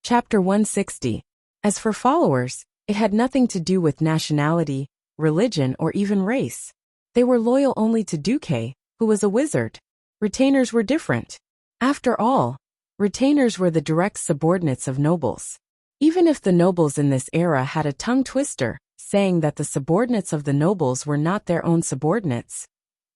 Chapter 160. As for followers, it had nothing to do with nationality, religion, or even race. They were loyal only to Duque, who was a wizard. Retainers were different. After all, retainers were the direct subordinates of nobles. Even if the nobles in this era had a tongue twister, saying that the subordinates of the nobles were not their own subordinates,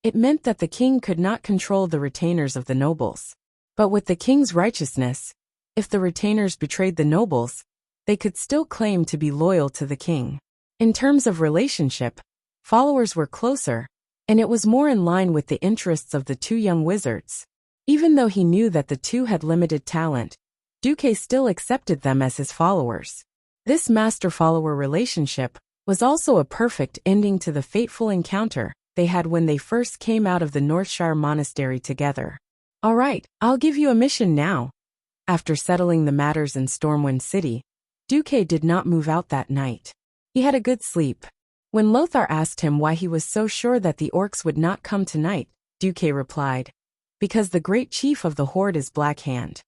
it meant that the king could not control the retainers of the nobles. But with the king's righteousness, if the retainers betrayed the nobles, they could still claim to be loyal to the king. In terms of relationship, followers were closer, and it was more in line with the interests of the two young wizards. Even though he knew that the two had limited talent, Duque still accepted them as his followers. This master-follower relationship was also a perfect ending to the fateful encounter they had when they first came out of the Northshire monastery together. "All right, I'll give you a mission now." After settling the matters in Stormwind City, Duque did not move out that night. He had a good sleep. When Lothar asked him why he was so sure that the orcs would not come tonight, Duque replied, "Because the great chief of the horde is Black Hand."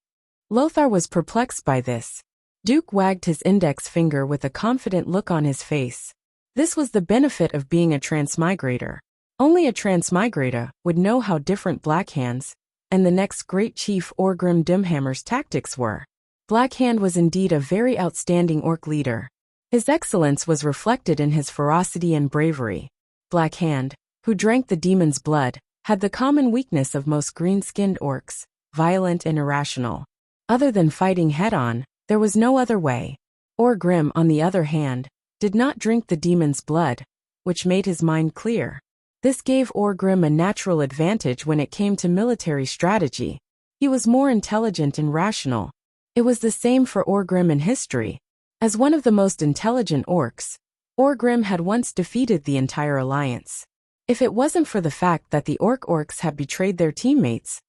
Lothar was perplexed by this. Duke wagged his index finger with a confident look on his face. This was the benefit of being a transmigrator. Only a transmigrator would know how different Black Hand's and the next great chief Orgrim Dimhammer's tactics were. Black Hand was indeed a very outstanding orc leader. His excellence was reflected in his ferocity and bravery. Black Hand, who drank the demon's blood, had the common weakness of most green-skinned orcs, violent and irrational. Other than fighting head-on, there was no other way. Orgrim, on the other hand, did not drink the demon's blood, which made his mind clear. This gave Orgrim a natural advantage when it came to military strategy. He was more intelligent and rational. It was the same for Orgrim in history. As one of the most intelligent orcs, Orgrim had once defeated the entire alliance. If it wasn't for the fact that the orcs had betrayed their teammates,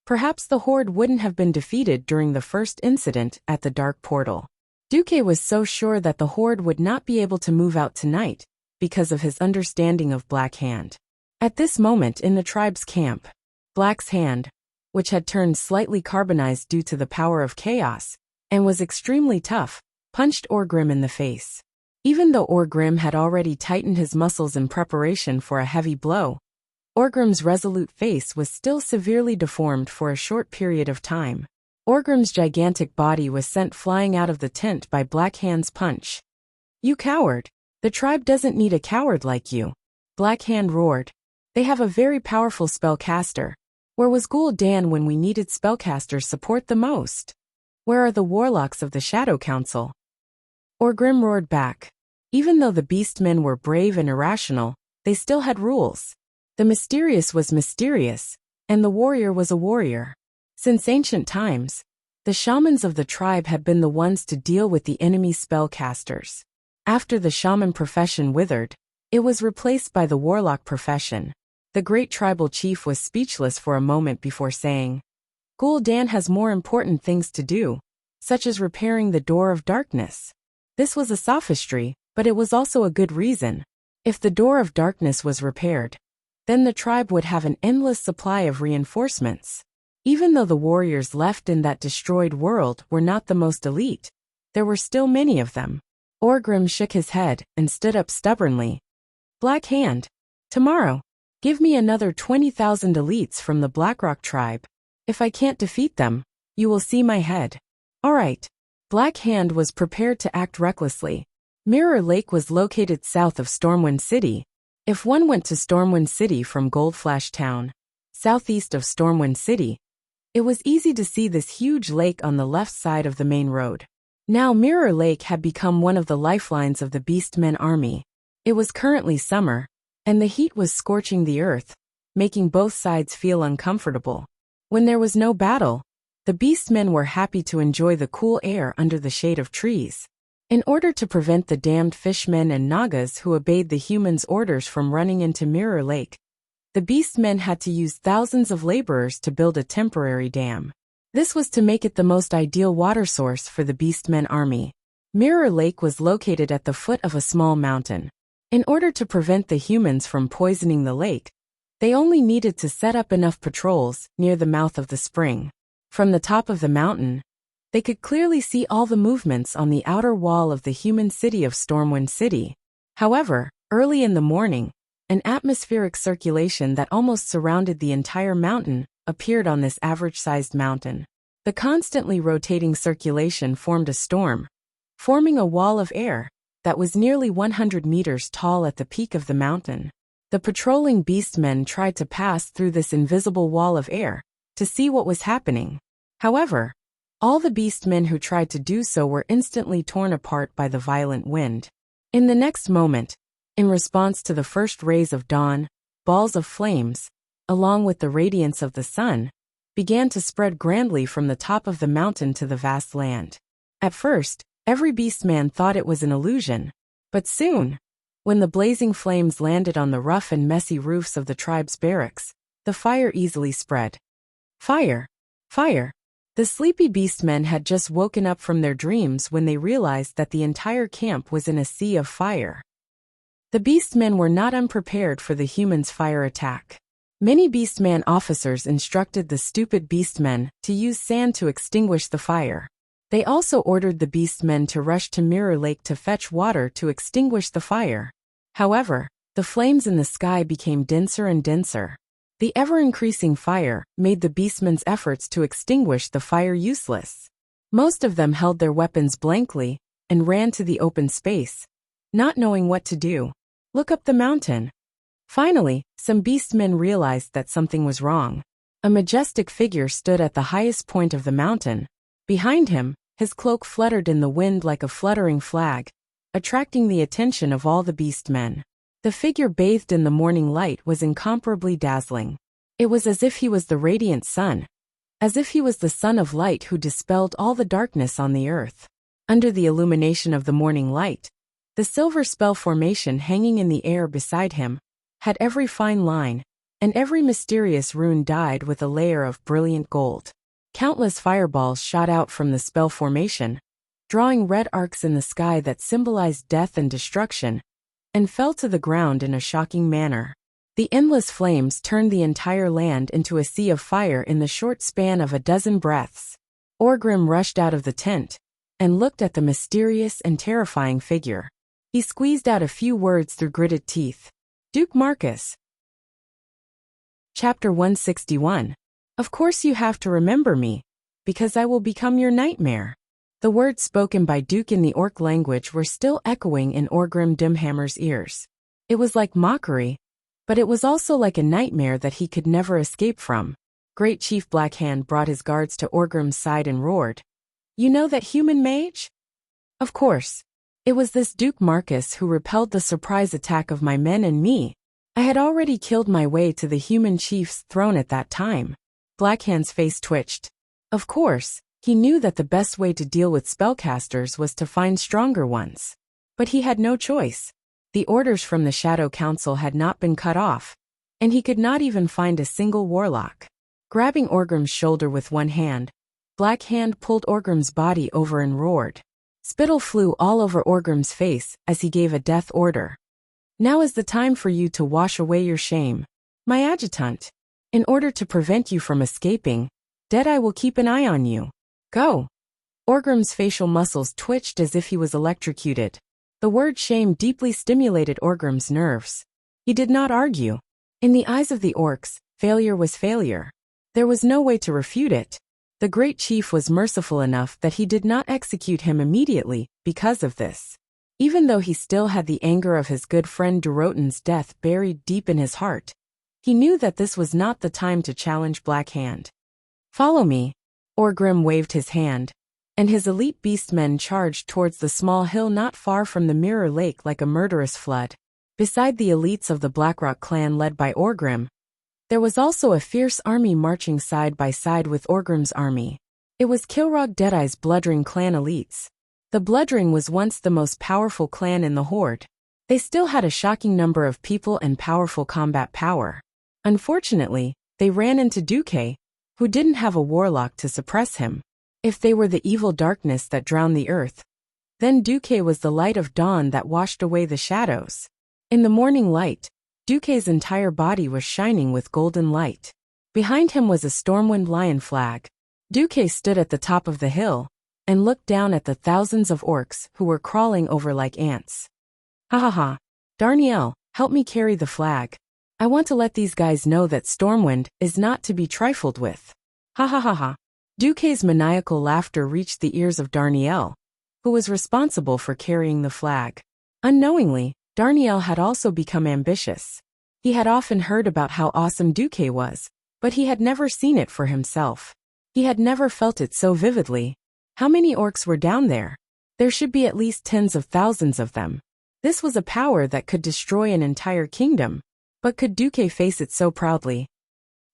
perhaps the horde wouldn't have been defeated during the first incident at the Dark Portal. Duque was so sure that the horde would not be able to move out tonight because of his understanding of Black Hand. At this moment in the tribe's camp, Black's Hand, which had turned slightly carbonized due to the power of chaos, and was extremely tough, punched Orgrim in the face. Even though Orgrim had already tightened his muscles in preparation for a heavy blow, Orgrim's resolute face was still severely deformed for a short period of time. Orgrim's gigantic body was sent flying out of the tent by Black Hand's punch. "You coward! The tribe doesn't need a coward like you," Black Hand roared. "They have a very powerful spellcaster. Where was Gul'dan when we needed spellcasters' support the most? Where are the warlocks of the Shadow Council?" Orgrim roared back. Even though the beastmen were brave and irrational, they still had rules. The mysterious was mysterious, and the warrior was a warrior. Since ancient times, the shamans of the tribe had been the ones to deal with the enemy spellcasters. After the shaman profession withered, it was replaced by the warlock profession. The great tribal chief was speechless for a moment before saying, "Gul'dan has more important things to do, such as repairing the Door of Darkness." This was a sophistry, but it was also a good reason. If the Door of Darkness was repaired, then the tribe would have an endless supply of reinforcements. Even though the warriors left in that destroyed world were not the most elite, there were still many of them. Orgrim shook his head and stood up stubbornly. "Black Hand, tomorrow, give me another 20,000 elites from the Blackrock tribe. If I can't defeat them, you will see my head." All right. Black Hand was prepared to act recklessly. Mirror Lake was located south of Stormwind City. If one went to Stormwind City from Goldflash Town, southeast of Stormwind City, it was easy to see this huge lake on the left side of the main road. Now Mirror Lake had become one of the lifelines of the Beastmen army. It was currently summer, and the heat was scorching the earth, making both sides feel uncomfortable. When there was no battle, the beastmen were happy to enjoy the cool air under the shade of trees. In order to prevent the damned fishmen and nagas who obeyed the humans' orders from running into Mirror Lake, the beastmen had to use thousands of laborers to build a temporary dam. This was to make it the most ideal water source for the beastmen army. Mirror Lake was located at the foot of a small mountain. In order to prevent the humans from poisoning the lake, they only needed to set up enough patrols near the mouth of the spring. From the top of the mountain, They could clearly see all the movements on the outer wall of the human city of Stormwind City. However, early in the morning, an atmospheric circulation that almost surrounded the entire mountain appeared on this average-sized mountain. The constantly rotating circulation formed a storm, forming a wall of air that was nearly 100 meters tall at the peak of the mountain. The patrolling beastmen tried to pass through this invisible wall of air to see what was happening. However, all the beastmen who tried to do so were instantly torn apart by the violent wind. In the next moment, in response to the first rays of dawn, balls of flames, along with the radiance of the sun, began to spread grandly from the top of the mountain to the vast land. At first, every beastman thought it was an illusion, but soon, when the blazing flames landed on the rough and messy roofs of the tribe's barracks, the fire easily spread. Fire! Fire! The sleepy beastmen had just woken up from their dreams when they realized that the entire camp was in a sea of fire. The beastmen were not unprepared for the humans' fire attack. Many beastman officers instructed the stupid beastmen to use sand to extinguish the fire. They also ordered the beastmen to rush to Mirror Lake to fetch water to extinguish the fire. However, the flames in the sky became denser and denser. The ever-increasing fire made the beastmen's efforts to extinguish the fire useless. Most of them held their weapons blankly and ran to the open space, not knowing what to do. Look up the mountain. Finally, some beastmen realized that something was wrong. A majestic figure stood at the highest point of the mountain. Behind him, his cloak fluttered in the wind like a fluttering flag, attracting the attention of all the beastmen. The figure bathed in the morning light was incomparably dazzling. It was as if he was the radiant sun, as if he was the sun of light who dispelled all the darkness on the earth. Under the illumination of the morning light, the silver spell formation hanging in the air beside him had every fine line, and every mysterious rune dyed with a layer of brilliant gold. Countless fireballs shot out from the spell formation, drawing red arcs in the sky that symbolized death and destruction, and fell to the ground in a shocking manner. The endless flames turned the entire land into a sea of fire in the short span of a dozen breaths. Orgrim rushed out of the tent and looked at the mysterious and terrifying figure. He squeezed out a few words through gritted teeth. Duke Marcus. Chapter 161. Of course you have to remember me, because I will become your nightmare. The words spoken by Duke in the orc language were still echoing in Orgrim Dimhammer's ears. It was like mockery, but it was also like a nightmare that he could never escape from. Great Chief Blackhand brought his guards to Orgrim's side and roared. You know that human mage? Of course. It was this Duke Marcus who repelled the surprise attack of my men and me. I had already killed my way to the human chief's throne at that time. Blackhand's face twitched. Of course, he knew that the best way to deal with spellcasters was to find stronger ones. But he had no choice. The orders from the Shadow Council had not been cut off, and he could not even find a single warlock. Grabbing Orgrim's shoulder with one hand, Blackhand pulled Orgrim's body over and roared. Spittle flew all over Orgrim's face as he gave a death order. Now is the time for you to wash away your shame. My adjutant. In order to prevent you from escaping, Deadeye will keep an eye on you. Go. Orgrim's facial muscles twitched as if he was electrocuted. The word shame deeply stimulated Orgrim's nerves. He did not argue. In the eyes of the orcs, failure was failure. There was no way to refute it. The great chief was merciful enough that he did not execute him immediately because of this. Even though he still had the anger of his good friend Durotan's death buried deep in his heart, he knew that this was not the time to challenge Blackhand. Follow me. Orgrim waved his hand, and his elite beastmen charged towards the small hill not far from the Mirror Lake like a murderous flood. Beside the elites of the Blackrock clan led by Orgrim, there was also a fierce army marching side by side with Orgrim's army. It was Kilrog Deadeye's Bloodring clan elites. The Bloodring was once the most powerful clan in the Horde. They still had a shocking number of people and powerful combat power. Unfortunately, they ran into Duque, who didn't have a warlock to suppress him. If they were the evil darkness that drowned the earth, then Duque was the light of dawn that washed away the shadows. In the morning light, Duque's entire body was shining with golden light. Behind him was a Stormwind lion flag. Duque stood at the top of the hill, and looked down at the thousands of orcs who were crawling over like ants. Ha ha ha. Darnielle, help me carry the flag. I want to let these guys know that Stormwind is not to be trifled with. Ha ha ha ha. Duque's maniacal laughter reached the ears of Darnielle, who was responsible for carrying the flag. Unknowingly, Darnielle had also become ambitious. He had often heard about how awesome Duque was, but he had never seen it for himself. He had never felt it so vividly. How many orcs were down there? There should be at least tens of thousands of them. This was a power that could destroy an entire kingdom. But could Duque face it so proudly?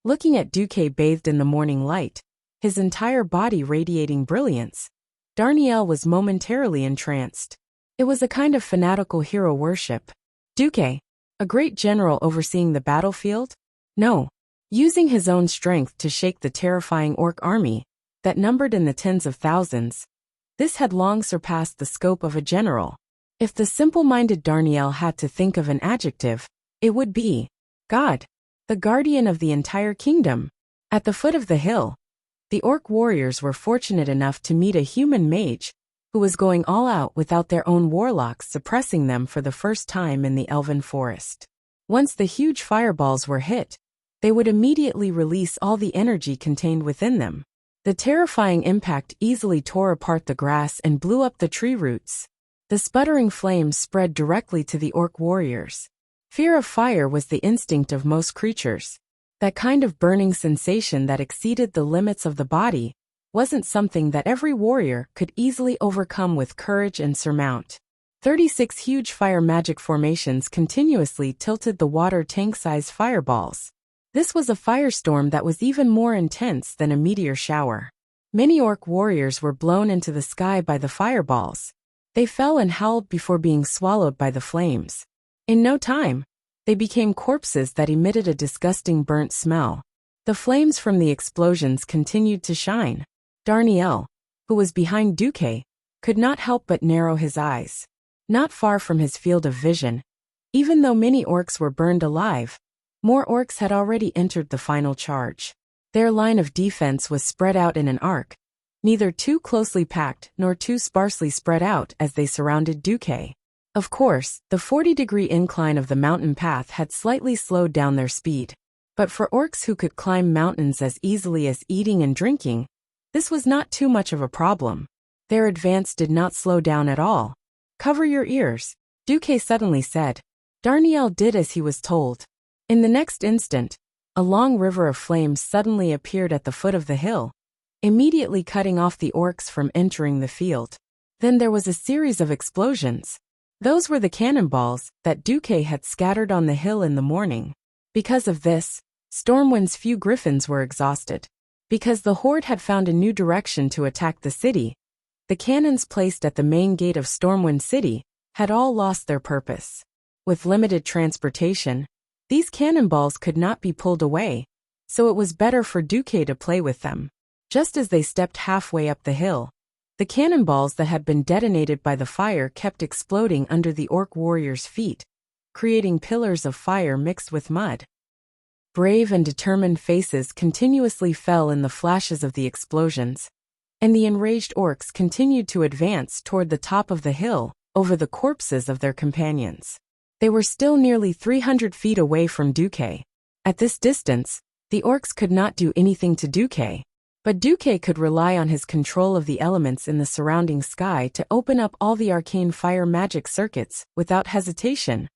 Looking at Duque bathed in the morning light, his entire body radiating brilliance, Darnielle was momentarily entranced. It was a kind of fanatical hero worship. Duque, a great general overseeing the battlefield? No. Using his own strength to shake the terrifying orc army that numbered in the tens of thousands, this had long surpassed the scope of a general. If the simple-minded Darnielle had to think of an adjective, it would be God, the guardian of the entire kingdom. At the foot of the hill, the orc warriors were fortunate enough to meet a human mage who was going all out without their own warlocks suppressing them for the first time in the elven forest. Once the huge fireballs were hit, they would immediately release all the energy contained within them. The terrifying impact easily tore apart the grass and blew up the tree roots. The sputtering flames spread directly to the orc warriors. Fear of fire was the instinct of most creatures. That kind of burning sensation that exceeded the limits of the body wasn't something that every warrior could easily overcome with courage and surmount. 36 huge fire magic formations continuously tilted the water tank-sized fireballs. This was a firestorm that was even more intense than a meteor shower. Many orc warriors were blown into the sky by the fireballs. They fell and howled before being swallowed by the flames. In no time, they became corpses that emitted a disgusting burnt smell. The flames from the explosions continued to shine. Darnielle, who was behind Duque, could not help but narrow his eyes. Not far from his field of vision, even though many orcs were burned alive, more orcs had already entered the final charge. Their line of defense was spread out in an arc, neither too closely packed nor too sparsely spread out as they surrounded Duque. Of course, the 40-degree incline of the mountain path had slightly slowed down their speed. But for orcs who could climb mountains as easily as eating and drinking, this was not too much of a problem. Their advance did not slow down at all. Cover your ears, Duque suddenly said. Darnielle did as he was told. In the next instant, a long river of flames suddenly appeared at the foot of the hill, immediately cutting off the orcs from entering the field. Then there was a series of explosions. Those were the cannonballs that Duque had scattered on the hill in the morning. Because of this, Stormwind's few griffins were exhausted. Because the horde had found a new direction to attack the city, the cannons placed at the main gate of Stormwind City had all lost their purpose. With limited transportation, these cannonballs could not be pulled away, so it was better for Duque to play with them. Just as they stepped halfway up the hill, the cannonballs that had been detonated by the fire kept exploding under the orc warriors' feet, creating pillars of fire mixed with mud. Brave and determined faces continuously fell in the flashes of the explosions, and the enraged orcs continued to advance toward the top of the hill, over the corpses of their companions. They were still nearly 300 feet away from Duque. At this distance, the orcs could not do anything to Duque. But Duque could rely on his control of the elements in the surrounding sky to open up all the arcane fire magic circuits without hesitation,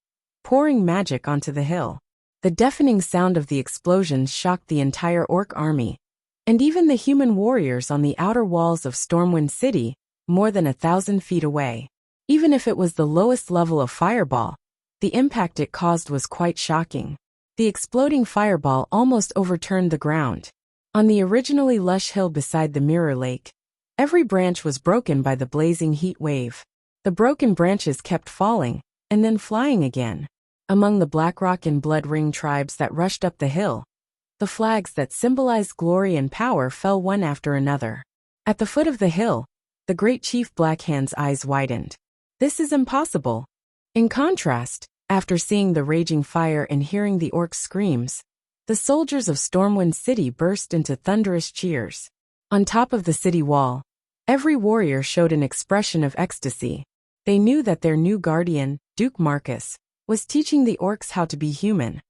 pouring magic onto the hill. The deafening sound of the explosions shocked the entire orc army, and even the human warriors on the outer walls of Stormwind City, more than 1,000 feet away. Even if it was the lowest level of fireball, the impact it caused was quite shocking. The exploding fireball almost overturned the ground. On the originally lush hill beside the Mirror Lake, every branch was broken by the blazing heat wave. The broken branches kept falling, and then flying again. Among the Blackrock and Blood Ring tribes that rushed up the hill, the flags that symbolized glory and power fell one after another. At the foot of the hill, the great chief Blackhand's eyes widened. This is impossible. In contrast, after seeing the raging fire and hearing the orcs' screams, the soldiers of Stormwind City burst into thunderous cheers. On top of the city wall, Every warrior showed an expression of ecstasy. They knew that their new guardian, Duke Marcus, was teaching the orcs how to be human.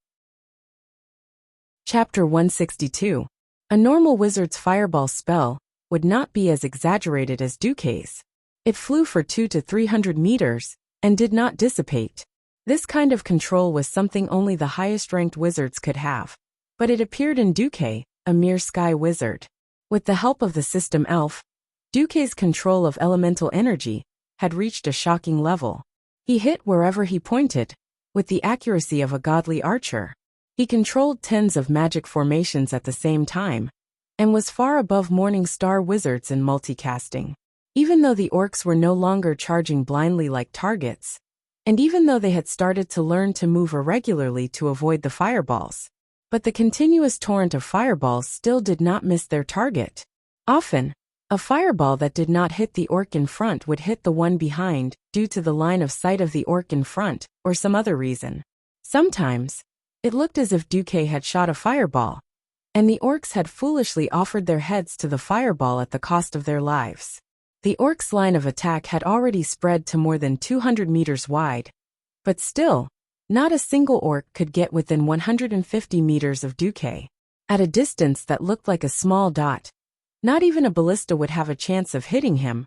Chapter 162. A normal wizard's fireball spell would not be as exaggerated as Duke's. It flew for 200 to 300 meters and did not dissipate. This kind of control was something only the highest-ranked wizards could have. But it appeared in Duke, a mere sky wizard. With the help of the system elf, Duke's control of elemental energy had reached a shocking level. He hit wherever he pointed, with the accuracy of a godly archer. He controlled tens of magic formations at the same time, and was far above Morning Star wizards in multicasting. Even though the orcs were no longer charging blindly like targets, and even though they had started to learn to move irregularly to avoid the fireballs, but the continuous torrent of fireballs still did not miss their target. Often, a fireball that did not hit the orc in front would hit the one behind due to the line of sight of the orc in front or some other reason. Sometimes, it looked as if Duke had shot a fireball, and the orcs had foolishly offered their heads to the fireball at the cost of their lives. The orcs' line of attack had already spread to more than 200 meters wide, but still, not a single orc could get within 150 meters of Duke. At a distance that looked like a small dot, not even a ballista would have a chance of hitting him,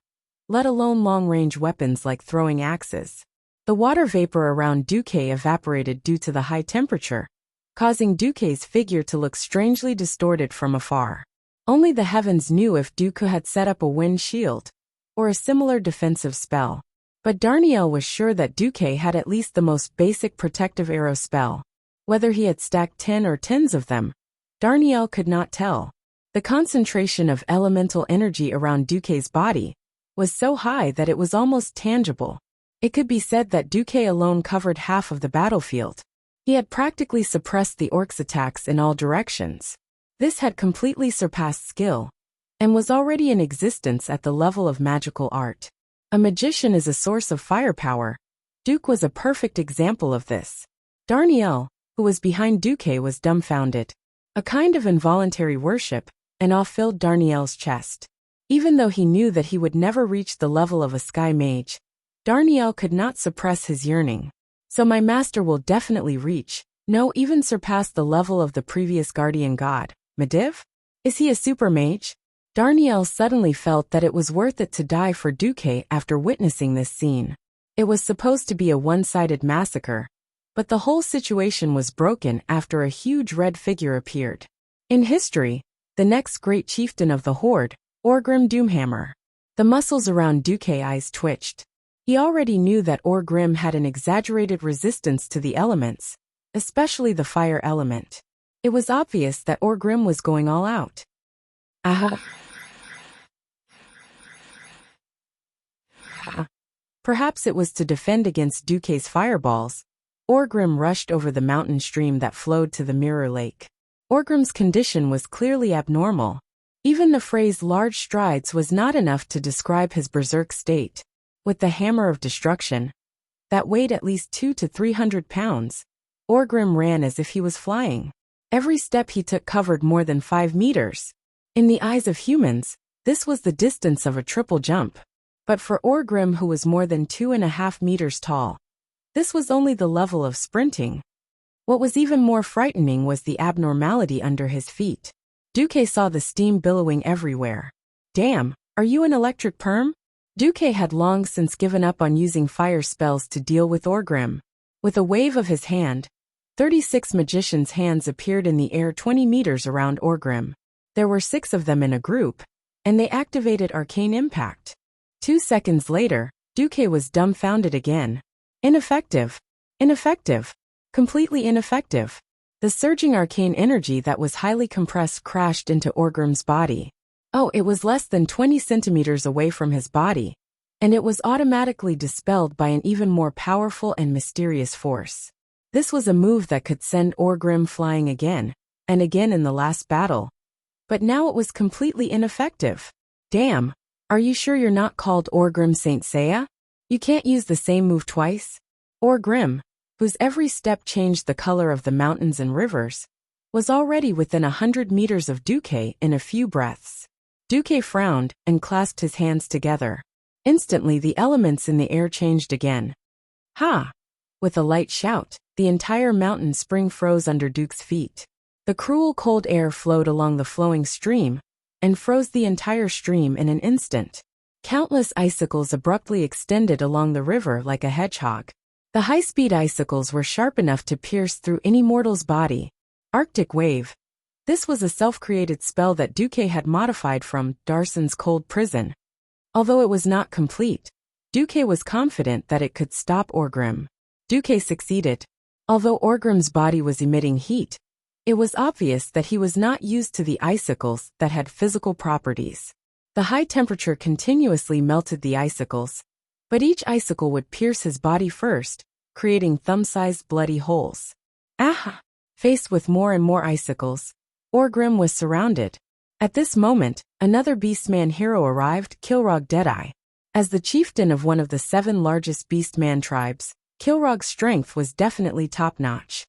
let alone long-range weapons like throwing axes. The water vapor around Duke evaporated due to the high temperature, causing Duke's figure to look strangely distorted from afar. Only the heavens knew if Duke had set up a wind shield or a similar defensive spell. But Darnielle was sure that Duke had at least the most basic protective arrow spell. Whether he had stacked 10 or tens of them, Darnielle could not tell. The concentration of elemental energy around Duke's body was so high that it was almost tangible. It could be said that Duke alone covered half of the battlefield. He had practically suppressed the orcs' attacks in all directions. This had completely surpassed skill, and was already in existence at the level of magical art. A magician is a source of firepower. Duke was a perfect example of this. Darnielle, who was behind Duke, was dumbfounded. A kind of involuntary worship and awe filled Darnielle's chest. Even though he knew that he would never reach the level of a sky mage, Darnielle could not suppress his yearning. So my master will definitely reach, no, even surpass the level of the previous guardian god, Medivh? Is he a super mage? Darnielle suddenly felt that it was worth it to die for Duke after witnessing this scene. It was supposed to be a one-sided massacre, but the whole situation was broken after a huge red figure appeared. In history, the next great chieftain of the Horde, Orgrim Doomhammer. The muscles around Duke's eyes twitched. He already knew that Orgrim had an exaggerated resistance to the elements, especially the fire element. It was obvious that Orgrim was going all out. Aha! Perhaps it was to defend against Duke's fireballs. Orgrim rushed over the mountain stream that flowed to the Mirror Lake. Orgrim's condition was clearly abnormal. Even the phrase large strides was not enough to describe his berserk state. With the hammer of destruction, that weighed at least 200 to 300 pounds, Orgrim ran as if he was flying. Every step he took covered more than 5 meters. In the eyes of humans, this was the distance of a triple jump. But for Orgrim, who was more than 2.5 meters tall, this was only the level of sprinting. What was even more frightening was the abnormality under his feet. Duke saw the steam billowing everywhere. Damn, are you an electric perm? Duke had long since given up on using fire spells to deal with Orgrim. With a wave of his hand, 36 magicians' hands appeared in the air 20 meters around Orgrim. There were 6 of them in a group, and they activated Arcane Impact. 2 seconds later, Duke was dumbfounded again. Ineffective. Ineffective. Completely ineffective. The surging arcane energy that was highly compressed crashed into Orgrim's body. Oh, it was less than 20 centimeters away from his body, and it was automatically dispelled by an even more powerful and mysterious force. This was a move that could send Orgrim flying again, and again in the last battle. But now it was completely ineffective. Damn, are you sure you're not called Orgrim Saint Seiya? You can't use the same move twice? Orgrim, whose every step changed the color of the mountains and rivers, was already within 100 meters of Duke in a few breaths. Duque frowned and clasped his hands together. Instantly the elements in the air changed again. Ha! With a light shout, the entire mountain spring froze under Duke's feet. The cruel cold air flowed along the flowing stream and froze the entire stream in an instant. Countless icicles abruptly extended along the river like a hedgehog. The high-speed icicles were sharp enough to pierce through any mortal's body. Arctic Wave. This was a self-created spell that Duque had modified from Darson's Cold Prison. Although it was not complete, Duque was confident that it could stop Orgrim. Duque succeeded. Although Orgrim's body was emitting heat, it was obvious that he was not used to the icicles that had physical properties. The high temperature continuously melted the icicles, but each icicle would pierce his body first, creating thumb-sized bloody holes. Ah! Faced with more and more icicles, Orgrim was surrounded. At this moment, another Beastman hero arrived, Kilrog Deadeye. As the chieftain of one of the 7 largest Beastman tribes, Kilrog's strength was definitely top-notch.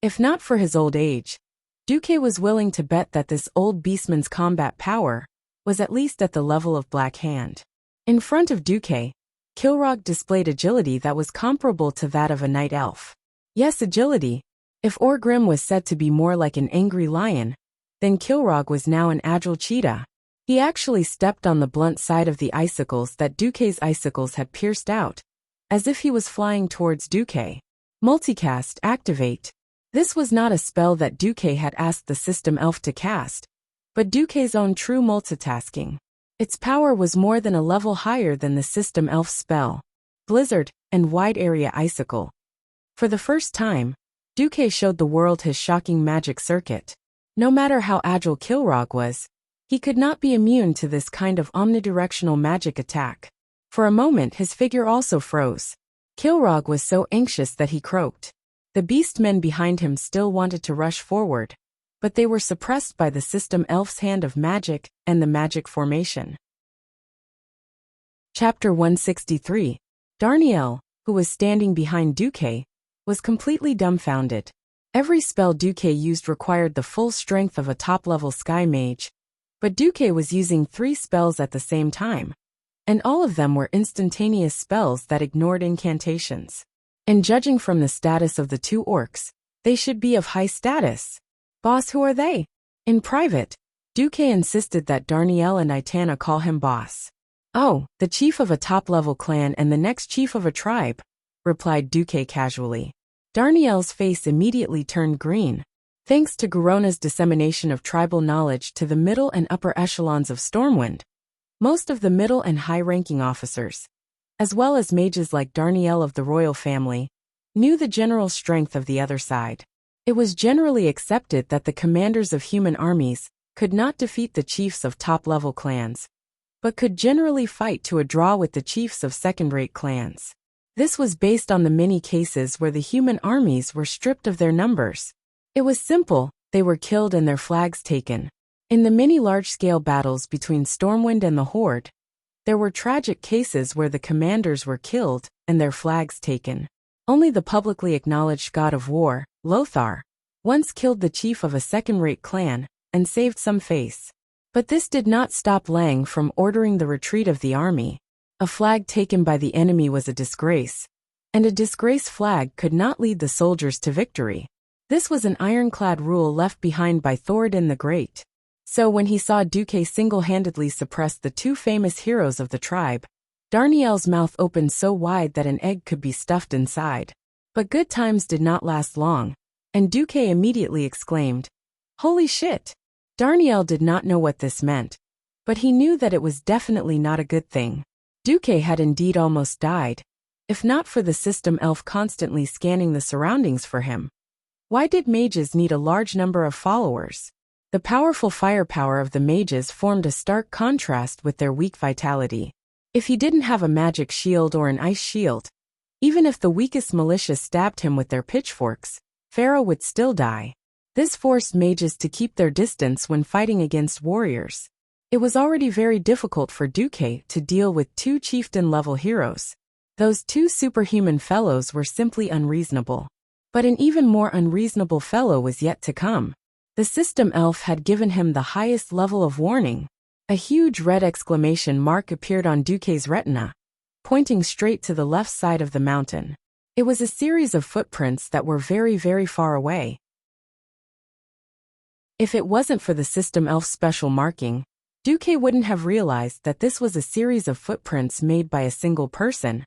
If not for his old age, Duque was willing to bet that this old beastman's combat power was at least at the level of Black Hand. In front of Duque, Kilrog displayed agility that was comparable to that of a night elf. Yes, agility. If Orgrim was said to be more like an angry lion, then Kilrog was now an agile cheetah. He actually stepped on the blunt side of the icicles that Duque's icicles had pierced out, as if he was flying towards Duque. Multicast, activate. This was not a spell that Duque had asked the system elf to cast, but Duque's own true multitasking. Its power was more than a level higher than the system elf's spell. Blizzard and Wide Area Icicle. For the first time, Duque showed the world his shocking magic circuit. No matter how agile Kilrog was, he could not be immune to this kind of omnidirectional magic attack. For a moment his figure also froze. Kilrog was so anxious that he croaked. The beastmen behind him still wanted to rush forward, but they were suppressed by the system elf's hand of magic and the magic formation. Chapter 163. Darnielle, who was standing behind Duque, was completely dumbfounded. Every spell Duque used required the full strength of a top-level sky mage, but Duque was using 3 spells at the same time, and all of them were instantaneous spells that ignored incantations. And judging from the status of the 2 orcs, they should be of high status. Boss, who are they? In private, Duque insisted that Darnielle and Itana call him boss. Oh, the chief of a top-level clan and the next chief of a tribe, replied Duque casually. Darnielle's face immediately turned green. Thanks to Garona's dissemination of tribal knowledge to the middle and upper echelons of Stormwind, most of the middle and high-ranking officers, as well as mages like Darnielle of the royal family, knew the general strength of the other side. It was generally accepted that the commanders of human armies could not defeat the chiefs of top-level clans, but could generally fight to a draw with the chiefs of second-rate clans. This was based on the many cases where the human armies were stripped of their numbers. It was simple, they were killed and their flags taken. In the many large-scale battles between Stormwind and the Horde, there were tragic cases where the commanders were killed and their flags taken. Only the publicly acknowledged god of war, Lothar, once killed the chief of a second-rate clan and saved some face. But this did not stop Lang from ordering the retreat of the army. A flag taken by the enemy was a disgrace, and a disgraced flag could not lead the soldiers to victory. This was an ironclad rule left behind by Thoradin the Great. So when he saw Duque single-handedly suppress the 2 famous heroes of the tribe, Darnielle's mouth opened so wide that an egg could be stuffed inside. But good times did not last long, and Duque immediately exclaimed, "Holy shit!" Darnielle did not know what this meant, but he knew that it was definitely not a good thing. Duque had indeed almost died, if not for the system elf constantly scanning the surroundings for him. Why did mages need a large number of followers? The powerful firepower of the mages formed a stark contrast with their weak vitality. If he didn't have a magic shield or an ice shield, even if the weakest militia stabbed him with their pitchforks, Pharaoh would still die. This forced mages to keep their distance when fighting against warriors. It was already very difficult for Duque to deal with 2 chieftain-level heroes. Those 2 superhuman fellows were simply unreasonable. But an even more unreasonable fellow was yet to come. The system elf had given him the highest level of warning. A huge red exclamation mark appeared on Duque's retina, pointing straight to the left side of the mountain. It was a series of footprints that were very, very far away. If it wasn't for the System Elf's special marking, Duque wouldn't have realized that this was a series of footprints made by a single person,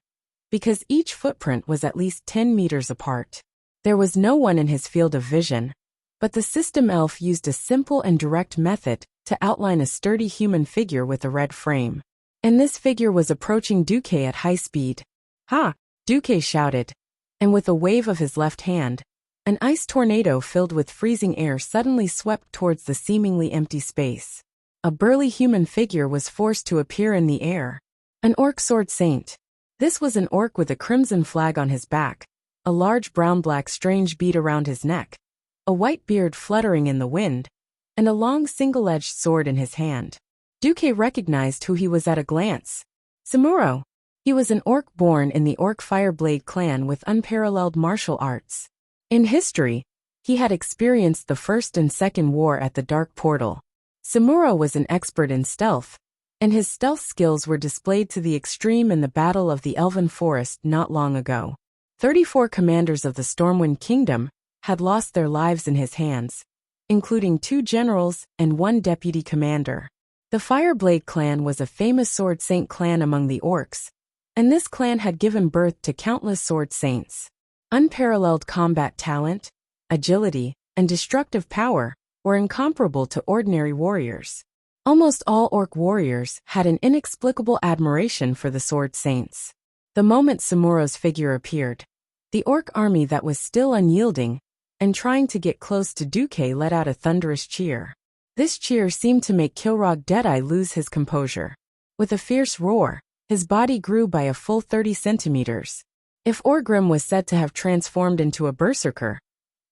because each footprint was at least 10 meters apart. There was no one in his field of vision, but the System Elf used a simple and direct method to outline a sturdy human figure with a red frame. And this figure was approaching Duque at high speed. "Ha!" Duque shouted, and with a wave of his left hand, an ice tornado filled with freezing air suddenly swept towards the seemingly empty space. A burly human figure was forced to appear in the air. An orc sword saint. This was an orc with a crimson flag on his back, a large brown-black strange bead around his neck, a white beard fluttering in the wind, and a long single-edged sword in his hand. Duque recognized who he was at a glance. Samuro. He was an orc born in the Orc Fireblade clan with unparalleled martial arts. In history, he had experienced the First and Second War at the Dark Portal. Samuro was an expert in stealth, and his stealth skills were displayed to the extreme in the Battle of the Elven Forest not long ago. 34 commanders of the Stormwind Kingdom had lost their lives in his hands, including 2 generals and 1 deputy commander. The Fireblade clan was a famous sword saint clan among the orcs, and this clan had given birth to countless sword saints. Unparalleled combat talent, agility, and destructive power were incomparable to ordinary warriors. Almost all orc warriors had an inexplicable admiration for the sword saints. The moment Samuro's figure appeared, the orc army that was still unyielding and trying to get close to Duque let out a thunderous cheer. This cheer seemed to make Kilrog Deadeye lose his composure. With a fierce roar, his body grew by a full 30 centimeters. If Orgrim was said to have transformed into a berserker,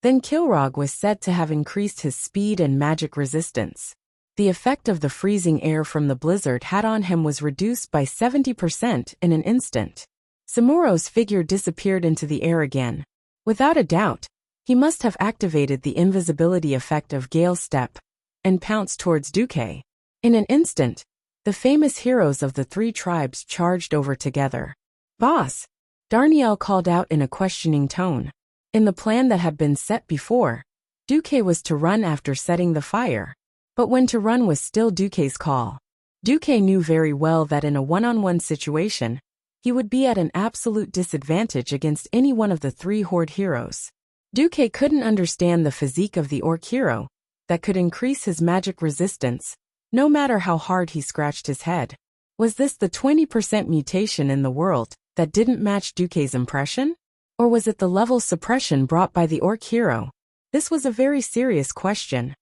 then Kilrog was said to have increased his speed and magic resistance. The effect of the freezing air from the blizzard had on him was reduced by 70% in an instant. Samuro's figure disappeared into the air again. Without a doubt, he must have activated the invisibility effect of Gale Step and pounced towards Duque. In an instant, the famous heroes of the 3 tribes charged over together. "Boss!" Darnielle called out in a questioning tone. In the plan that had been set before, Duque was to run after setting the fire. But when to run was still Duque's call. Duque knew very well that in a one-on-one situation, he would be at an absolute disadvantage against any one of the 3 horde heroes. Duque couldn't understand the physique of the orc hero that could increase his magic resistance, no matter how hard he scratched his head. Was this the 20% mutation in the world that didn't match Duque's impression? Or was it the level suppression brought by the orc hero? This was a very serious question.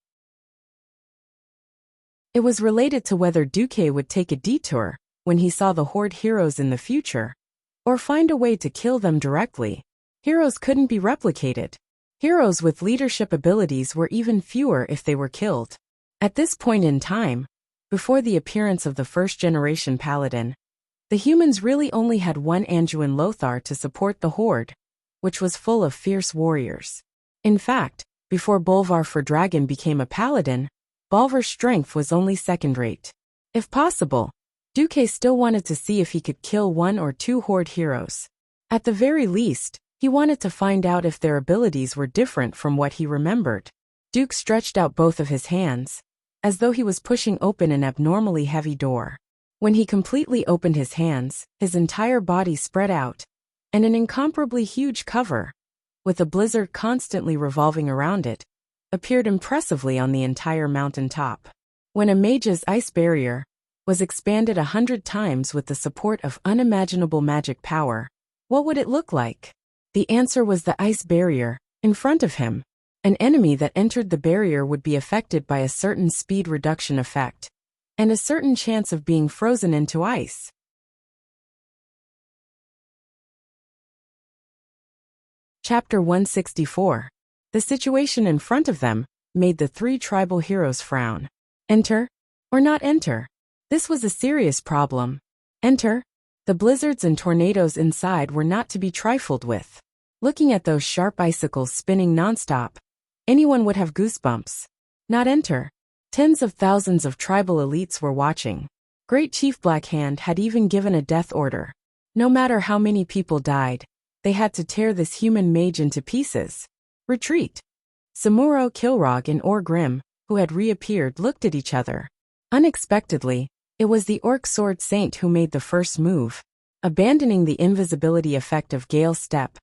It was related to whether Duque would take a detour when he saw the horde heroes in the future, or find a way to kill them directly. Heroes couldn't be replicated. Heroes with leadership abilities were even fewer if they were killed. At this point in time, before the appearance of the first-generation paladin, the humans really only had one Anduin Lothar to support the horde, which was full of fierce warriors. In fact, before Bolvar for Dragon became a paladin, Bolvar's strength was only second-rate. If possible, Duque still wanted to see if he could kill 1 or 2 horde heroes. At the very least, he wanted to find out if their abilities were different from what he remembered. Duke stretched out both of his hands, as though he was pushing open an abnormally heavy door. When he completely opened his hands, his entire body spread out, and an incomparably huge cover, with a blizzard constantly revolving around it, appeared impressively on the entire mountain top. When a mage's ice barrier was expanded 100 times with the support of unimaginable magic power, what would it look like? The answer was the ice barrier, in front of him. An enemy that entered the barrier would be affected by a certain speed reduction effect, and a certain chance of being frozen into ice. Chapter 164. The situation in front of them made the 3 tribal heroes frown. Enter? Or not enter? This was a serious problem. Enter? The blizzards and tornadoes inside were not to be trifled with. Looking at those sharp icicles spinning nonstop, anyone would have goosebumps. Not enter. Tens of thousands of tribal elites were watching. Great Chief Blackhand had even given a death order. No matter how many people died, they had to tear this human mage into pieces. Retreat. Samuro, Kilrog, and Orgrim, who had reappeared, looked at each other. Unexpectedly, it was the Orc Sword Saint who made the first move. Abandoning the invisibility effect of Gale's Step,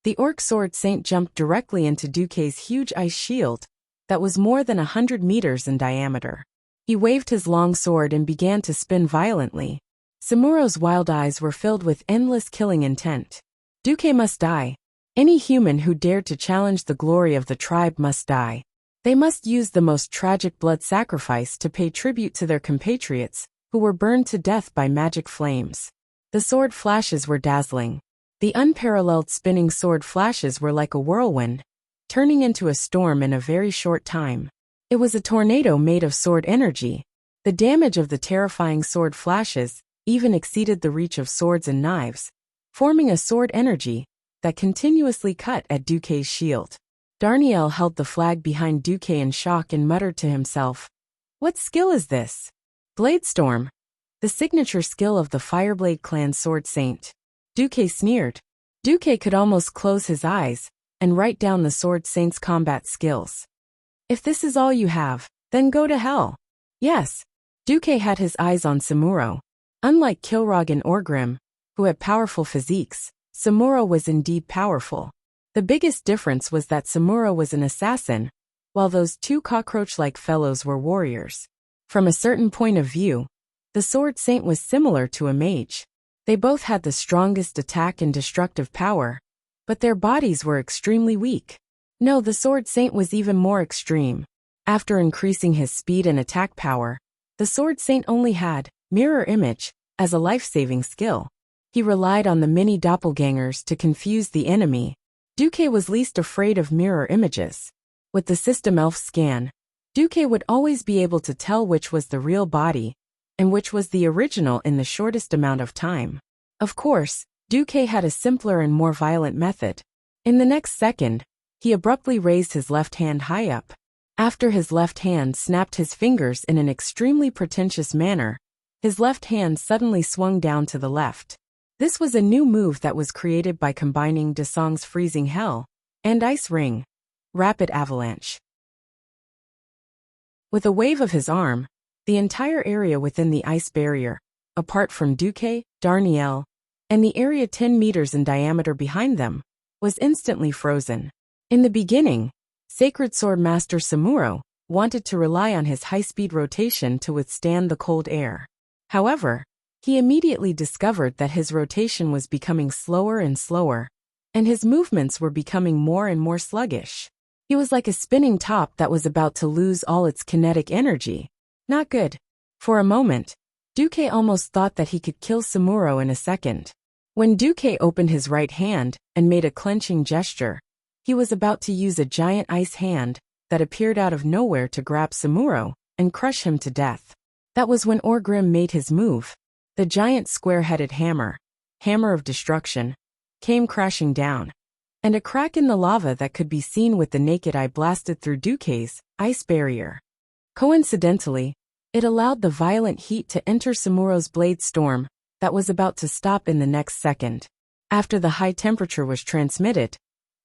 the Orc Sword Saint jumped directly into Duque's huge ice shield that was more than 100 meters in diameter. He waved his long sword and began to spin violently. Samuro's wild eyes were filled with endless killing intent. Duque must die. Any human who dared to challenge the glory of the tribe must die. They must use the most tragic blood sacrifice to pay tribute to their compatriots, who were burned to death by magic flames. The sword flashes were dazzling. The unparalleled spinning sword flashes were like a whirlwind, turning into a storm in a very short time. It was a tornado made of sword energy. The damage of the terrifying sword flashes even exceeded the reach of swords and knives, forming a sword energy that continuously cut at Duque's shield. Darnielle held the flag behind Duque in shock and muttered to himself, "What skill is this?" Bladestorm, the signature skill of the Fireblade clan Sword Saint. Duque sneered. Duque could almost close his eyes and write down the Sword Saint's combat skills. "If this is all you have, then go to hell." Yes, Duque had his eyes on Samuro. Unlike Kilrog and Orgrim, who had powerful physiques, Samuro was indeed powerful. The biggest difference was that Samuro was an assassin, while those two cockroach-like fellows were warriors. From a certain point of view, the Sword Saint was similar to a mage. They both had the strongest attack and destructive power, but their bodies were extremely weak. No, the Sword Saint was even more extreme. After increasing his speed and attack power, the Sword Saint only had mirror image as a life-saving skill. He relied on the mini doppelgangers to confuse the enemy. Duque was least afraid of mirror images. With the system elf scan, Duque would always be able to tell which was the real body and which was the original in the shortest amount of time. Of course, Duque had a simpler and more violent method. In the next second, he abruptly raised his left hand high up. After his left hand snapped his fingers in an extremely pretentious manner, his left hand suddenly swung down to the left. This was a new move that was created by combining Dasong's Freezing Hell and Ice Ring, Rapid Avalanche. With a wave of his arm, the entire area within the ice barrier, apart from Duque, Darnielle, and the area 10 meters in diameter behind them, was instantly frozen. In the beginning, Sacred Sword Master Samuro wanted to rely on his high-speed rotation to withstand the cold air. However, he immediately discovered that his rotation was becoming slower and slower, and his movements were becoming more and more sluggish. He was like a spinning top that was about to lose all its kinetic energy. Not good. For a moment, Duque almost thought that he could kill Samuro in a second. When Duque opened his right hand and made a clenching gesture, he was about to use a giant ice hand that appeared out of nowhere to grab Samuro and crush him to death. That was when Orgrim made his move. The giant square-headed hammer, Hammer of Destruction, came crashing down, and a crack in the lava that could be seen with the naked eye blasted through Duque's ice barrier. Coincidentally, it allowed the violent heat to enter Samuro's blade storm that was about to stop in the next second. After the high temperature was transmitted,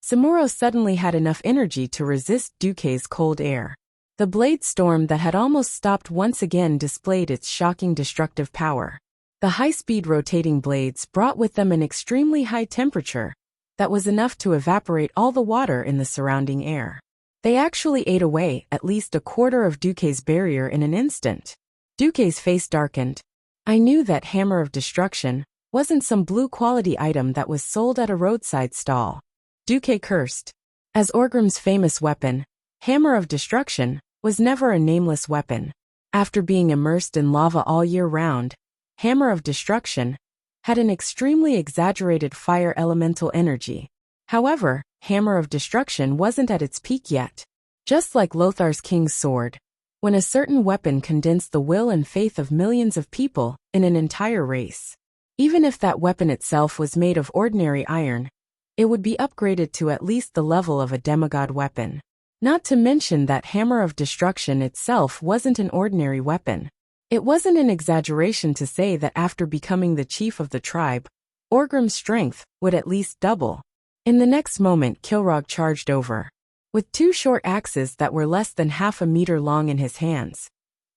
Samuro suddenly had enough energy to resist Duque's cold air. The blade storm that had almost stopped once again displayed its shocking destructive power. The high-speed rotating blades brought with them an extremely high temperature that was enough to evaporate all the water in the surrounding air. They actually ate away at least a quarter of Duque's barrier in an instant. Duque's face darkened. I knew that Hammer of Destruction wasn't some blue-quality item that was sold at a roadside stall. Duque cursed. As Orgrim's famous weapon, Hammer of Destruction was never a nameless weapon. After being immersed in lava all year round, Hammer of Destruction had an extremely exaggerated fire elemental energy. However, Hammer of Destruction wasn't at its peak yet. Just like Lothar's King's Sword, when a certain weapon condensed the will and faith of millions of people in an entire race. Even if that weapon itself was made of ordinary iron, it would be upgraded to at least the level of a demigod weapon. Not to mention that hammer of destruction itself wasn't an ordinary weapon. It wasn't an exaggeration to say that after becoming the chief of the tribe, Orgrim's strength would at least double. In the next moment, Kilrog charged over. With two short axes that were less than half a meter long in his hands,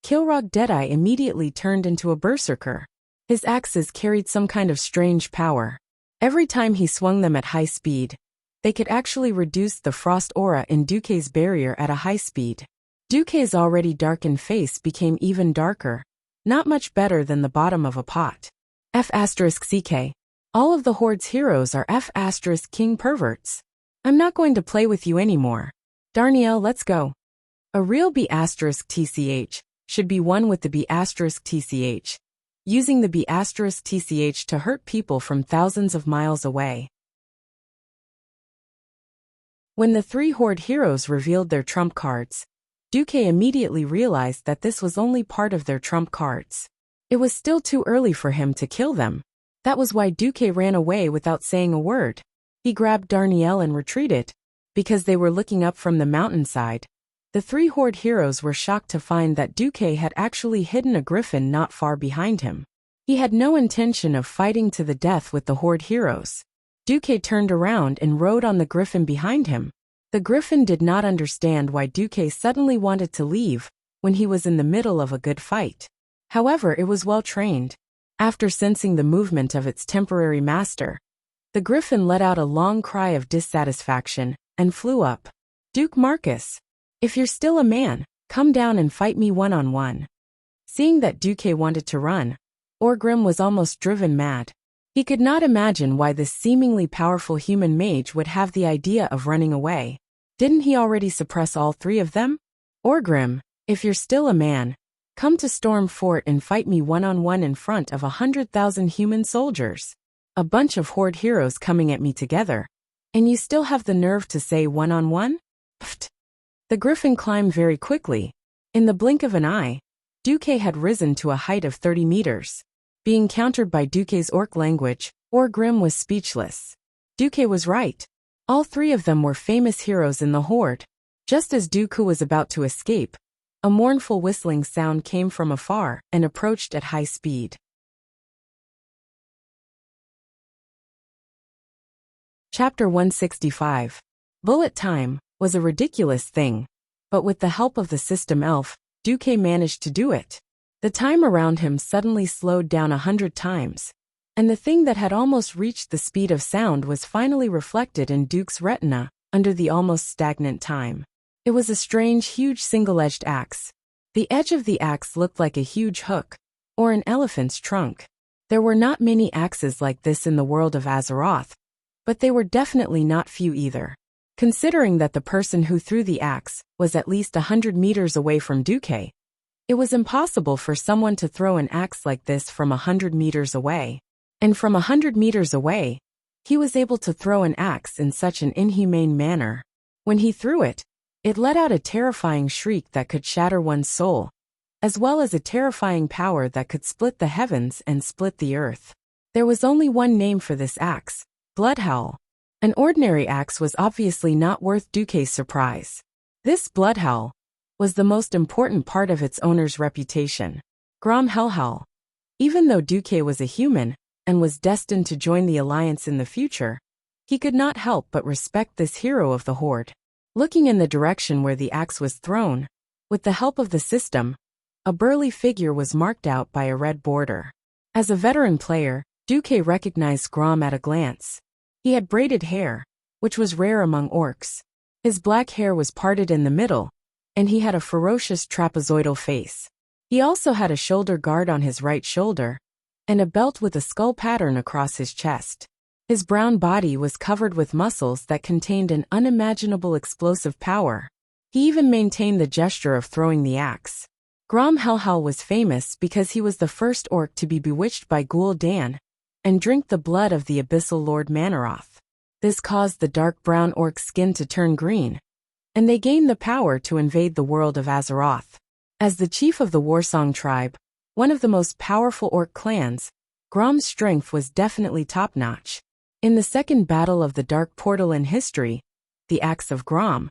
Kilrog Deadeye immediately turned into a berserker. His axes carried some kind of strange power. Every time he swung them at high speed, they could actually reduce the frost aura in Duque's barrier at a high speed. Duque's already darkened face became even darker, not much better than the bottom of a pot. F*CK. All of the Horde's heroes are F*King perverts. I'm not going to play with you anymore. Darnielle, let's go. A real B*TCH should be one with the B*TCH, using the B*TCH to hurt people from thousands of miles away. When the three Horde heroes revealed their trump cards, Duque immediately realized that this was only part of their trump cards. It was still too early for him to kill them. That was why Duque ran away without saying a word. He grabbed Darnielle and retreated, because they were looking up from the mountainside. The three Horde heroes were shocked to find that Duque had actually hidden a griffin not far behind him. He had no intention of fighting to the death with the Horde heroes. Duque turned around and rode on the griffin behind him. The griffin did not understand why Duque suddenly wanted to leave when he was in the middle of a good fight. However, it was well trained. After sensing the movement of its temporary master, the griffin let out a long cry of dissatisfaction and flew up. Duke Marcus, if you're still a man, come down and fight me one-on-one. Seeing that Duque wanted to run, Orgrim was almost driven mad. He could not imagine why this seemingly powerful human mage would have the idea of running away. Didn't he already suppress all three of them? Orgrim, if you're still a man, come to Storm Fort and fight me one-on-one in front of 100,000 human soldiers. A bunch of Horde heroes coming at me together. And you still have the nerve to say one-on-one? Pfft. The griffin climbed very quickly. In the blink of an eye, Duque had risen to a height of 30 meters. Being countered by Duque's orc language, Orgrim was speechless. Duque was right. All three of them were famous heroes in the Horde. Just as Duque was about to escape, a mournful whistling sound came from afar and approached at high speed. Chapter 165. Bullet time was a ridiculous thing, but with the help of the system elf, Duque managed to do it. The time around him suddenly slowed down 100 times, and the thing that had almost reached the speed of sound was finally reflected in Duque's retina under the almost stagnant time. It was a strange, huge single-edged axe. The edge of the axe looked like a huge hook, or an elephant's trunk. There were not many axes like this in the world of Azeroth, but they were definitely not few either. Considering that the person who threw the axe was at least 100 meters away from Duque, it was impossible for someone to throw an axe like this from 100 meters away. And from 100 meters away, he was able to throw an axe in such an inhumane manner. When he threw it, it let out a terrifying shriek that could shatter one's soul, as well as a terrifying power that could split the heavens and split the earth. There was only one name for this axe: Bloodhowl. An ordinary axe was obviously not worth Duque's surprise. This Bloodhowl was the most important part of its owner's reputation. Grom Hellhowl. Even though Duque was a human and was destined to join the Alliance in the future, he could not help but respect this hero of the Horde. Looking in the direction where the axe was thrown, with the help of the system, a burly figure was marked out by a red border. As a veteran player, Duque recognized Grom at a glance. He had braided hair, which was rare among orcs. His black hair was parted in the middle, and he had a ferocious trapezoidal face. He also had a shoulder guard on his right shoulder, and a belt with a skull pattern across his chest. His brown body was covered with muscles that contained an unimaginable explosive power. He even maintained the gesture of throwing the axe. Grom Hellhowl was famous because he was the first orc to be bewitched by Gul'dan and drink the blood of the Abyssal Lord Manoroth. This caused the dark brown orc's skin to turn green, and they gained the power to invade the world of Azeroth. As the chief of the Warsong tribe, one of the most powerful orc clans, Grom's strength was definitely top-notch. In the second battle of the Dark Portal in history, the Axe of Grom,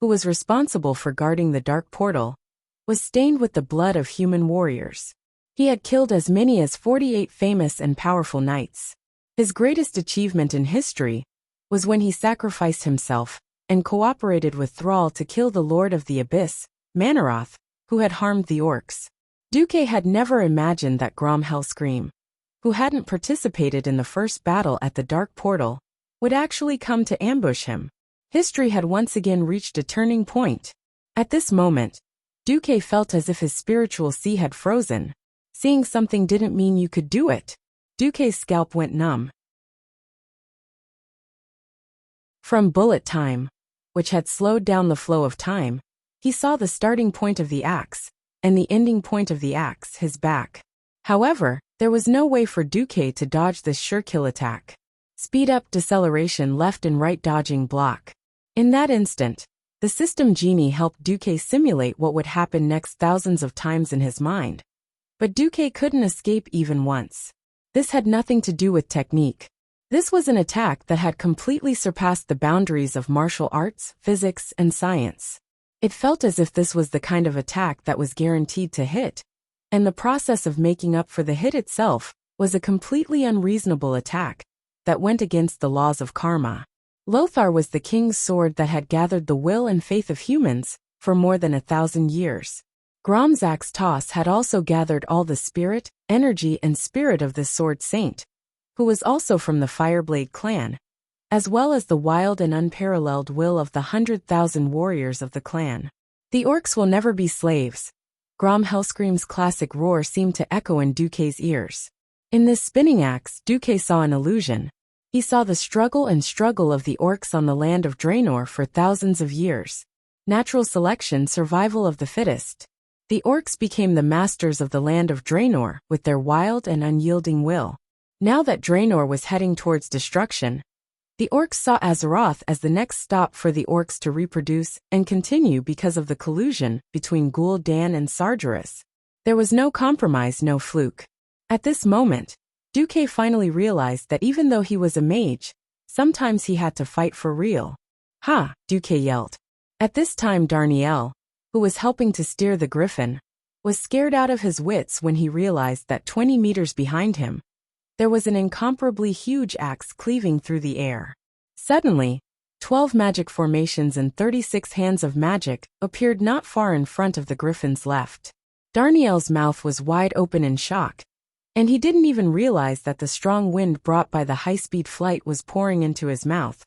who was responsible for guarding the dark portal, was stained with the blood of human warriors. He had killed as many as 48 famous and powerful knights. His greatest achievement in history was when he sacrificed himself and cooperated with Thrall to kill the Lord of the Abyss, Manoroth, who had harmed the orcs. Duque had never imagined that Grom Hellscream, who hadn't participated in the first battle at the Dark Portal, would actually come to ambush him. History had once again reached a turning point. At this moment, Duque felt as if his spiritual sea had frozen. Seeing something didn't mean you could do it. Duque's scalp went numb. From bullet time, which had slowed down the flow of time, he saw the starting point of the axe, and the ending point of the axe, his back. However, there was no way for Duque to dodge this sure-kill attack. Speed up, deceleration, left and right dodging, block. In that instant, the system genie helped Duque simulate what would happen next thousands of times in his mind. But Duque couldn't escape even once. This had nothing to do with technique. This was an attack that had completely surpassed the boundaries of martial arts, physics, and science. It felt as if this was the kind of attack that was guaranteed to hit, and the process of making up for the hit itself was a completely unreasonable attack that went against the laws of karma. Lothar was the king's sword that had gathered the will and faith of humans for more than 1,000 years. Grom's axe toss had also gathered all the spirit, energy, and spirit of this sword saint, who was also from the Fireblade clan, as well as the wild and unparalleled will of the 100,000 warriors of the clan. The orcs will never be slaves. Grom Hellscream's classic roar seemed to echo in Duque's ears. In this spinning axe, Duque saw an illusion. He saw the struggle of the orcs on the land of Draenor for thousands of years. Natural selection, survival of the fittest. The orcs became the masters of the land of Draenor with their wild and unyielding will. Now that Draenor was heading towards destruction, the orcs saw Azeroth as the next stop for the orcs to reproduce and continue because of the collusion between Gul'dan and Sargeras. There was no compromise, no fluke. At this moment, Duque finally realized that even though he was a mage, sometimes he had to fight for real. "Ha!" Duque yelled. At this time Darnielle, who was helping to steer the griffin, was scared out of his wits when he realized that 20 meters behind him, there was an incomparably huge axe cleaving through the air. Suddenly, 12 magic formations and 36 hands of magic appeared not far in front of the griffin's left. Darnielle's mouth was wide open in shock, and he didn't even realize that the strong wind brought by the high-speed flight was pouring into his mouth,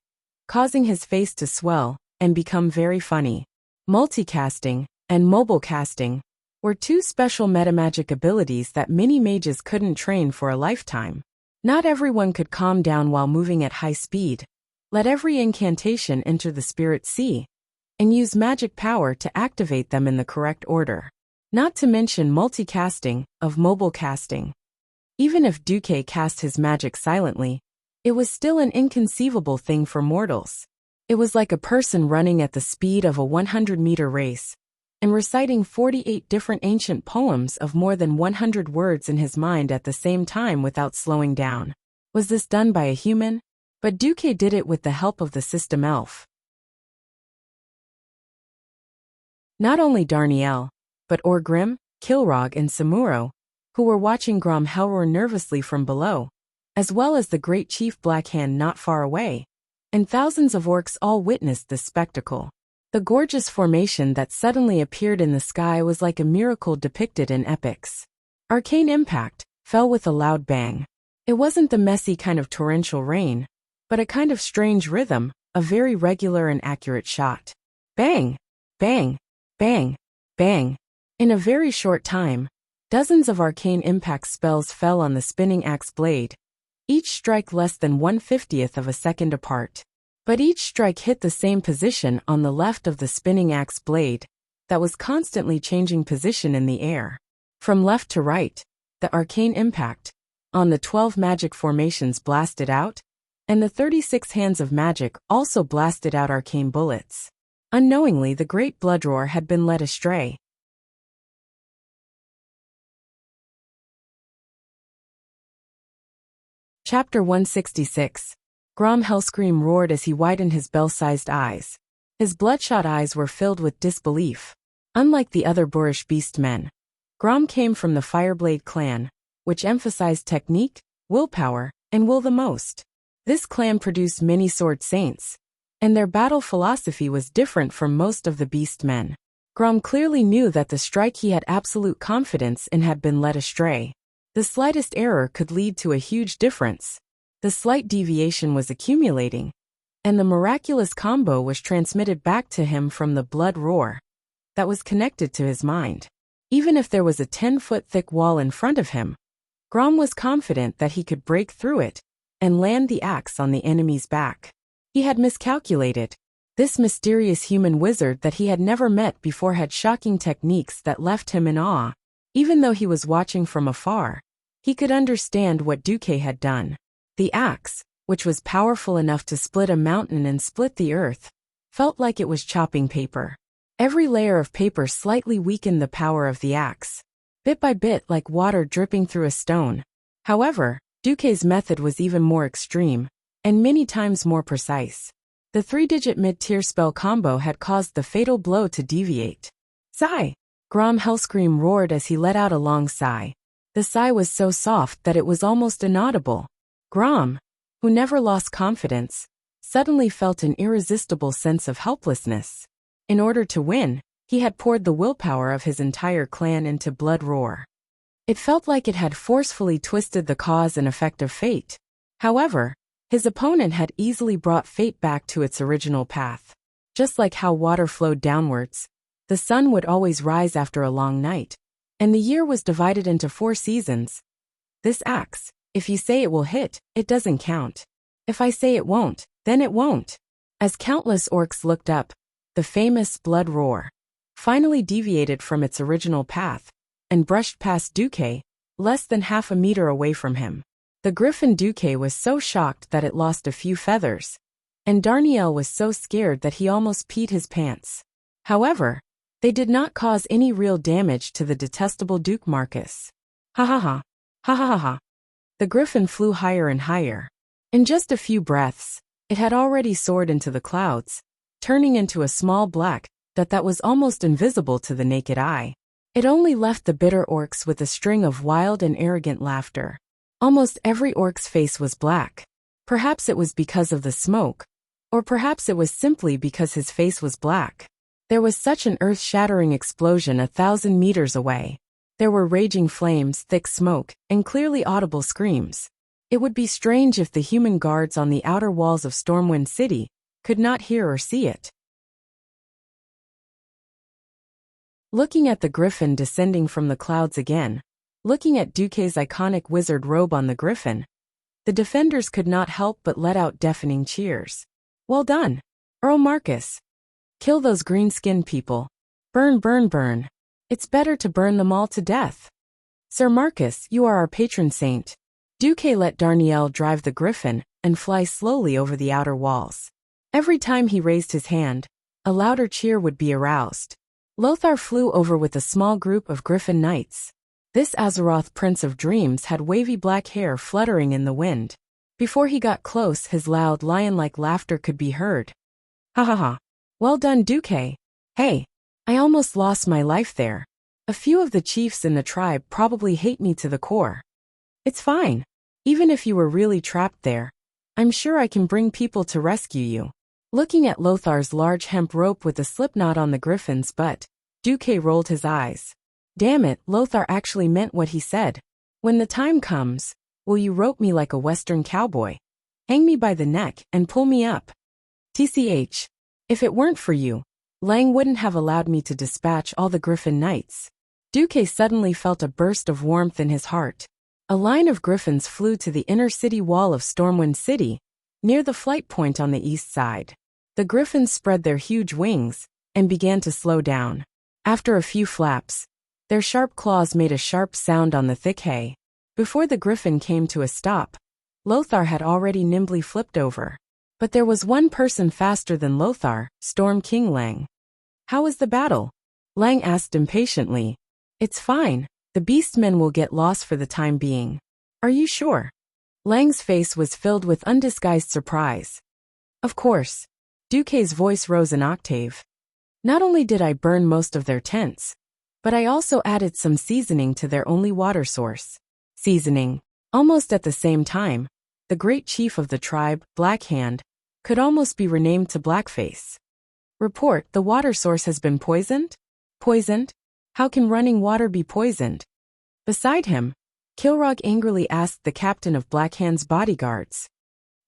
causing his face to swell and become very funny. Multicasting and mobile casting were two special metamagic abilities that many mages couldn't train for a lifetime. Not everyone could calm down while moving at high speed, let every incantation enter the spirit sea, and use magic power to activate them in the correct order. Not to mention multicasting of mobile casting. Even if Duque cast his magic silently, it was still an inconceivable thing for mortals. It was like a person running at the speed of a 100-meter race and reciting 48 different ancient poems of more than 100 words in his mind at the same time without slowing down. Was this done by a human? But Duque did it with the help of the system elf. Not only Darnielle, but Orgrim, Kilrog, and Samuro, who were watching Grom Hellroar nervously from below, as well as the great chief Blackhand not far away, and thousands of orcs all witnessed this spectacle. The gorgeous formation that suddenly appeared in the sky was like a miracle depicted in epics. Arcane impact fell with a loud bang. It wasn't the messy kind of torrential rain, but a kind of strange rhythm, a very regular and accurate shot. Bang! Bang! Bang! Bang! In a very short time, dozens of arcane impact spells fell on the spinning axe blade, each strike less than 1/50th of a second apart. But each strike hit the same position on the left of the spinning axe blade that was constantly changing position in the air. From left to right, the arcane impact on the 12 magic formations blasted out, and the 36 hands of magic also blasted out arcane bullets. Unknowingly, the great bloodroar had been led astray. Chapter 166. Grom Hellscream roared as he widened his bell-sized eyes. His bloodshot eyes were filled with disbelief. Unlike the other boorish beast men, Grom came from the Fireblade clan, which emphasized technique, willpower, and will the most. This clan produced many sword saints, and their battle philosophy was different from most of the beast men. Grom clearly knew that the strike he had absolute confidence in had been led astray. The slightest error could lead to a huge difference. The slight deviation was accumulating, and the miraculous combo was transmitted back to him from the blood roar that was connected to his mind. Even if there was a 10-foot thick wall in front of him, Grom was confident that he could break through it and land the axe on the enemy's back. He had miscalculated. This mysterious human wizard that he had never met before had shocking techniques that left him in awe. Even though he was watching from afar, he could understand what Duque had done. The axe, which was powerful enough to split a mountain and split the earth, felt like it was chopping paper. Every layer of paper slightly weakened the power of the axe, bit by bit like water dripping through a stone. However, Duque's method was even more extreme, and many times more precise. The 3-digit mid-tier spell combo had caused the fatal blow to deviate. Sigh! Grom Hellscream roared as he let out a long sigh. The sigh was so soft that it was almost inaudible. Grom, who never lost confidence, suddenly felt an irresistible sense of helplessness. In order to win, he had poured the willpower of his entire clan into Blood Roar. It felt like it had forcefully twisted the cause and effect of fate. However, his opponent had easily brought fate back to its original path. Just like how water flowed downwards, the sun would always rise after a long night, and the year was divided into 4 seasons. This axe, if you say it will hit, it doesn't count. If I say it won't, then it won't. As countless orcs looked up, the famous Blood Roar finally deviated from its original path and brushed past Duque, less than half a meter away from him. The griffin Duque was so shocked that it lost a few feathers, and Darnielle was so scared that he almost peed his pants. However, they did not cause any real damage to the detestable Duke Marcus. Ha ha ha. Ha ha ha ha. The griffin flew higher and higher. In just a few breaths, it had already soared into the clouds, turning into a small black dot that was almost invisible to the naked eye. It only left the bitter orcs with a string of wild and arrogant laughter. Almost every orc's face was black. Perhaps it was because of the smoke, or perhaps it was simply because his face was black. There was such an earth-shattering explosion 1,000 meters away. There were raging flames, thick smoke, and clearly audible screams. It would be strange if the human guards on the outer walls of Stormwind City could not hear or see it. Looking at the griffin descending from the clouds again, looking at Duque's iconic wizard robe on the griffin, the defenders could not help but let out deafening cheers. Well done, Earl Marcus. Kill those green-skinned people. Burn, burn, burn. It's better to burn them all to death. Sir Marcus, you are our patron saint. Duque let Darnielle drive the griffin and fly slowly over the outer walls. Every time he raised his hand, a louder cheer would be aroused. Lothar flew over with a small group of griffin knights. This Azeroth Prince of Dreams had wavy black hair fluttering in the wind. Before he got close, his loud lion-like laughter could be heard. Ha ha ha. Well done, Duque. Hey, I almost lost my life there. A few of the chiefs in the tribe probably hate me to the core. It's fine. Even if you were really trapped there, I'm sure I can bring people to rescue you. Looking at Lothar's large hemp rope with a slipknot on the griffin's butt, Duque rolled his eyes. Damn it, Lothar actually meant what he said. When the time comes, will you rope me like a western cowboy? Hang me by the neck and pull me up. TCH. If it weren't for you, Lang wouldn't have allowed me to dispatch all the griffin knights. Duque suddenly felt a burst of warmth in his heart. A line of griffins flew to the inner city wall of Stormwind City, near the flight point on the east side. The griffins spread their huge wings and began to slow down. After a few flaps, their sharp claws made a sharp sound on the thick hay. Before the griffin came to a stop, Lothar had already nimbly flipped over. But there was one person faster than Lothar, Storm King Lang. How was the battle? Lang asked impatiently. It's fine. The beastmen will get lost for the time being. Are you sure? Lang's face was filled with undisguised surprise. Of course. Duque's voice rose an octave. Not only did I burn most of their tents, but I also added some seasoning to their only water source. Seasoning. Almost at the same time, the great chief of the tribe, Black Hand, could almost be renamed to Blackface. Report, the water source has been poisoned? Poisoned? How can running water be poisoned? Beside him, Kilrog angrily asked the captain of Black Hand's bodyguards.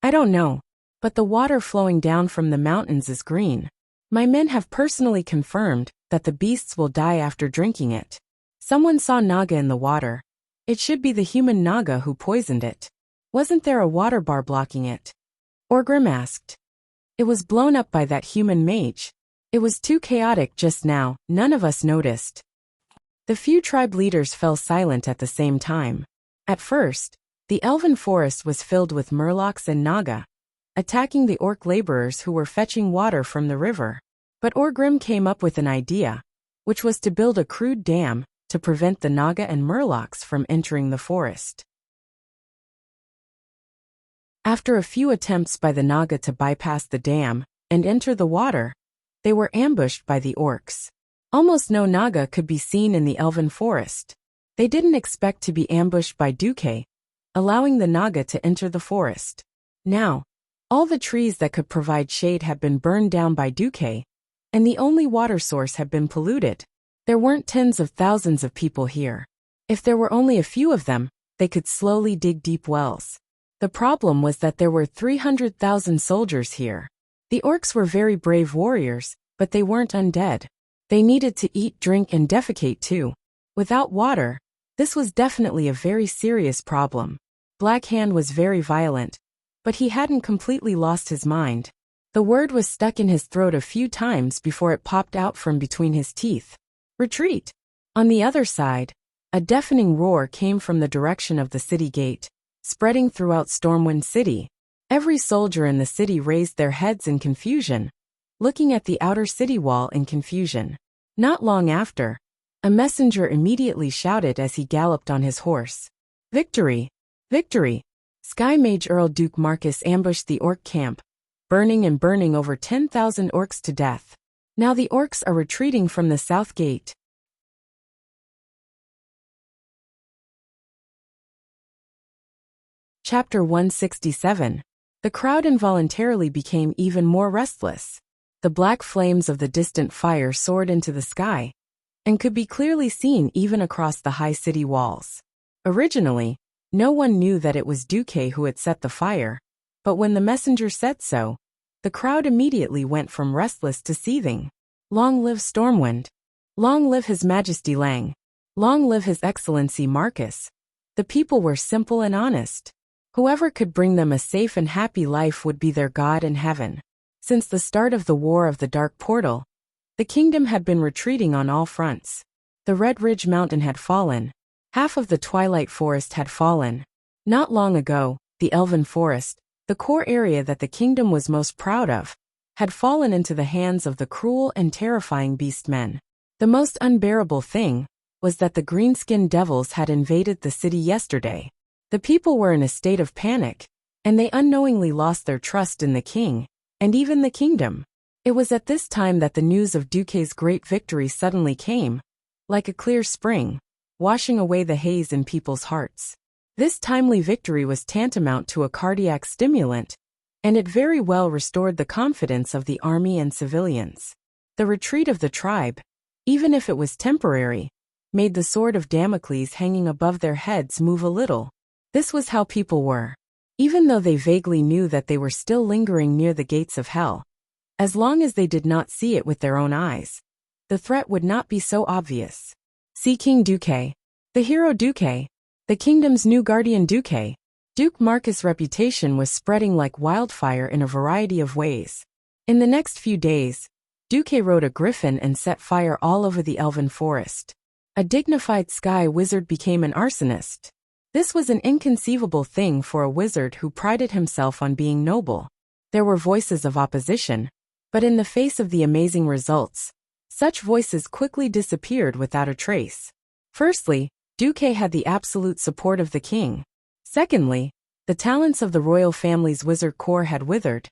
I don't know, but the water flowing down from the mountains is green. My men have personally confirmed that the beasts will die after drinking it. Someone saw Naga in the water. It should be the human Naga who poisoned it. Wasn't there a water bar blocking it? Orgrim asked. It was blown up by that human mage. It was too chaotic just now, none of us noticed. The few tribe leaders fell silent at the same time. At first, the elven forest was filled with murlocs and Naga, attacking the orc laborers who were fetching water from the river. But Orgrim came up with an idea, which was to build a crude dam to prevent the Naga and murlocs from entering the forest. After a few attempts by the Naga to bypass the dam and enter the water, they were ambushed by the orcs. Almost no Naga could be seen in the elven forest. They didn't expect to be ambushed by Duque, allowing the Naga to enter the forest. Now, all the trees that could provide shade had been burned down by Duque, and the only water source had been polluted. There weren't tens of thousands of people here. If there were only a few of them, they could slowly dig deep wells. The problem was that there were 300,000 soldiers here. The orcs were very brave warriors, but they weren't undead. They needed to eat, drink, and defecate too. Without water, this was definitely a very serious problem. Black Hand was very violent, but he hadn't completely lost his mind. The word was stuck in his throat a few times before it popped out from between his teeth. Retreat! On the other side, a deafening roar came from the direction of the city gate, spreading throughout Stormwind City. Every soldier in the city raised their heads in confusion, looking at the outer city wall in confusion. Not long after, a messenger immediately shouted as he galloped on his horse. Victory! Victory! Sky Mage Earl Duke Marcus ambushed the orc camp, burning over 10,000 orcs to death. Now the orcs are retreating from the south gate. Chapter 167. The crowd involuntarily became even more restless. The black flames of the distant fire soared into the sky, and could be clearly seen even across the high city walls. Originally, no one knew that it was Duque who had set the fire, but when the messenger said so, the crowd immediately went from restless to seething. Long live Stormwind! Long live His Majesty Lang! Long live His Excellency Marcus! The people were simple and honest. Whoever could bring them a safe and happy life would be their god in heaven. Since the start of the War of the Dark Portal, the kingdom had been retreating on all fronts. The Red Ridge Mountain had fallen. Half of the Twilight Forest had fallen. Not long ago, the Elven Forest, the core area that the kingdom was most proud of, had fallen into the hands of the cruel and terrifying beastmen. The most unbearable thing was that the green-skinned devils had invaded the city yesterday. The people were in a state of panic, and they unknowingly lost their trust in the king, and even the kingdom. It was at this time that the news of Duque's great victory suddenly came, like a clear spring, washing away the haze in people's hearts. This timely victory was tantamount to a cardiac stimulant, and it very well restored the confidence of the army and civilians. The retreat of the tribe, even if it was temporary, made the sword of Damocles hanging above their heads move a little. This was how people were. Even though they vaguely knew that they were still lingering near the gates of hell, as long as they did not see it with their own eyes, the threat would not be so obvious. See King Duque, the hero Duque, the kingdom's new guardian Duque. Duke Marcus' reputation was spreading like wildfire in a variety of ways. In the next few days, Duque rode a griffin and set fire all over the Elven Forest. A dignified sky wizard became an arsonist. This was an inconceivable thing for a wizard who prided himself on being noble. There were voices of opposition, but in the face of the amazing results, such voices quickly disappeared without a trace. Firstly, Duque had the absolute support of the king. Secondly, the talents of the royal family's wizard corps had withered.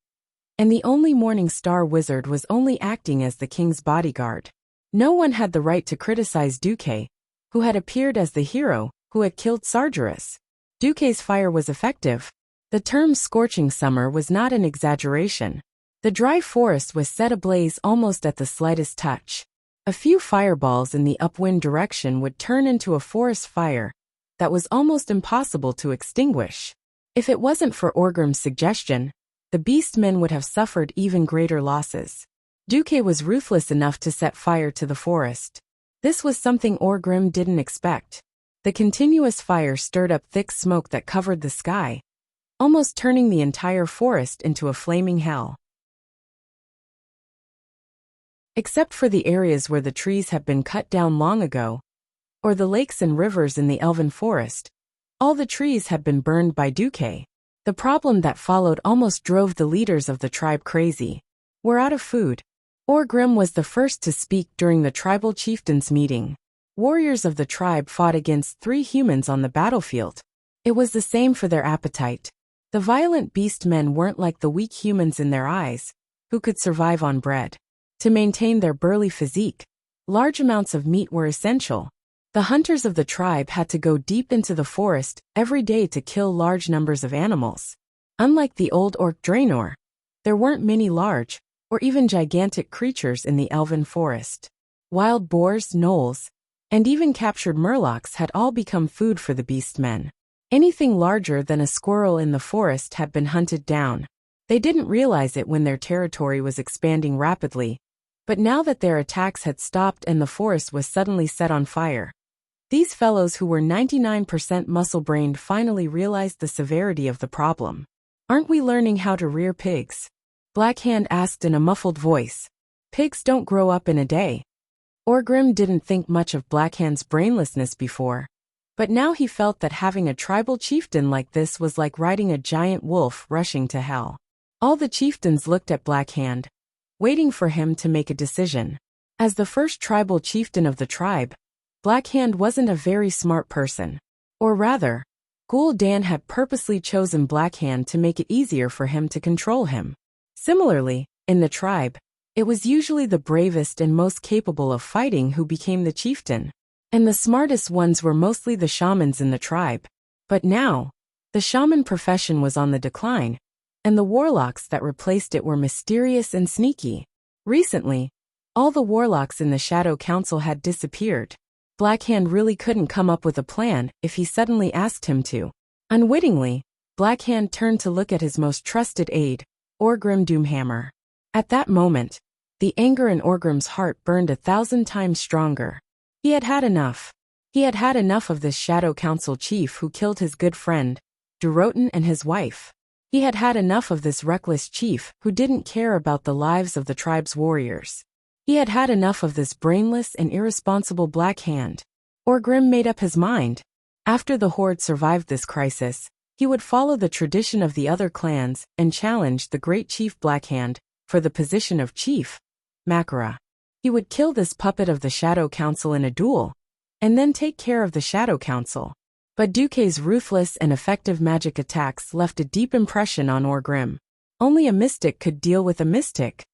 and the only Morning Star wizard was only acting as the king's bodyguard. No one had the right to criticize Duque, who had appeared as the hero who had killed Sargeras. Duque's fire was effective. The term scorching summer was not an exaggeration. The dry forest was set ablaze almost at the slightest touch. A few fireballs in the upwind direction would turn into a forest fire that was almost impossible to extinguish. If it wasn't for Orgrim's suggestion, the beastmen would have suffered even greater losses. Duque was ruthless enough to set fire to the forest. This was something Orgrim didn't expect. The continuous fire stirred up thick smoke that covered the sky, almost turning the entire forest into a flaming hell. Except for the areas where the trees had been cut down long ago, or the lakes and rivers in the elven forest, all the trees had been burned by Duque. The problem that followed almost drove the leaders of the tribe crazy. "We're out of food." Orgrim was the first to speak during the tribal chieftains' meeting. Warriors of the tribe fought against 3 humans on the battlefield. It was the same for their appetite. The violent beast men weren't like the weak humans in their eyes, who could survive on bread. To maintain their burly physique, large amounts of meat were essential. The hunters of the tribe had to go deep into the forest every day to kill large numbers of animals. Unlike the old orc Draenor, there weren't many large, or even gigantic creatures in the elven forest. Wild boars, gnolls, and even captured murlocs had all become food for the beastmen. Anything larger than a squirrel in the forest had been hunted down. They didn't realize it when their territory was expanding rapidly, but now that their attacks had stopped and the forest was suddenly set on fire, these fellows who were 99% muscle-brained finally realized the severity of the problem. "Aren't we learning how to rear pigs?" Blackhand asked in a muffled voice. "Pigs don't grow up in a day." Orgrim didn't think much of Blackhand's brainlessness before, but now he felt that having a tribal chieftain like this was like riding a giant wolf rushing to hell. All the chieftains looked at Blackhand, waiting for him to make a decision. As the first tribal chieftain of the tribe, Blackhand wasn't a very smart person. Or rather, Gul'dan had purposely chosen Blackhand to make it easier for him to control him. Similarly, in the tribe, it was usually the bravest and most capable of fighting who became the chieftain, and the smartest ones were mostly the shamans in the tribe. But now, the shaman profession was on the decline, and the warlocks that replaced it were mysterious and sneaky. Recently, all the warlocks in the Shadow Council had disappeared. Blackhand really couldn't come up with a plan if he suddenly asked him to. Unwittingly, Blackhand turned to look at his most trusted aide, Orgrim Doomhammer. At that moment, the anger in Orgrim's heart burned 1,000 times stronger. He had had enough. He had had enough of this Shadow Council chief who killed his good friend, Durotan, and his wife. He had had enough of this reckless chief who didn't care about the lives of the tribe's warriors. He had had enough of this brainless and irresponsible Blackhand. Orgrim made up his mind. After the Horde survived this crisis, he would follow the tradition of the other clans and challenge the great chief Blackhand for the position of chief, Makara. He would kill this puppet of the Shadow Council in a duel, and then take care of the Shadow Council. But Duque's ruthless and effective magic attacks left a deep impression on Orgrim. Only a mystic could deal with a mystic.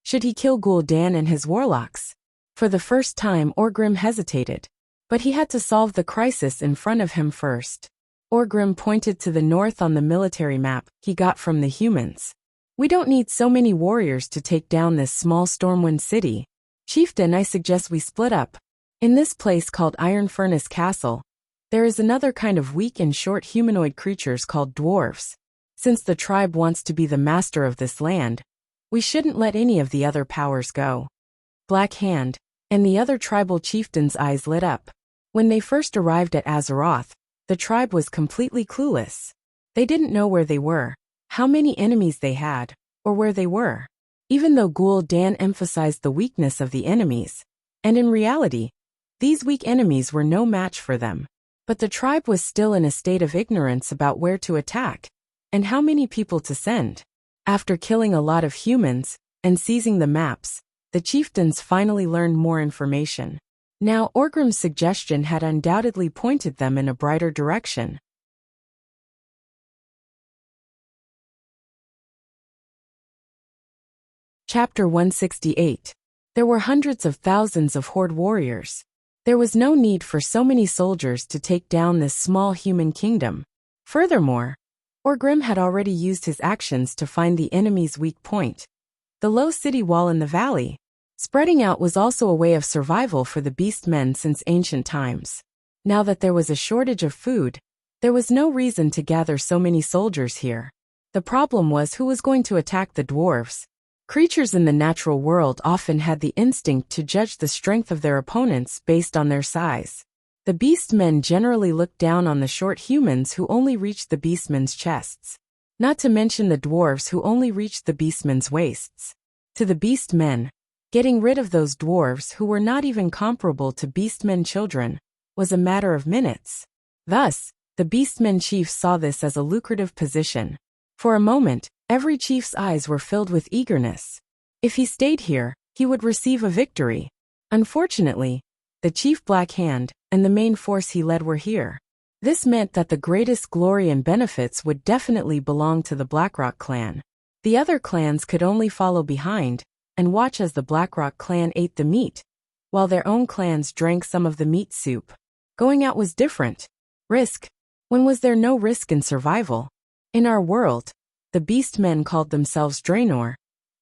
Should he kill Gul'dan and his warlocks? For the first time, Orgrim hesitated. But he had to solve the crisis in front of him first. Orgrim pointed to the north on the military map he got from the humans. "We don't need so many warriors to take down this small Stormwind city. Chieftain, I suggest we split up. In this place called Iron Furnace Castle, there is another kind of weak and short humanoid creatures called dwarves. Since the tribe wants to be the master of this land, we shouldn't let any of the other powers go." Blackhand and the other tribal chieftains' eyes lit up. When they first arrived at Azeroth, the tribe was completely clueless. They didn't know where they were, how many enemies they had, or where they were. Even though Gul'dan emphasized the weakness of the enemies, and in reality, these weak enemies were no match for them. But the tribe was still in a state of ignorance about where to attack, and how many people to send. After killing a lot of humans, and seizing the maps, the chieftains finally learned more information. Now Orgrim's suggestion had undoubtedly pointed them in a brighter direction. Chapter 168. There were hundreds of thousands of horde warriors. There was no need for so many soldiers to take down this small human kingdom. Furthermore, Orgrim had already used his actions to find the enemy's weak point. The low city wall in the valley. Spreading out was also a way of survival for the beastmen since ancient times. Now that there was a shortage of food, there was no reason to gather so many soldiers here. The problem was who was going to attack the dwarves. Creatures in the natural world often had the instinct to judge the strength of their opponents based on their size. The beastmen generally looked down on the short humans who only reached the beastmen's chests. Not to mention the dwarves who only reached the beastmen's waists. To the beastmen, getting rid of those dwarves who were not even comparable to beastmen children was a matter of minutes. Thus, the beastmen chiefs saw this as a lucrative position. For a moment, every chief's eyes were filled with eagerness. If he stayed here, he would receive a victory. Unfortunately, the chief Black Hand and the main force he led were here. This meant that the greatest glory and benefits would definitely belong to the Blackrock clan. The other clans could only follow behind and watch as the Blackrock clan ate the meat, while their own clans drank some of the meat soup. Going out was different. Risk. When was there no risk in survival? In our world, the beastmen called themselves Draenor.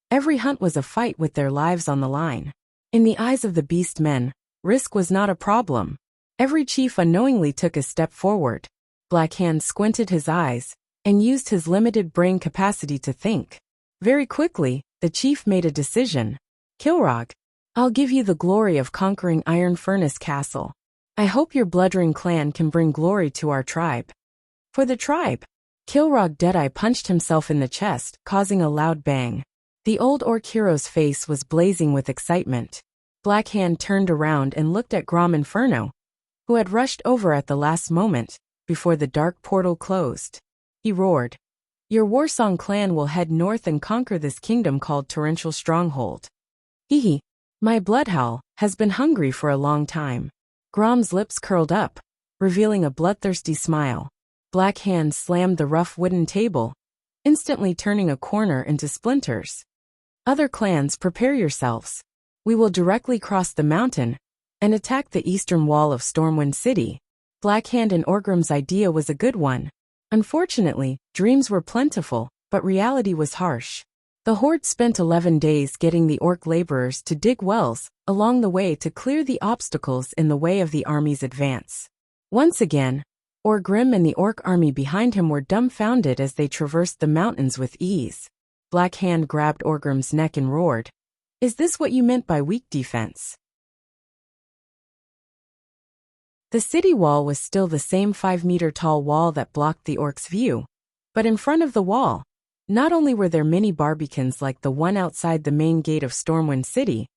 Every hunt was a fight with their lives on the line. In the eyes of the beastmen, risk was not a problem. Every chief unknowingly took a step forward. Black Hand squinted his eyes and used his limited brain capacity to think. Very quickly, the chief made a decision. Kilrog, I'll give you the glory of conquering Iron Furnace Castle. I hope your Bloodring clan can bring glory to our tribe. For the tribe. Kilrog Deadeye punched himself in the chest, causing a loud bang. The old orc hero's face was blazing with excitement. Black Hand turned around and looked at Grom Inferno, who had rushed over at the last moment, before the dark portal closed. He roared. Your Warsong clan will head north and conquer this kingdom called Torrential Stronghold. Hee, my bloodhowl has been hungry for a long time. Grom's lips curled up, revealing a bloodthirsty smile. Black Hand slammed the rough wooden table, instantly turning a corner into splinters. Other clans, prepare yourselves. We will directly cross the mountain and attack the eastern wall of Stormwind City. Black Hand and Orgrim's idea was a good one. Unfortunately, dreams were plentiful, but reality was harsh. The horde spent 11 days getting the orc laborers to dig wells along the way to clear the obstacles in the way of the army's advance. Once again, Orgrim and the orc army behind him were dumbfounded as they traversed the mountains with ease. Black Hand grabbed Orgrim's neck and roared. Is this what you meant by weak defense? The city wall was still the same 5-meter-tall wall that blocked the orcs' view. But in front of the wall, not only were there many barbicans like the one outside the main gate of Stormwind City,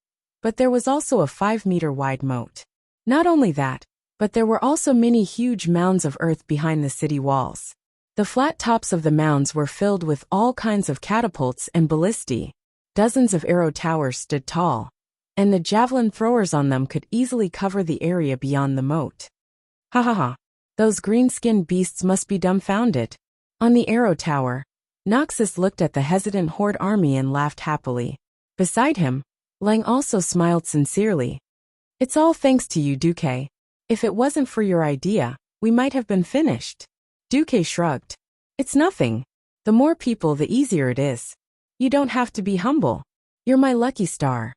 but there was also a 5-meter-wide moat. Not only that, but there were also many huge mounds of earth behind the city walls. The flat tops of the mounds were filled with all kinds of catapults and ballistae. Dozens of arrow towers stood tall, and the javelin throwers on them could easily cover the area beyond the moat. Ha ha ha. Those green-skinned beasts must be dumbfounded. On the arrow tower, Noxus looked at the hesitant horde army and laughed happily. Beside him, Lang also smiled sincerely. It's all thanks to you, Duque. If it wasn't for your idea, we might have been finished. Duque shrugged. It's nothing. The more people, the easier it is. You don't have to be humble. You're my lucky star.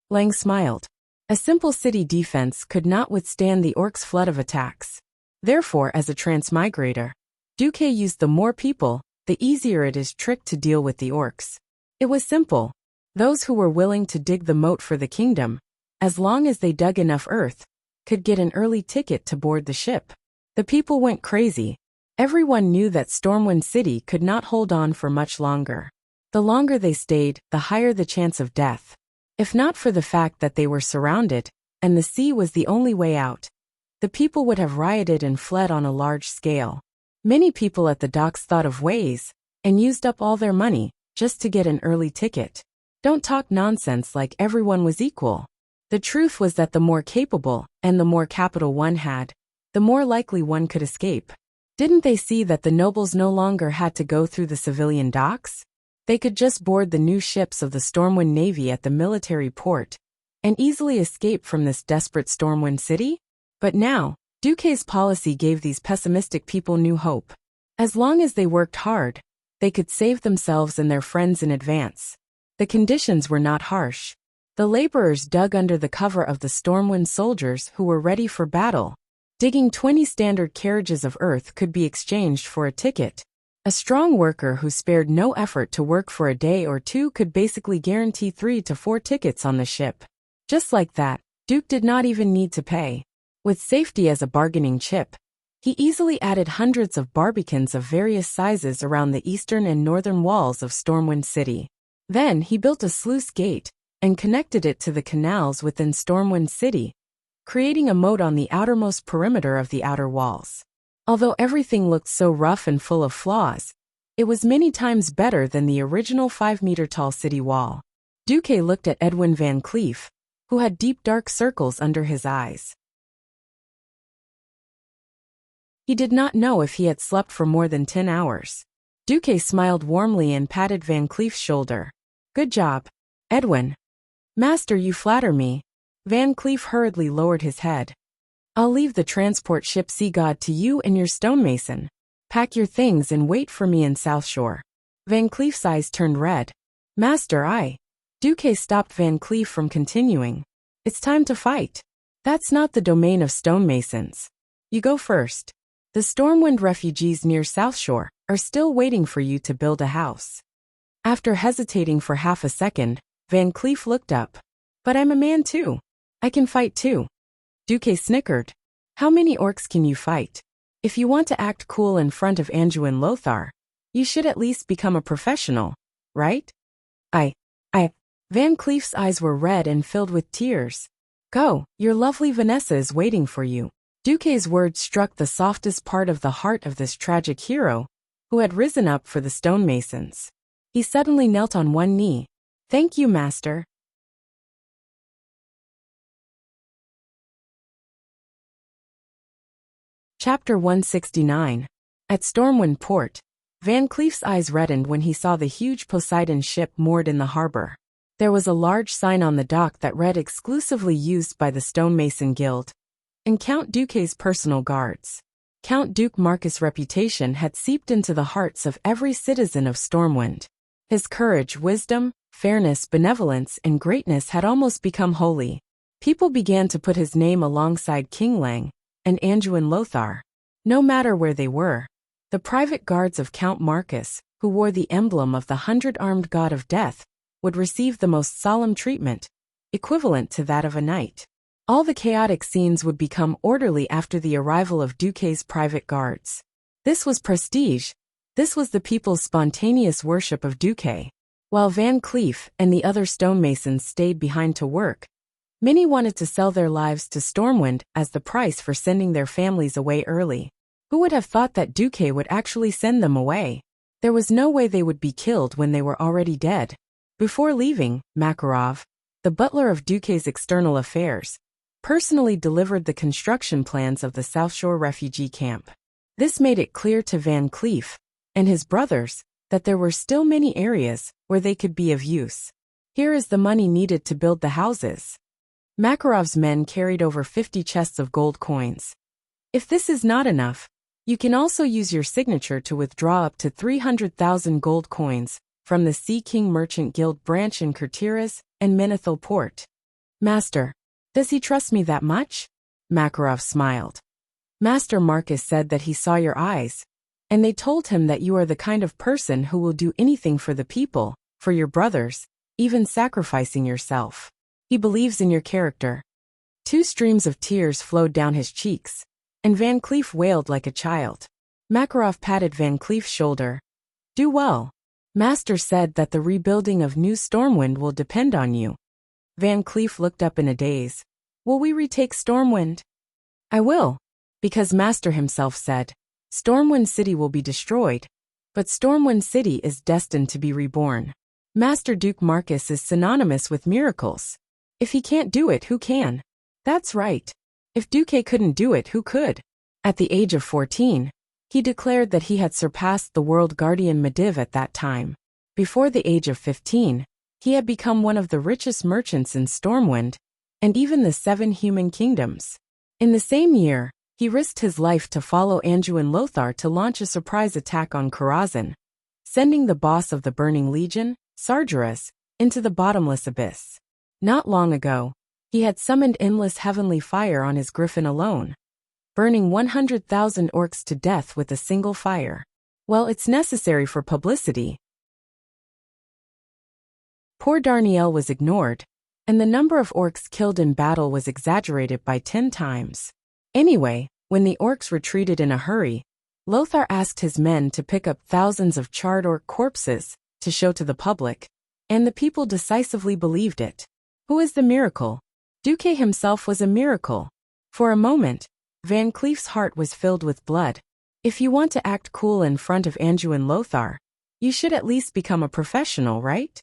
Lang smiled. A simple city defense could not withstand the orcs' flood of attacks. Therefore, as a transmigrator, Duque used the more people, the easier it is trick to deal with the orcs. It was simple. Those who were willing to dig the moat for the kingdom, as long as they dug enough earth, could get an early ticket to board the ship. The people went crazy. Everyone knew that Stormwind City could not hold on for much longer. The longer they stayed, the higher the chance of death. If not for the fact that they were surrounded, and the sea was the only way out, the people would have rioted and fled on a large scale. Many people at the docks thought of ways, and used up all their money, just to get an early ticket. Don't talk nonsense like everyone was equal. The truth was that the more capable, and the more capital one had, the more likely one could escape. Didn't they see that the nobles no longer had to go through the civilian docks? They could just board the new ships of the Stormwind Navy at the military port and easily escape from this desperate Stormwind city. But now, Duque's policy gave these pessimistic people new hope. As long as they worked hard, they could save themselves and their friends in advance. The conditions were not harsh. The laborers dug under the cover of the Stormwind soldiers who were ready for battle. Digging 20 standard carriages of earth could be exchanged for a ticket. A strong worker who spared no effort to work for a day or two could basically guarantee 3 to 4 tickets on the ship. Just like that, Duke did not even need to pay. With safety as a bargaining chip, he easily added hundreds of barbicans of various sizes around the eastern and northern walls of Stormwind City. Then he built a sluice gate and connected it to the canals within Stormwind City, creating a moat on the outermost perimeter of the outer walls. Although everything looked so rough and full of flaws, it was many times better than the original 5-meter-tall city wall. Duque looked at Edwin Van Cleef, who had deep dark circles under his eyes. He did not know if he had slept for more than 10 hours. Duque smiled warmly and patted Van Cleef's shoulder. "Good job, Edwin." "Master, you flatter me." Van Cleef hurriedly lowered his head. "I'll leave the transport ship Sea God to you and your stonemason. Pack your things and wait for me in South Shore." Van Cleef's eyes turned red. "Master, Duque stopped Van Cleef from continuing. "It's time to fight. That's not the domain of stonemasons. You go first. The Stormwind refugees near South Shore are still waiting for you to build a house." After hesitating for half a second, Van Cleef looked up. "But I'm a man too. I can fight too." Duque snickered. "How many orcs can you fight? If you want to act cool in front of Anduin Lothar, you should at least become a professional, right?" I. Van Cleef's eyes were red and filled with tears. "Go, your lovely Vanessa is waiting for you." Duque's words struck the softest part of the heart of this tragic hero, who had risen up for the stonemasons. He suddenly knelt on one knee. "Thank you, master." Chapter 169. At Stormwind Port, Van Cleef's eyes reddened when he saw the huge Poseidon ship moored in the harbor. There was a large sign on the dock that read "Exclusively used by the Stonemason Guild" and Count Duque's personal guards. Count Duke Marcus' reputation had seeped into the hearts of every citizen of Stormwind. His courage, wisdom, fairness, benevolence, and greatness had almost become holy. People began to put his name alongside King Lang and Anduin Lothar. No matter where they were, the private guards of Count Marcus, who wore the emblem of the 100-armed god of death, would receive the most solemn treatment, equivalent to that of a knight. All the chaotic scenes would become orderly after the arrival of Duque's private guards. This was prestige. This was the people's spontaneous worship of Duque. While Van Cleef and the other stonemasons stayed behind to work, many wanted to sell their lives to Stormwind as the price for sending their families away early. Who would have thought that Duque would actually send them away? There was no way they would be killed when they were already dead. Before leaving, Makarov, the butler of Duque's external affairs, personally delivered the construction plans of the South Shore refugee camp. This made it clear to Van Cleef and his brothers that there were still many areas where they could be of use. "Here is the money needed to build the houses." Makarov's men carried over 50 chests of gold coins. "If this is not enough, you can also use your signature to withdraw up to 300,000 gold coins from the Sea King Merchant Guild branch in Kurtiras and Menethil Port." "Master, does he trust me that much?" Makarov smiled. "Master Marcus said that he saw your eyes, and they told him that you are the kind of person who will do anything for the people, for your brothers, even sacrificing yourself. He believes in your character." 2 streams of tears flowed down his cheeks, and Van Cleef wailed like a child. Makarov patted Van Cleef's shoulder. "Do well. Master said that the rebuilding of New Stormwind will depend on you." Van Cleef looked up in a daze. "Will we retake Stormwind?" "I will, because Master himself said, Stormwind City will be destroyed, but Stormwind City is destined to be reborn. Master Duke Marcus is synonymous with miracles. If he can't do it, who can?" "That's right. If Duque couldn't do it, who could?" At the age of 14, he declared that he had surpassed the world guardian Mediv at that time. Before the age of 15, he had become one of the richest merchants in Stormwind, and even the 7 human kingdoms. In the same year, he risked his life to follow Anduin Lothar to launch a surprise attack on Karazhan, sending the boss of the Burning Legion, Sargeras, into the bottomless abyss. Not long ago, he had summoned endless heavenly fire on his griffin alone, burning 100,000 orcs to death with a single fire. Well, it's necessary for publicity. Poor Darnielle was ignored, and the number of orcs killed in battle was exaggerated by 10 times. Anyway, when the orcs retreated in a hurry, Lothar asked his men to pick up thousands of charred orc corpses to show to the public, and the people decisively believed it. Who is the miracle? Duque himself was a miracle. For a moment, Van Cleef's heart was filled with blood. If you want to act cool in front of Anduin Lothar, you should at least become a professional, right?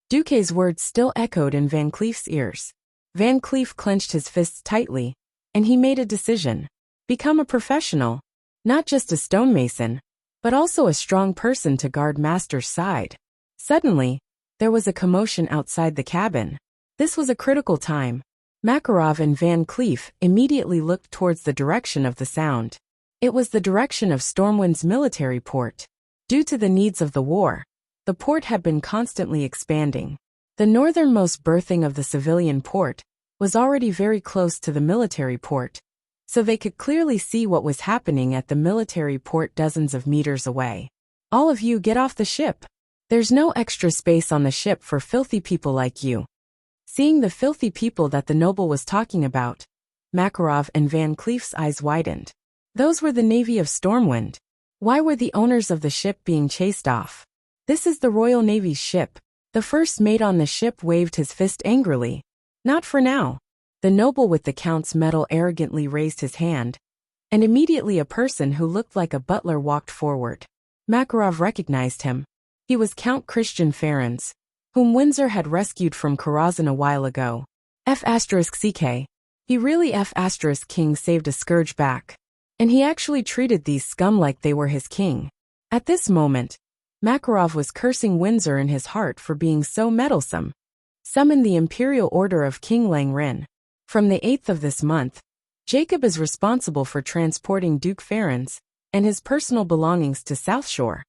Duque's words still echoed in Van Cleef's ears. Van Cleef clenched his fists tightly, and he made a decision. Become a professional, not just a stonemason, but also a strong person to guard Master's side. Suddenly, there was a commotion outside the cabin. This was a critical time. Makarov and Van Cleef immediately looked towards the direction of the sound. It was the direction of Stormwind's military port. Due to the needs of the war, the port had been constantly expanding. The northernmost berthing of the civilian port was already very close to the military port, so they could clearly see what was happening at the military port dozens of meters away. All of you get off the ship. There's no extra space on the ship for filthy people like you. Seeing the filthy people that the noble was talking about, Makarov and Van Cleef's eyes widened. Those were the Navy of Stormwind. Why were the owners of the ship being chased off? This is the Royal Navy's ship. The first mate on the ship waved his fist angrily. Not for now. The noble with the Count's medal arrogantly raised his hand, and immediately a person who looked like a butler walked forward. Makarov recognized him. He was Count Christian Ferens, whom Windsor had rescued from Karazhan a while ago. F***ck. He really F***king saved a scourge back. And he actually treated these scum like they were his king. At this moment, Makarov was cursing Windsor in his heart for being so meddlesome. Summon the Imperial Order of King Langren. From the 8th of this month, Jacob is responsible for transporting Duke Ferens and his personal belongings to South Shore.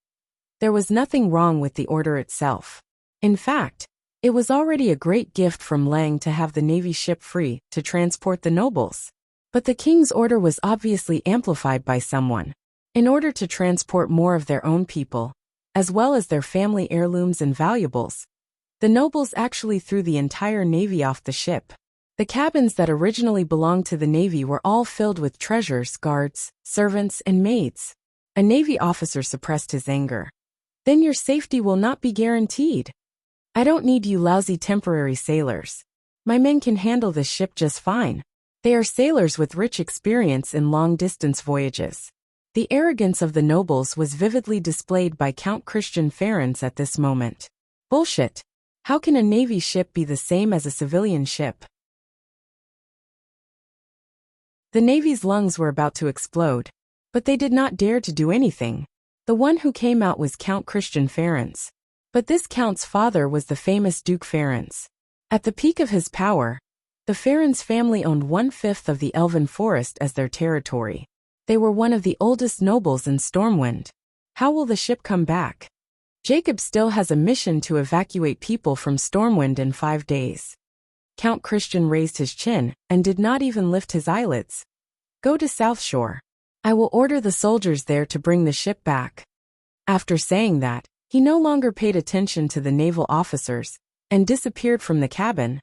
There was nothing wrong with the order itself. In fact, it was already a great gift from Lang to have the Navy ship free to transport the nobles. But the king's order was obviously amplified by someone. In order to transport more of their own people, as well as their family heirlooms and valuables, the nobles actually threw the entire Navy off the ship. The cabins that originally belonged to the Navy were all filled with treasures, guards, servants, and maids. A Navy officer suppressed his anger. Then your safety will not be guaranteed. I don't need you lousy temporary sailors. My men can handle this ship just fine. They are sailors with rich experience in long-distance voyages. The arrogance of the nobles was vividly displayed by Count Christian Ferens at this moment. Bullshit. How can a Navy ship be the same as a civilian ship? The Navy's lungs were about to explode, but they did not dare to do anything. The one who came out was Count Christian Ferens. But this count's father was the famous Duke Ferens. At the peak of his power, the Ferens family owned 1/5 of the Elven Forest as their territory. They were one of the oldest nobles in Stormwind. How will the ship come back? Jacob still has a mission to evacuate people from Stormwind in 5 days. Count Christian raised his chin and did not even lift his eyelids. Go to South Shore. I will order the soldiers there to bring the ship back. After saying that, he no longer paid attention to the naval officers and disappeared from the cabin,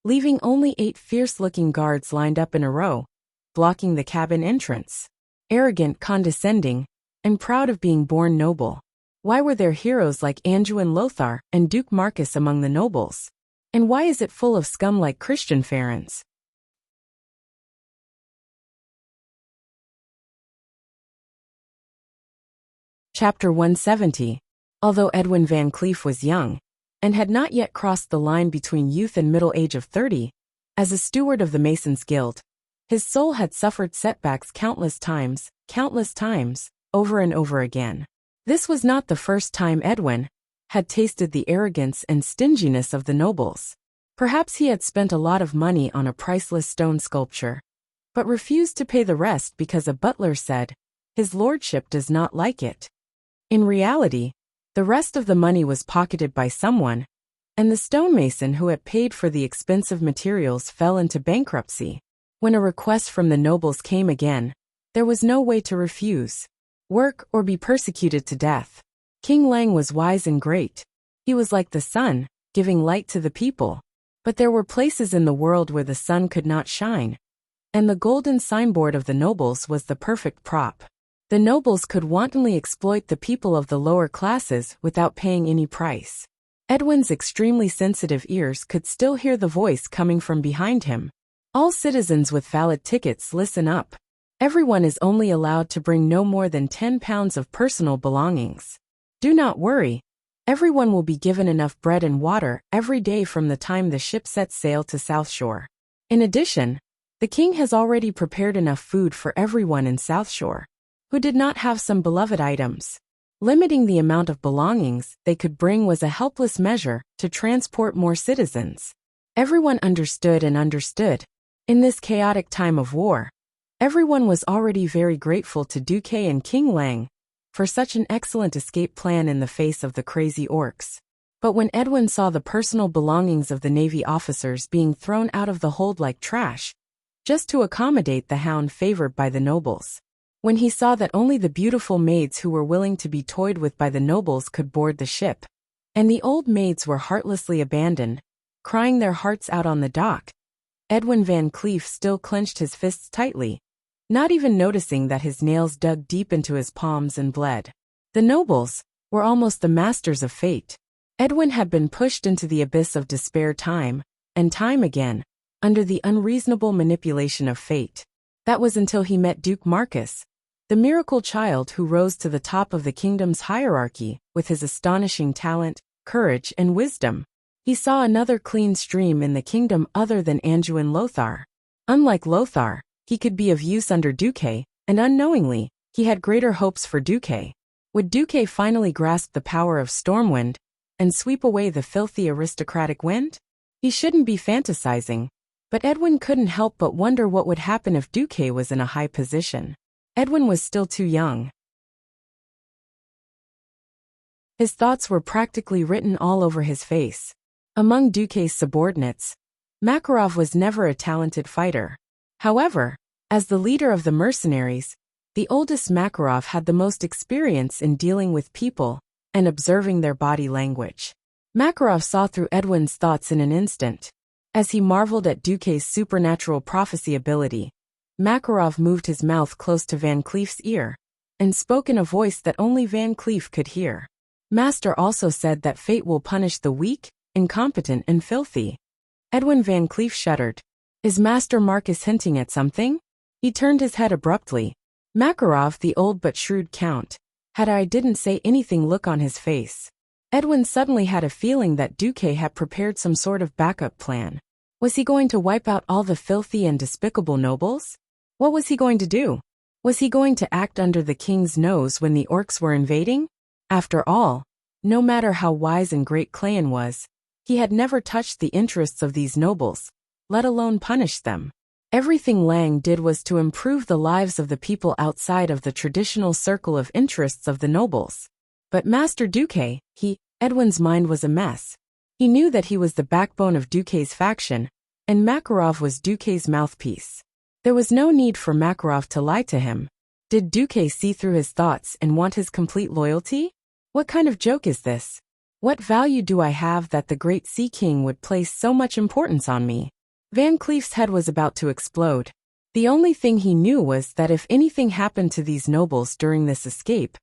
leaving only 8 fierce-looking guards lined up in a row, blocking the cabin entrance. Arrogant, condescending, and proud of being born noble. Why were there heroes like Anduin Lothar and Duke Marcus among the nobles? And why is it full of scum like Christian Ferens? Chapter 170. Although Edwin Van Cleef was young, and had not yet crossed the line between youth and middle age of 30, as a steward of the Masons' Guild, his soul had suffered setbacks countless times, over and over again. This was not the first time Edwin had tasted the arrogance and stinginess of the nobles. Perhaps he had spent a lot of money on a priceless stone sculpture, but refused to pay the rest because a butler said, "His lordship does not like it." In reality, the rest of the money was pocketed by someone, and the stonemason who had paid for the expensive materials fell into bankruptcy. When a request from the nobles came again, there was no way to refuse. Work or be persecuted to death. King Lang was wise and great. He was like the sun, giving light to the people. But there were places in the world where the sun could not shine, and the golden signboard of the nobles was the perfect prop. The nobles could wantonly exploit the people of the lower classes without paying any price. Edwin's extremely sensitive ears could still hear the voice coming from behind him. "All citizens with valid tickets, listen up. Everyone is only allowed to bring no more than 10 pounds of personal belongings. Do not worry. Everyone will be given enough bread and water every day from the time the ship sets sail to South Shore. In addition, the king has already prepared enough food for everyone in South Shore who did not have some beloved items. Limiting the amount of belongings they could bring was a helpless measure to transport more citizens." Everyone understood and understood. In this chaotic time of war, everyone was already very grateful to Duque and King Lang for such an excellent escape plan in the face of the crazy orcs. But when Edwin saw the personal belongings of the Navy officers being thrown out of the hold like trash, just to accommodate the hound favored by the nobles, when he saw that only the beautiful maids who were willing to be toyed with by the nobles could board the ship, and the old maids were heartlessly abandoned, crying their hearts out on the dock, Edwin Van Cleef still clenched his fists tightly, not even noticing that his nails dug deep into his palms and bled. The nobles were almost the masters of fate. Edwin had been pushed into the abyss of despair time and time again, under the unreasonable manipulation of fate. That was until he met Duke Marcus, the miracle child who rose to the top of the kingdom's hierarchy with his astonishing talent, courage, and wisdom. He saw another clean stream in the kingdom other than Anduin Lothar. Unlike Lothar, he could be of use under Duque, and unknowingly, he had greater hopes for Duque. Would Duque finally grasp the power of Stormwind and sweep away the filthy aristocratic wind? He shouldn't be fantasizing, but Edwin couldn't help but wonder what would happen if Duque was in a high position. Edwin was still too young. His thoughts were practically written all over his face. Among Duque's subordinates, Makarov was never a talented fighter. However, as the leader of the mercenaries, the oldest Makarov had the most experience in dealing with people and observing their body language. Makarov saw through Edwin's thoughts in an instant. As he marveled at Duque's supernatural prophecy ability, Makarov moved his mouth close to Van Cleef's ear and spoke in a voice that only Van Cleef could hear. "Master also said that fate will punish the weak, incompetent, and filthy." Edwin Van Cleef shuddered. Is Master Marcus hinting at something? He turned his head abruptly. Makarov, the old but shrewd count, had I didn't say anything look on his face. Edwin suddenly had a feeling that Duque had prepared some sort of backup plan. Was he going to wipe out all the filthy and despicable nobles? What was he going to do? Was he going to act under the king's nose when the orcs were invading? After all, no matter how wise and great Clan was, he had never touched the interests of these nobles, let alone punish them. Everything Lang did was to improve the lives of the people outside of the traditional circle of interests of the nobles. But Master Duque, Edwin's mind was a mess. He knew that he was the backbone of Duque's faction, and Makarov was Duque's mouthpiece. There was no need for Makarov to lie to him. Did Duque see through his thoughts and want his complete loyalty? What kind of joke is this? What value do I have that the great Sea King would place so much importance on me? Van Cleef's head was about to explode. The only thing he knew was that if anything happened to these nobles during this escape,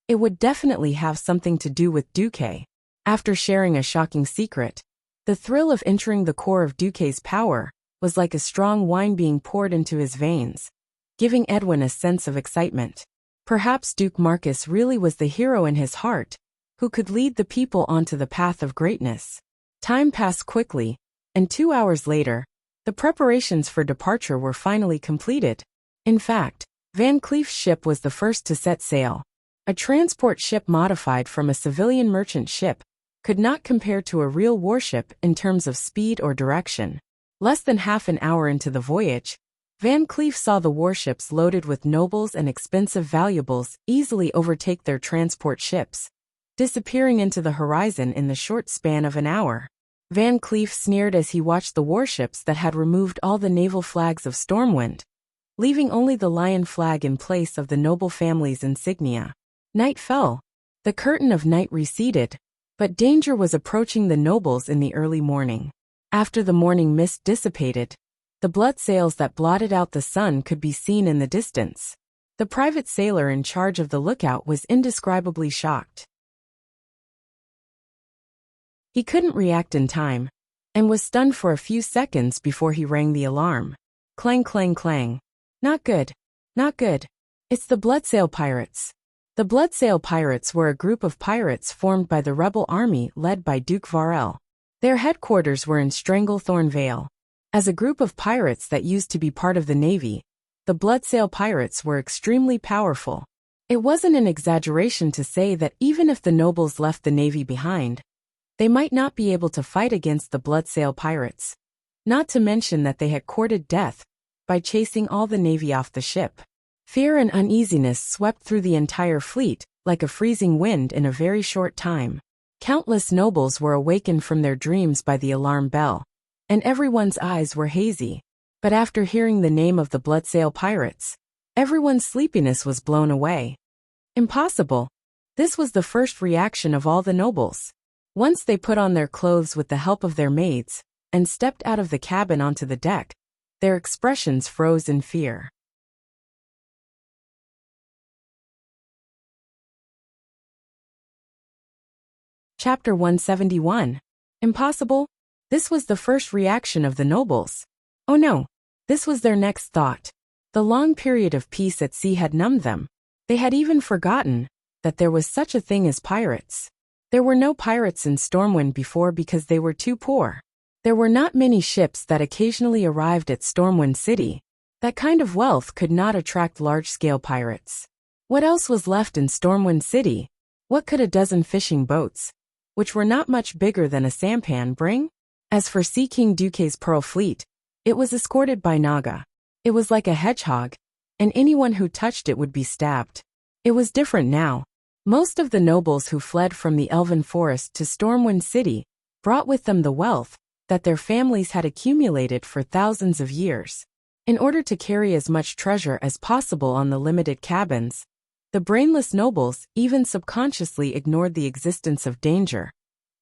it would definitely have something to do with Duque. After sharing a shocking secret, the thrill of entering the core of Duque's power was like a strong wine being poured into his veins, giving Edwin a sense of excitement. Perhaps Duke Marcus really was the hero in his heart, who could lead the people onto the path of greatness. Time passed quickly, and 2 hours later, the preparations for departure were finally completed. In fact, Van Cleef's ship was the first to set sail. A transport ship modified from a civilian merchant ship, could not compare to a real warship in terms of speed or direction. Less than half an hour into the voyage, Van Cleef saw the warships loaded with nobles and expensive valuables easily overtake their transport ships, disappearing into the horizon in the short span of an hour. Van Cleef sneered as he watched the warships that had removed all the naval flags of Stormwind, leaving only the lion flag in place of the noble family's insignia. Night fell. The curtain of night receded, but danger was approaching the nobles in the early morning. After the morning mist dissipated, the blood sails that blotted out the sun could be seen in the distance. The private sailor in charge of the lookout was indescribably shocked. He couldn't react in time, and was stunned for a few seconds before he rang the alarm. Clang, clang, clang. Not good. Not good. It's the Bloodsail Pirates. The Bloodsail Pirates were a group of pirates formed by the rebel army led by Duke Varel. Their headquarters were in Stranglethorn Vale. As a group of pirates that used to be part of the Navy, the Bloodsail Pirates were extremely powerful. It wasn't an exaggeration to say that even if the nobles left the Navy behind, they might not be able to fight against the Bloodsail Pirates. Not to mention that they had courted death by chasing all the Navy off the ship. Fear and uneasiness swept through the entire fleet like a freezing wind in a very short time. Countless nobles were awakened from their dreams by the alarm bell, and everyone's eyes were hazy. But after hearing the name of the Bloodsail Pirates, everyone's sleepiness was blown away. Impossible. This was the first reaction of all the nobles. Once they put on their clothes with the help of their maids, and stepped out of the cabin onto the deck, their expressions froze in fear. Chapter 171. Impossible? This was the first reaction of the nobles. Oh no, this was their next thought. The long period of peace at sea had numbed them. They had even forgotten that there was such a thing as pirates. There were no pirates in Stormwind before because they were too poor. There were not many ships that occasionally arrived at Stormwind City. That kind of wealth could not attract large-scale pirates. What else was left in Stormwind City? What could a dozen fishing boats, which were not much bigger than a sampan, bring? As for Sea King Duque's Pearl Fleet, it was escorted by Naga. It was like a hedgehog, and anyone who touched it would be stabbed. It was different now. Most of the nobles who fled from the Elven Forest to Stormwind City brought with them the wealth that their families had accumulated for thousands of years. In order to carry as much treasure as possible on the limited cabins, the brainless nobles even subconsciously ignored the existence of danger.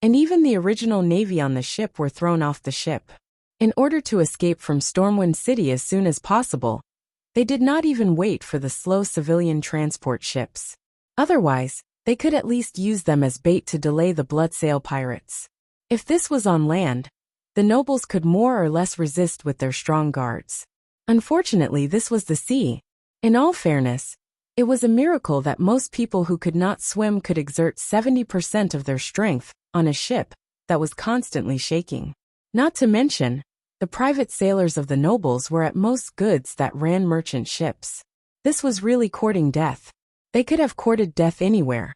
And even the original navy on the ship were thrown off the ship. In order to escape from Stormwind City as soon as possible, they did not even wait for the slow civilian transport ships. Otherwise, they could at least use them as bait to delay the Bloodsail Pirates. If this was on land, the nobles could more or less resist with their strong guards. Unfortunately, this was the sea. In all fairness, it was a miracle that most people who could not swim could exert 70% of their strength on a ship that was constantly shaking. Not to mention, the private sailors of the nobles were at most goods that ran merchant ships. This was really courting death. They could have courted death anywhere,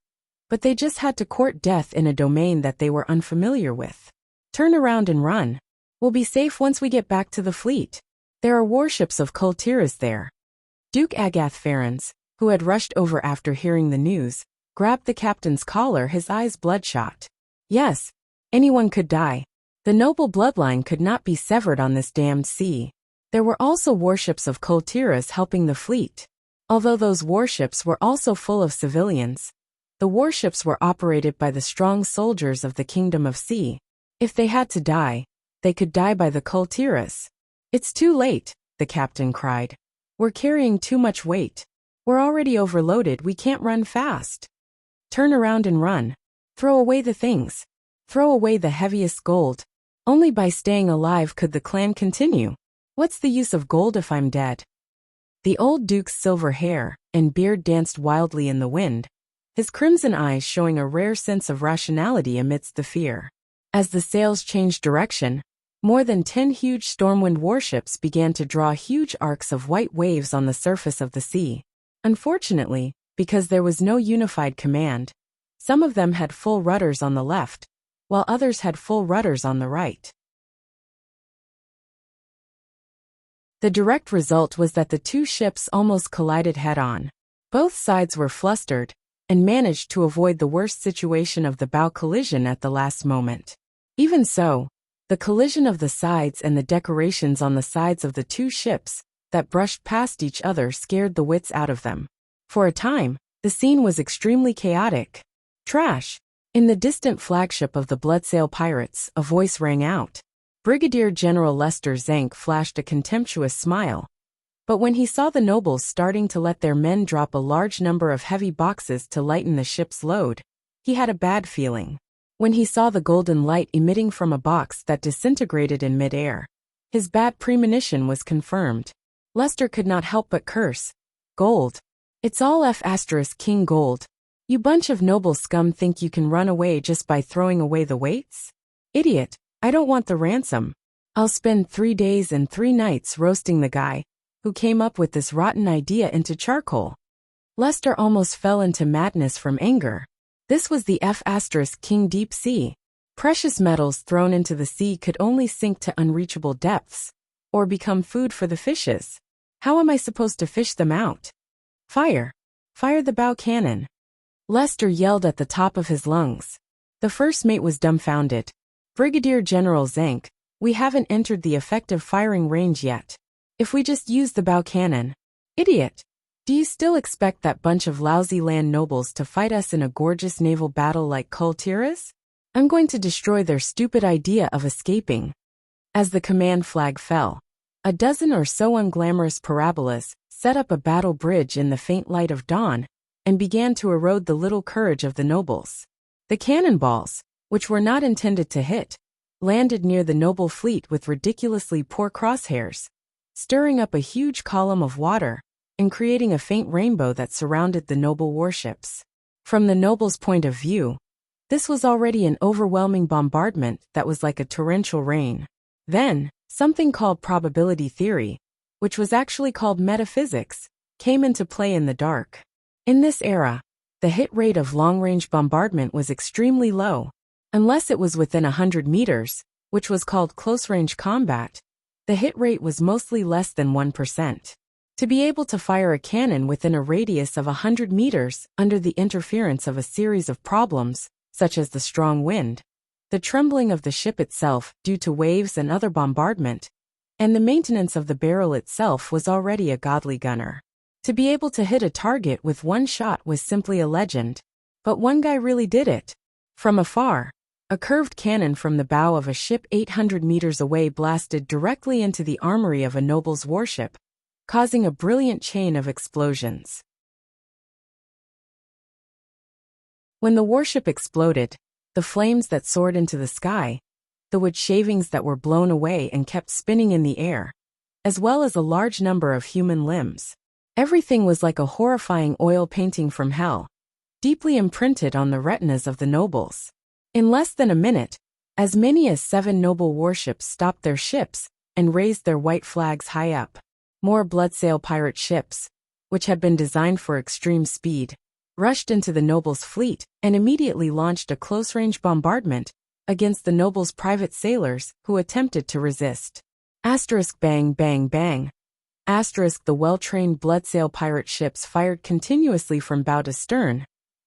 but they just had to court death in a domain that they were unfamiliar with. Turn around and run. We'll be safe once we get back to the fleet. There are warships of Kultiras there. Duke Agath Ferens, who had rushed over after hearing the news, grabbed the captain's collar, his eyes bloodshot. Yes, anyone could die. The noble bloodline could not be severed on this damned sea. There were also warships of Kultiras helping the fleet. Although those warships were also full of civilians, the warships were operated by the strong soldiers of the Kingdom of Sea. If they had to die, they could die by the Kultiras. It's too late, the captain cried. We're carrying too much weight. We're already overloaded, we can't run fast. Turn around and run. Throw away the things. Throw away the heaviest gold. Only by staying alive could the clan continue. What's the use of gold if I'm dead? The old duke's silver hair and beard danced wildly in the wind, his crimson eyes showing a rare sense of rationality amidst the fear. As the sails changed direction, more than 10 huge Stormwind warships began to draw huge arcs of white waves on the surface of the sea. Unfortunately, because there was no unified command, some of them had full rudders on the left, while others had full rudders on the right. The direct result was that the two ships almost collided head-on. Both sides were flustered, and managed to avoid the worst situation of the bow collision at the last moment. Even so, the collision of the sides and the decorations on the sides of the two ships that brushed past each other scared the wits out of them. For a time, the scene was extremely chaotic. Trash! In the distant flagship of the Bloodsail pirates, a voice rang out. Brigadier General Lester Zank flashed a contemptuous smile. But when he saw the nobles starting to let their men drop a large number of heavy boxes to lighten the ship's load, he had a bad feeling. When he saw the golden light emitting from a box that disintegrated in mid-air, his bad premonition was confirmed. Lester could not help but curse. Gold. It's all King gold. You bunch of noble scum think you can run away just by throwing away the weights? Idiot, I don't want the ransom. I'll spend 3 days and 3 nights roasting the guy who came up with this rotten idea into charcoal. Lester almost fell into madness from anger. This was the King deep sea. Precious metals thrown into the sea could only sink to unreachable depths, or become food for the fishes. How am I supposed to fish them out? Fire! Fire the bow cannon! Lester yelled at the top of his lungs. The first mate was dumbfounded. Brigadier General Zank, we haven't entered the effective firing range yet. If we just use the bow cannon. Idiot! Do you still expect that bunch of lousy land nobles to fight us in a gorgeous naval battle like Kul Tiras? I'm going to destroy their stupid idea of escaping. As the command flag fell, a dozen or so unglamorous parabolas set up a battle bridge in the faint light of dawn and began to erode the little courage of the nobles. The cannonballs, which were not intended to hit, landed near the noble fleet with ridiculously poor crosshairs, stirring up a huge column of water and creating a faint rainbow that surrounded the noble warships. From the nobles' point of view, this was already an overwhelming bombardment that was like a torrential rain. Then, something called probability theory, which was actually called metaphysics, came into play in the dark. In this era, the hit rate of long-range bombardment was extremely low. Unless it was within 100 meters, which was called close-range combat, the hit rate was mostly less than 1%. To be able to fire a cannon within a radius of 100 meters under the interference of a series of problems, such as the strong wind, the trembling of the ship itself due to waves and other bombardment, and the maintenance of the barrel itself was already a godly gunner. To be able to hit a target with one shot was simply a legend. But one guy really did it. From afar, a curved cannon from the bow of a ship 800 meters away blasted directly into the armory of a noble's warship, causing a brilliant chain of explosions. When the warship exploded, the flames that soared into the sky, the wood shavings that were blown away and kept spinning in the air, as well as a large number of human limbs. Everything was like a horrifying oil painting from hell, deeply imprinted on the retinas of the nobles. In less than a minute, as many as 7 noble warships stopped their ships and raised their white flags high up. More Bloodsail pirate ships, which had been designed for extreme speed, rushed into the nobles' fleet and immediately launched a close-range bombardment against the nobles' private sailors who attempted to resist. Bang, bang, bang. The well-trained Bloodsail pirate ships fired continuously from bow to stern,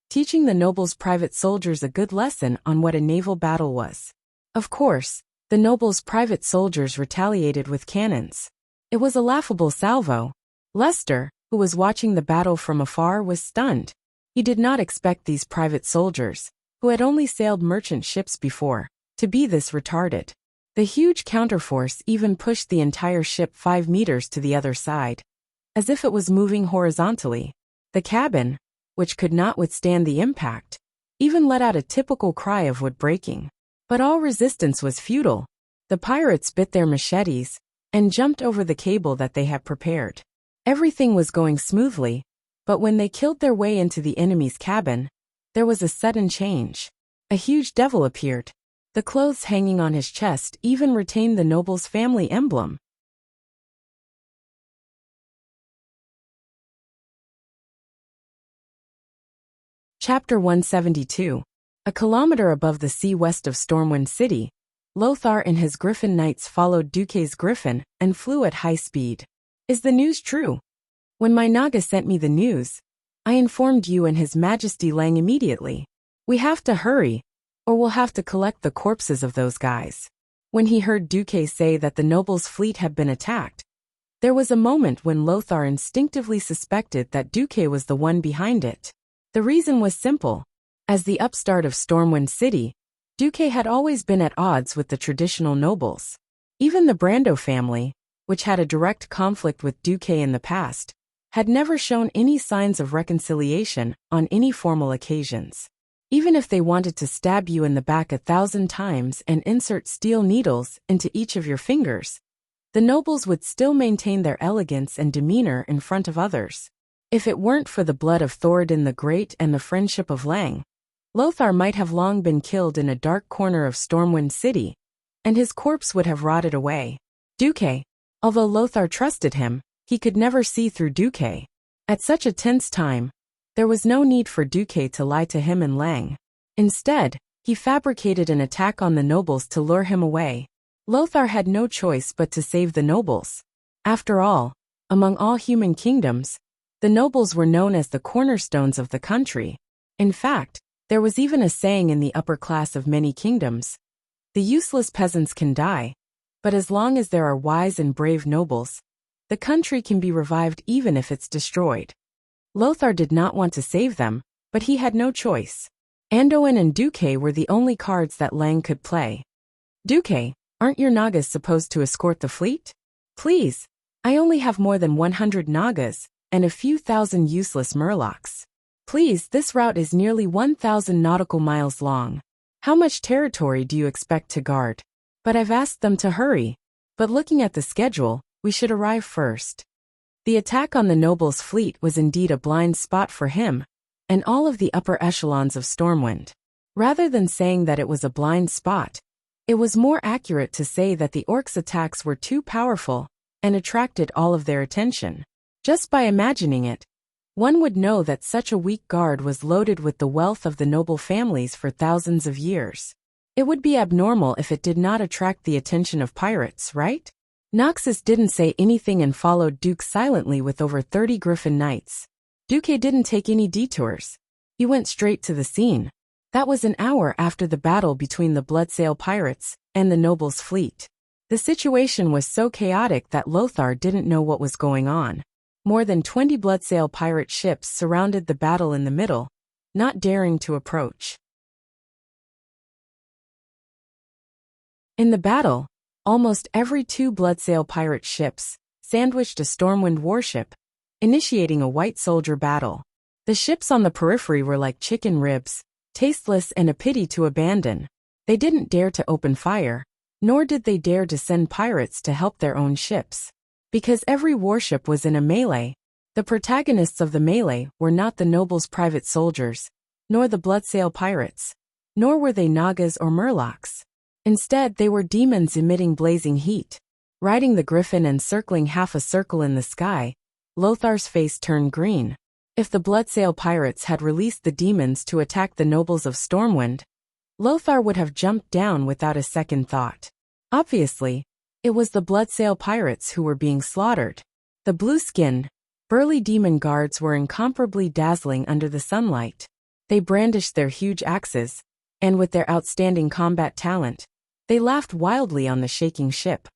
teaching the nobles' private soldiers a good lesson on what a naval battle was. Of course, the nobles' private soldiers retaliated with cannons. It was a laughable salvo. Lester, who was watching the battle from afar, was stunned. He did not expect these private soldiers, who had only sailed merchant ships before, to be this retarded. The huge counterforce even pushed the entire ship 5 meters to the other side, as if it was moving horizontally. The cabin, which could not withstand the impact, even let out a typical cry of wood breaking. But all resistance was futile. The pirates bit their machetes and jumped over the cable that they had prepared. Everything was going smoothly, but when they killed their way into the enemy's cabin, there was a sudden change. A huge devil appeared. The clothes hanging on his chest even retained the noble's family emblem. Chapter 172. A kilometer above the sea west of Stormwind City, Lothar and his Griffin Knights followed Duque's Griffin and flew at high speed. Is the news true? When my Naga sent me the news, I informed you and His Majesty Lang immediately. We have to hurry, or we'll have to collect the corpses of those guys. When he heard Duque say that the nobles' fleet had been attacked, there was a moment when Lothar instinctively suspected that Duque was the one behind it. The reason was simple. As the upstart of Stormwind City, Duque had always been at odds with the traditional nobles. Even the Brando family, which had a direct conflict with Duque in the past, had never shown any signs of reconciliation on any formal occasions. Even if they wanted to stab you in the back 1,000 times and insert steel needles into each of your fingers, the nobles would still maintain their elegance and demeanor in front of others. If it weren't for the blood of Thoradin the Great and the friendship of Lang, Lothar might have long been killed in a dark corner of Stormwind City, and his corpse would have rotted away. Duque, although Lothar trusted him, he could never see through Duque. At such a tense time, there was no need for Duque to lie to him and Lang. Instead, he fabricated an attack on the nobles to lure him away. Lothar had no choice but to save the nobles. After all, among all human kingdoms, the nobles were known as the cornerstones of the country. In fact, there was even a saying in the upper class of many kingdoms: the useless peasants can die, but as long as there are wise and brave nobles, the country can be revived even if it's destroyed. Lothar did not want to save them, but he had no choice. Anduin and Duque were the only cards that Lang could play. Duque, aren't your Nagas supposed to escort the fleet? Please, I only have more than 100 Nagas and a few thousand useless Murlocs. Please, this route is nearly 1,000 nautical miles long. How much territory do you expect to guard? But I've asked them to hurry. But looking at the schedule, we should arrive first. The attack on the nobles' fleet was indeed a blind spot for him and all of the upper echelons of Stormwind. Rather than saying that it was a blind spot, it was more accurate to say that the orcs' attacks were too powerful and attracted all of their attention. Just by imagining it, one would know that such a weak guard was loaded with the wealth of the noble families for thousands of years. It would be abnormal if it did not attract the attention of pirates, right? Noxus didn't say anything and followed Duke silently with over 30 Griffin Knights. Duque didn't take any detours. He went straight to the scene. That was an hour after the battle between the Bloodsail pirates and the nobles' fleet. The situation was so chaotic that Lothar didn't know what was going on. More than 20 Bloodsail pirate ships surrounded the battle in the middle, not daring to approach. In the battle, almost every 2 Bloodsail pirate ships sandwiched a Stormwind warship, initiating a white soldier battle. The ships on the periphery were like chicken ribs, tasteless and a pity to abandon. They didn't dare to open fire, nor did they dare to send pirates to help their own ships. Because every warship was in a melee, the protagonists of the melee were not the nobles' private soldiers, nor the Bloodsail pirates, nor were they Nagas or Murlocs. Instead, they were demons emitting blazing heat. Riding the griffin and circling half a circle in the sky, Lothar's face turned green. If the Bloodsail pirates had released the demons to attack the nobles of Stormwind, Lothar would have jumped down without a second thought. Obviously, it was the Bloodsail pirates who were being slaughtered. The blue-skinned, burly demon guards were incomparably dazzling under the sunlight. They brandished their huge axes, and with their outstanding combat talent, they laughed wildly on the shaking ship,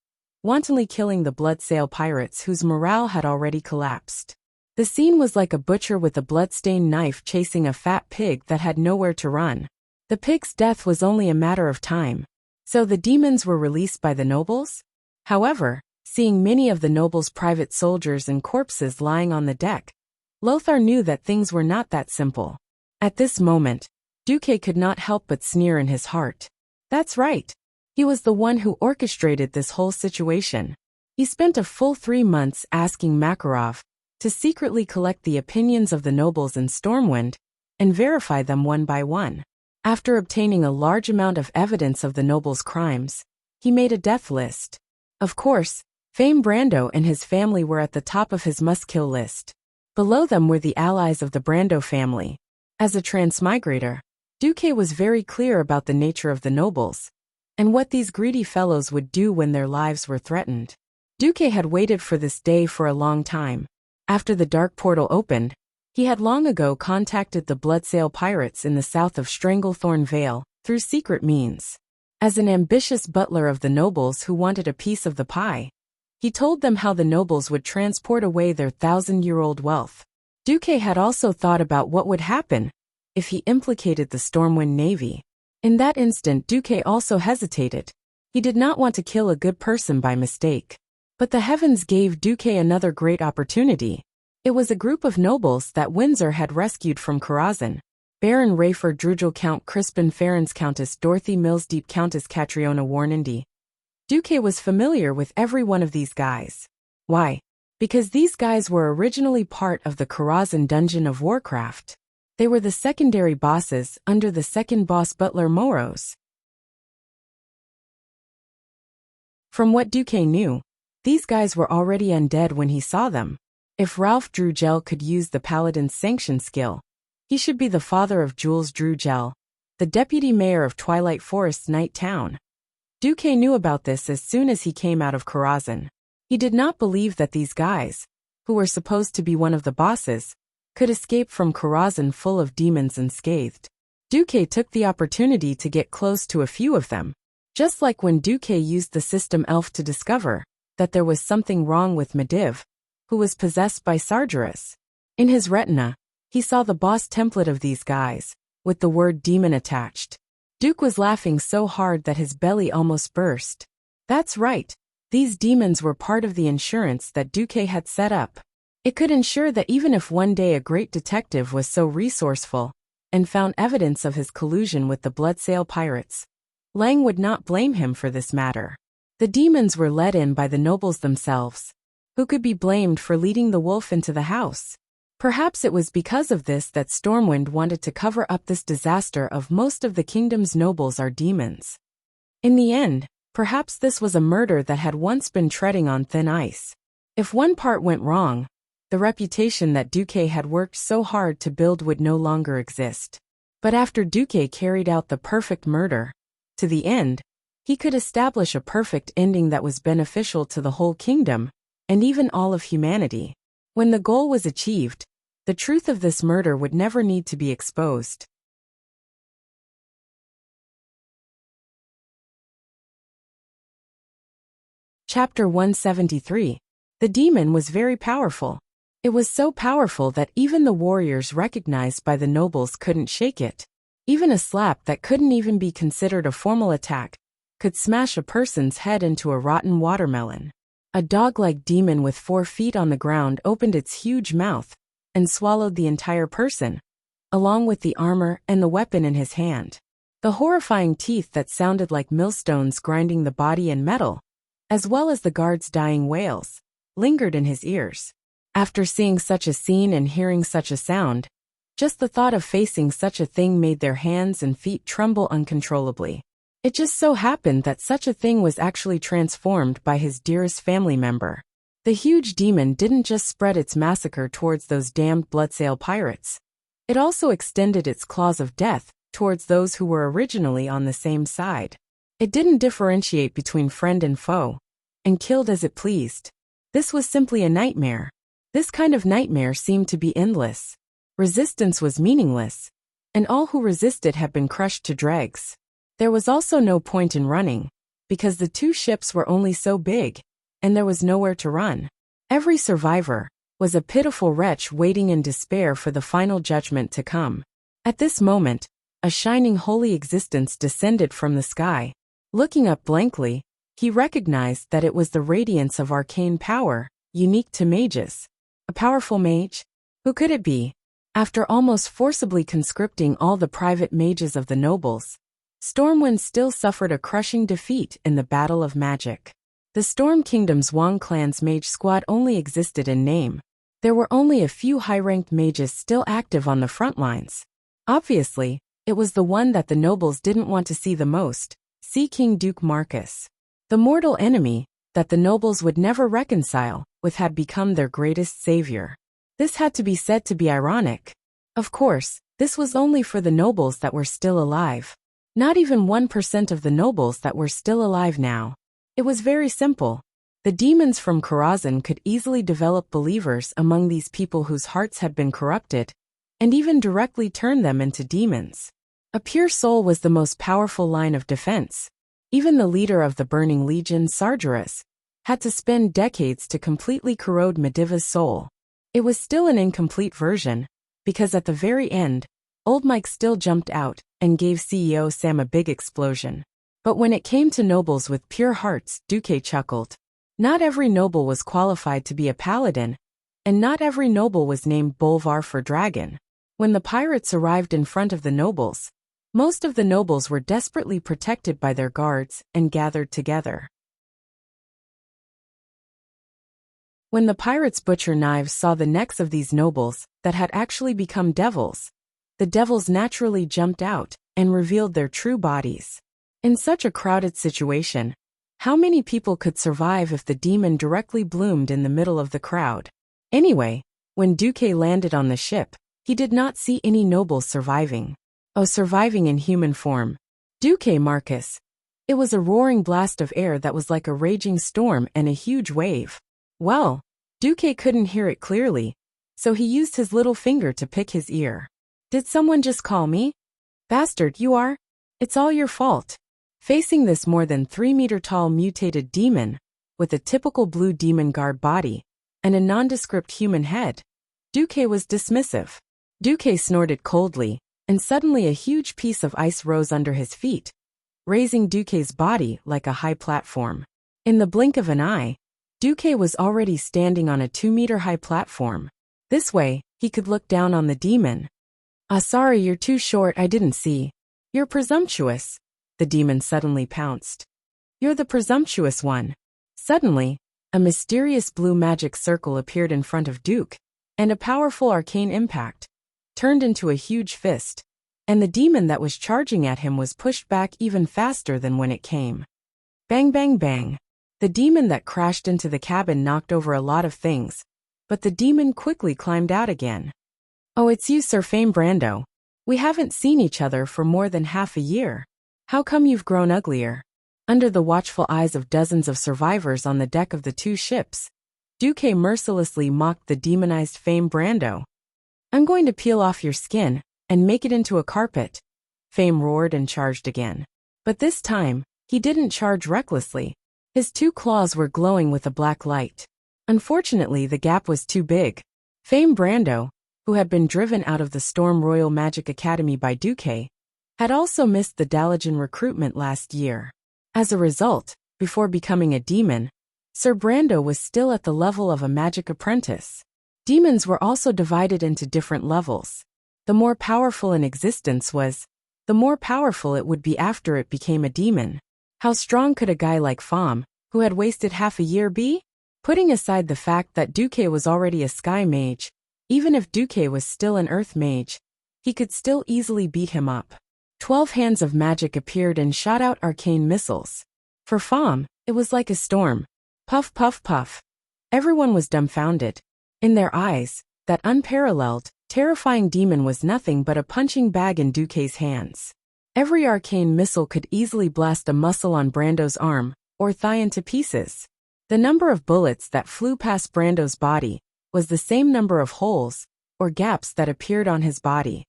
wantonly killing the Bloodsail pirates whose morale had already collapsed. The scene was like a butcher with a blood-stained knife chasing a fat pig that had nowhere to run. The pig's death was only a matter of time. So the demons were released by the nobles? However, seeing many of the nobles' private soldiers and corpses lying on the deck, Lothar knew that things were not that simple. At this moment, Duque could not help but sneer in his heart. That's right. He was the one who orchestrated this whole situation. He spent a full 3 months asking Makarov to secretly collect the opinions of the nobles in Stormwind and verify them one by one. After obtaining a large amount of evidence of the nobles' crimes, he made a death list. Of course, Fame Brando and his family were at the top of his must-kill list. Below them were the allies of the Brando family. As a transmigrator, Duque was very clear about the nature of the nobles, and what these greedy fellows would do when their lives were threatened. Duque had waited for this day for a long time. After the dark portal opened, he had long ago contacted the Bloodsail pirates in the south of Stranglethorn Vale, through secret means. As an ambitious butler of the nobles who wanted a piece of the pie, he told them how the nobles would transport away their 1,000-year-old wealth. Duque had also thought about what would happen if he implicated the Stormwind Navy. In that instant, Duque also hesitated. He did not want to kill a good person by mistake. But the heavens gave Duque another great opportunity. It was a group of nobles that Windsor had rescued from Karazhan. Baron Rayford Drugel, Count Crispin Ferrens, Countess Dorothy Millsdeep, Countess Catriona Warnandy. Duque was familiar with every one of these guys. Why? Because these guys were originally part of the Karazhan Dungeon of Warcraft. They were the secondary bosses under the second boss Butler Moros. From what Duque knew, these guys were already undead when he saw them. If Ralph Drugel could use the Paladin's Sanction skill, he should be the father of Jules Drugel, the deputy mayor of Twilight Forest's Night Town. Duque knew about this as soon as he came out of Karazhan. He did not believe that these guys, who were supposed to be one of the bosses, could escape from Karazhan full of demons unscathed. Duque took the opportunity to get close to a few of them, just like when Duque used the system elf to discover that there was something wrong with Medivh, who was possessed by Sargeras. In his retina, he saw the boss template of these guys, with the word demon attached. Duke was laughing so hard that his belly almost burst. That's right, these demons were part of the insurance that Duque had set up. It could ensure that even if one day a great detective was so resourceful and found evidence of his collusion with the Bloodsail pirates, Lang would not blame him for this matter. The demons were let in by the nobles themselves. Who could be blamed for leading the wolf into the house? Perhaps it was because of this that Stormwind wanted to cover up this disaster of most of the kingdom's nobles are demons. In the end, perhaps this was a murder that had once been treading on thin ice. If one part went wrong, the reputation that Duque had worked so hard to build would no longer exist. But after Duque carried out the perfect murder, to the end, he could establish a perfect ending that was beneficial to the whole kingdom, and even all of humanity. When the goal was achieved, the truth of this murder would never need to be exposed. Chapter 173. The demon was very powerful. It was so powerful that even the warriors recognized by the nobles couldn't shake it. Even a slap that couldn't even be considered a formal attack could smash a person's head into a rotten watermelon. A dog-like demon with 4 feet on the ground opened its huge mouth and swallowed the entire person, along with the armor and the weapon in his hand. The horrifying teeth that sounded like millstones grinding the body and metal, as well as the guards' dying wails, lingered in his ears. After seeing such a scene and hearing such a sound, just the thought of facing such a thing made their hands and feet tremble uncontrollably. It just so happened that such a thing was actually transformed by his dearest family member. The huge demon didn't just spread its massacre towards those damned Bloodsail pirates. It also extended its claws of death towards those who were originally on the same side. It didn't differentiate between friend and foe, and killed as it pleased. This was simply a nightmare. This kind of nightmare seemed to be endless. Resistance was meaningless, and all who resisted had been crushed to dregs. There was also no point in running, because the 2 ships were only so big, and there was nowhere to run. Every survivor was a pitiful wretch waiting in despair for the final judgment to come. At this moment, a shining holy existence descended from the sky. Looking up blankly, he recognized that it was the radiance of arcane power, unique to mages. A powerful mage? Who could it be? After almost forcibly conscripting all the private mages of the nobles, Stormwind still suffered a crushing defeat in the Battle of Magic. The Storm Kingdom's Wang clan's mage squad only existed in name. There were only a few high-ranked mages still active on the front lines. Obviously, it was the one that the nobles didn't want to see the most, Sea King Duke Marcus. The mortal enemy that the nobles would never reconcile with had become their greatest savior. This had to be said to be ironic. Of course, This was only for the nobles that were still alive. Not even 1% of the nobles that were still alive now. It was very simple. The demons from Karazhan could easily develop believers among these people whose hearts had been corrupted, and even directly turn them into demons. A pure soul was the most powerful line of defense. Even the leader of the Burning Legion, Sargeras, had to spend decades to completely corrode Mediva's soul. It was still an incomplete version, because at the very end, Old Mike still jumped out and gave CEO Sam a big explosion. But when it came to nobles with pure hearts, Duque chuckled. Not every noble was qualified to be a paladin, and not every noble was named Bolvar for dragon. When the pirates arrived in front of the nobles, most of the nobles were desperately protected by their guards and gathered together. When the pirates' butcher knives saw the necks of these nobles that had actually become devils, the devils naturally jumped out and revealed their true bodies. In such a crowded situation, how many people could survive if the demon directly bloomed in the middle of the crowd? Anyway, when Duque landed on the ship, he did not see any nobles surviving. Surviving in human form. Duque Marcus. It was a roaring blast of air that was like a raging storm and a huge wave. Well, Duque couldn't hear it clearly, so he used his little finger to pick his ear. Did someone just call me? Bastard, you are? It's all your fault. Facing this more than 3-meter-tall mutated demon, with a typical blue demon guard body, and a nondescript human head, Duque was dismissive. Duque snorted coldly, and suddenly a huge piece of ice rose under his feet, raising Duque's body like a high platform. In the blink of an eye, Duque was already standing on a 2-meter-high platform. This way, he could look down on the demon. Sorry, you're too short, I didn't see. You're presumptuous. The demon suddenly pounced. You're the presumptuous one. Suddenly, a mysterious blue magic circle appeared in front of Duque, and a powerful arcane impact turned into a huge fist, and the demon that was charging at him was pushed back even faster than when it came. Bang bang bang. The demon that crashed into the cabin knocked over a lot of things, but the demon quickly climbed out again. Oh, it's you, Sir Fame Brando. We haven't seen each other for more than half a year. How come you've grown uglier? Under the watchful eyes of dozens of survivors on the deck of the 2 ships, Duque mercilessly mocked the demonized Fame Brando. I'm going to peel off your skin and make it into a carpet. Fame roared and charged again. But this time, he didn't charge recklessly. His 2 claws were glowing with a black light. Unfortunately, the gap was too big. Fame Brando, who had been driven out of the Storm Royal Magic Academy by Duque, had also missed the Dalajan recruitment last year. As a result, before becoming a demon, Sir Brando was still at the level of a magic apprentice. Demons were also divided into different levels. The more powerful an existence was, the more powerful it would be after it became a demon. How strong could a guy like Fam, who had wasted half a year, be? Putting aside the fact that Duque was already a sky mage, even if Duque was still an earth mage, he could still easily beat him up. 12 hands of magic appeared and shot out arcane missiles. For Fam, it was like a storm. Puff puff puff. Everyone was dumbfounded. In their eyes, that unparalleled, terrifying demon was nothing but a punching bag in Duque's hands. Every arcane missile could easily blast a muscle on Brando's arm or thigh into pieces. The number of bullets that flew past Brando's body was the same number of holes or gaps that appeared on his body.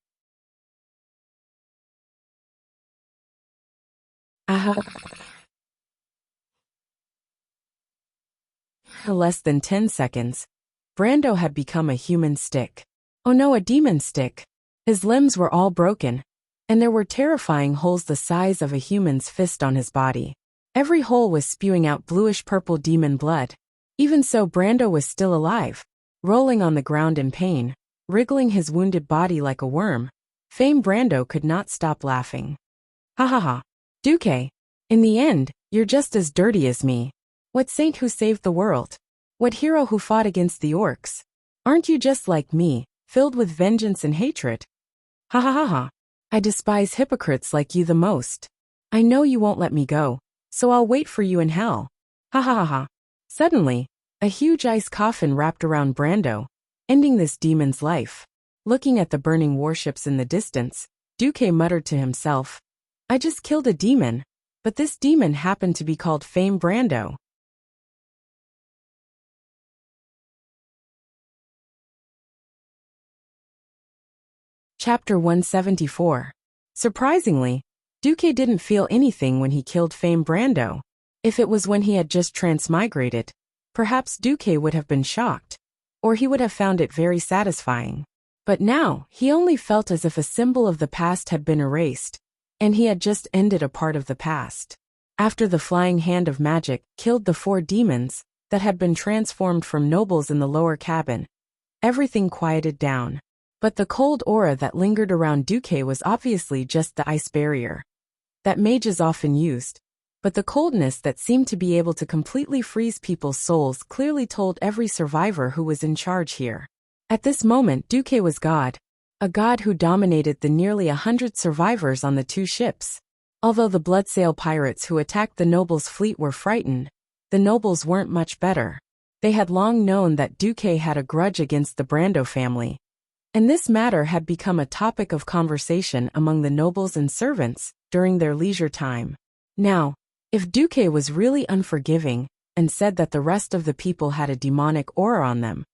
Less than 10 seconds, Brando had become a human stick. Oh no, a demon stick. His limbs were all broken, and there were terrifying holes the size of a human's fist on his body. Every hole was spewing out bluish-purple demon blood. Even so, Brando was still alive, rolling on the ground in pain, wriggling his wounded body like a worm. Fame Brando could not stop laughing. Ha ha ha. Duque, in the end, you're just as dirty as me. What saint who saved the world? What hero who fought against the orcs? Aren't you just like me, filled with vengeance and hatred? Ha ha ha ha. I despise hypocrites like you the most. I know you won't let me go, so I'll wait for you in hell. Ha ha ha ha. Suddenly, a huge ice coffin wrapped around Brando, ending this demon's life. Looking at the burning warships in the distance, Duque muttered to himself, I just killed a demon, but this demon happened to be called Fame Brando. Chapter 174. Surprisingly, Duque didn't feel anything when he killed Fame Brando. If it was when he had just transmigrated, perhaps Duque would have been shocked, or he would have found it very satisfying. But now, he only felt as if a symbol of the past had been erased, and he had just ended a part of the past. After the flying hand of magic killed the 4 demons that had been transformed from nobles in the lower cabin, everything quieted down. But the cold aura that lingered around Duque was obviously just the ice barrier that mages often used, but the coldness that seemed to be able to completely freeze people's souls clearly told every survivor who was in charge here. At this moment, Duque was God, a god who dominated the nearly 100 survivors on the 2 ships. Although the Bloodsail pirates who attacked the nobles' fleet were frightened, the nobles weren't much better. They had long known that Duque had a grudge against the Brando family, and this matter had become a topic of conversation among the nobles and servants during their leisure time. Now, if Duque was really unforgiving and said that the rest of the people had a demonic aura on them,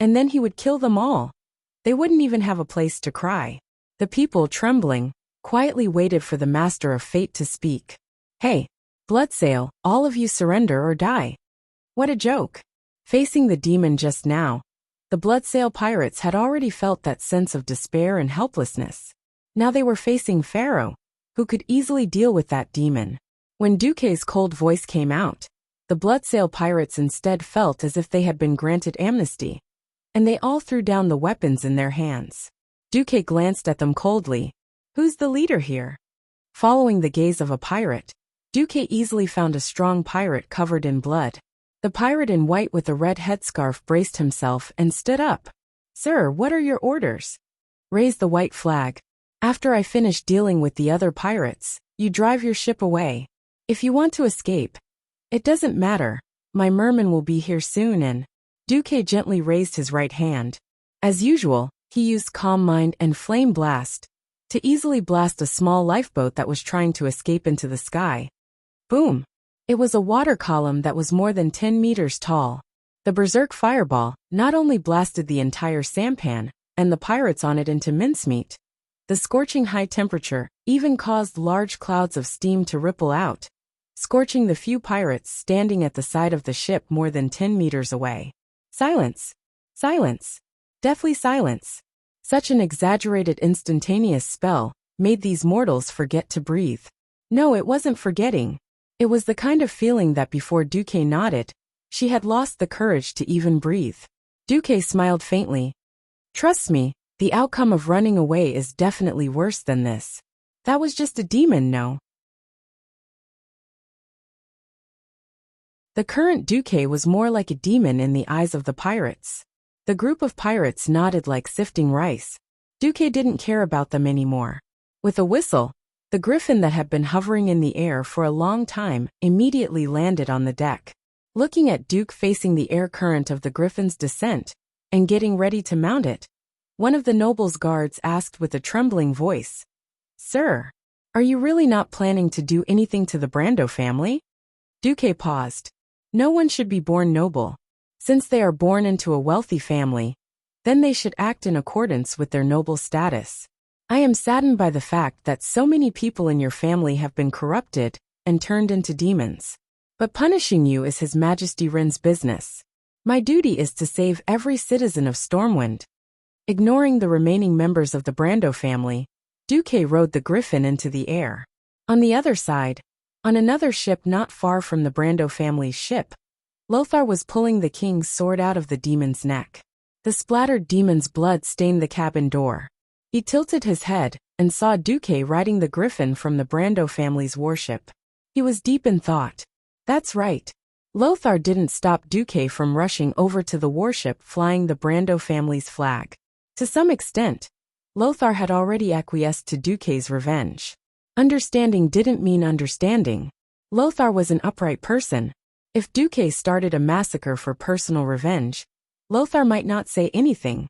and then he would kill them all, they wouldn't even have a place to cry. The people, trembling, quietly waited for the master of fate to speak. Hey, Bloodsail, all of you surrender or die. What a joke. Facing the demon just now, the Bloodsail pirates had already felt that sense of despair and helplessness. Now they were facing Pharaoh, who could easily deal with that demon. When Duque's cold voice came out, the Bloodsail pirates instead felt as if they had been granted amnesty, and they all threw down the weapons in their hands. Duque glanced at them coldly. Who's the leader here? Following the gaze of a pirate, Duque easily found a strong pirate covered in blood. The pirate in white with a red headscarf braced himself and stood up. Sir, what are your orders? Raise the white flag. After I finish dealing with the other pirates, you drive your ship away. If you want to escape, it doesn't matter. My merman will be here soon and... Duque gently raised his right hand. As usual, he used Calm Mind and Flame Blast to easily blast a small lifeboat that was trying to escape into the sky. Boom! It was a water column that was more than 10 meters tall. The Berserk Fireball not only blasted the entire sampan and the pirates on it into mincemeat, the scorching high temperature even caused large clouds of steam to ripple out, scorching the few pirates standing at the side of the ship more than 10 meters away. Silence! Silence! Deathly silence! Such an exaggerated instantaneous spell made these mortals forget to breathe. No, it wasn't forgetting. It was the kind of feeling that before Duque nodded, she had lost the courage to even breathe. Duque smiled faintly. Trust me, the outcome of running away is definitely worse than this. That was just a demon, no? The current Duque was more like a demon in the eyes of the pirates. The group of pirates nodded like sifting rice. Duque didn't care about them anymore. With a whistle, the griffin that had been hovering in the air for a long time immediately landed on the deck. Looking at Duque facing the air current of the griffin's descent and getting ready to mount it, one of the noble's guards asked with a trembling voice, Sir, are you really not planning to do anything to the Brando family? Duque paused. No one should be born noble. Since they are born into a wealthy family, then they should act in accordance with their noble status. I am saddened by the fact that so many people in your family have been corrupted and turned into demons. But punishing you is His Majesty Rin's business. My duty is to save every citizen of Stormwind. Ignoring the remaining members of the Brando family, Duque rode the griffin into the air. On the other side, on another ship not far from the Brando family's ship, Lothar was pulling the king's sword out of the demon's neck. The splattered demon's blood stained the cabin door. He tilted his head and saw Duque riding the griffin from the Brando family's warship. He was deep in thought. That's right. Lothar didn't stop Duque from rushing over to the warship flying the Brando family's flag. To some extent, Lothar had already acquiesced to Duque's revenge. Understanding didn't mean understanding. Lothar was an upright person. If Duque started a massacre for personal revenge, Lothar might not say anything.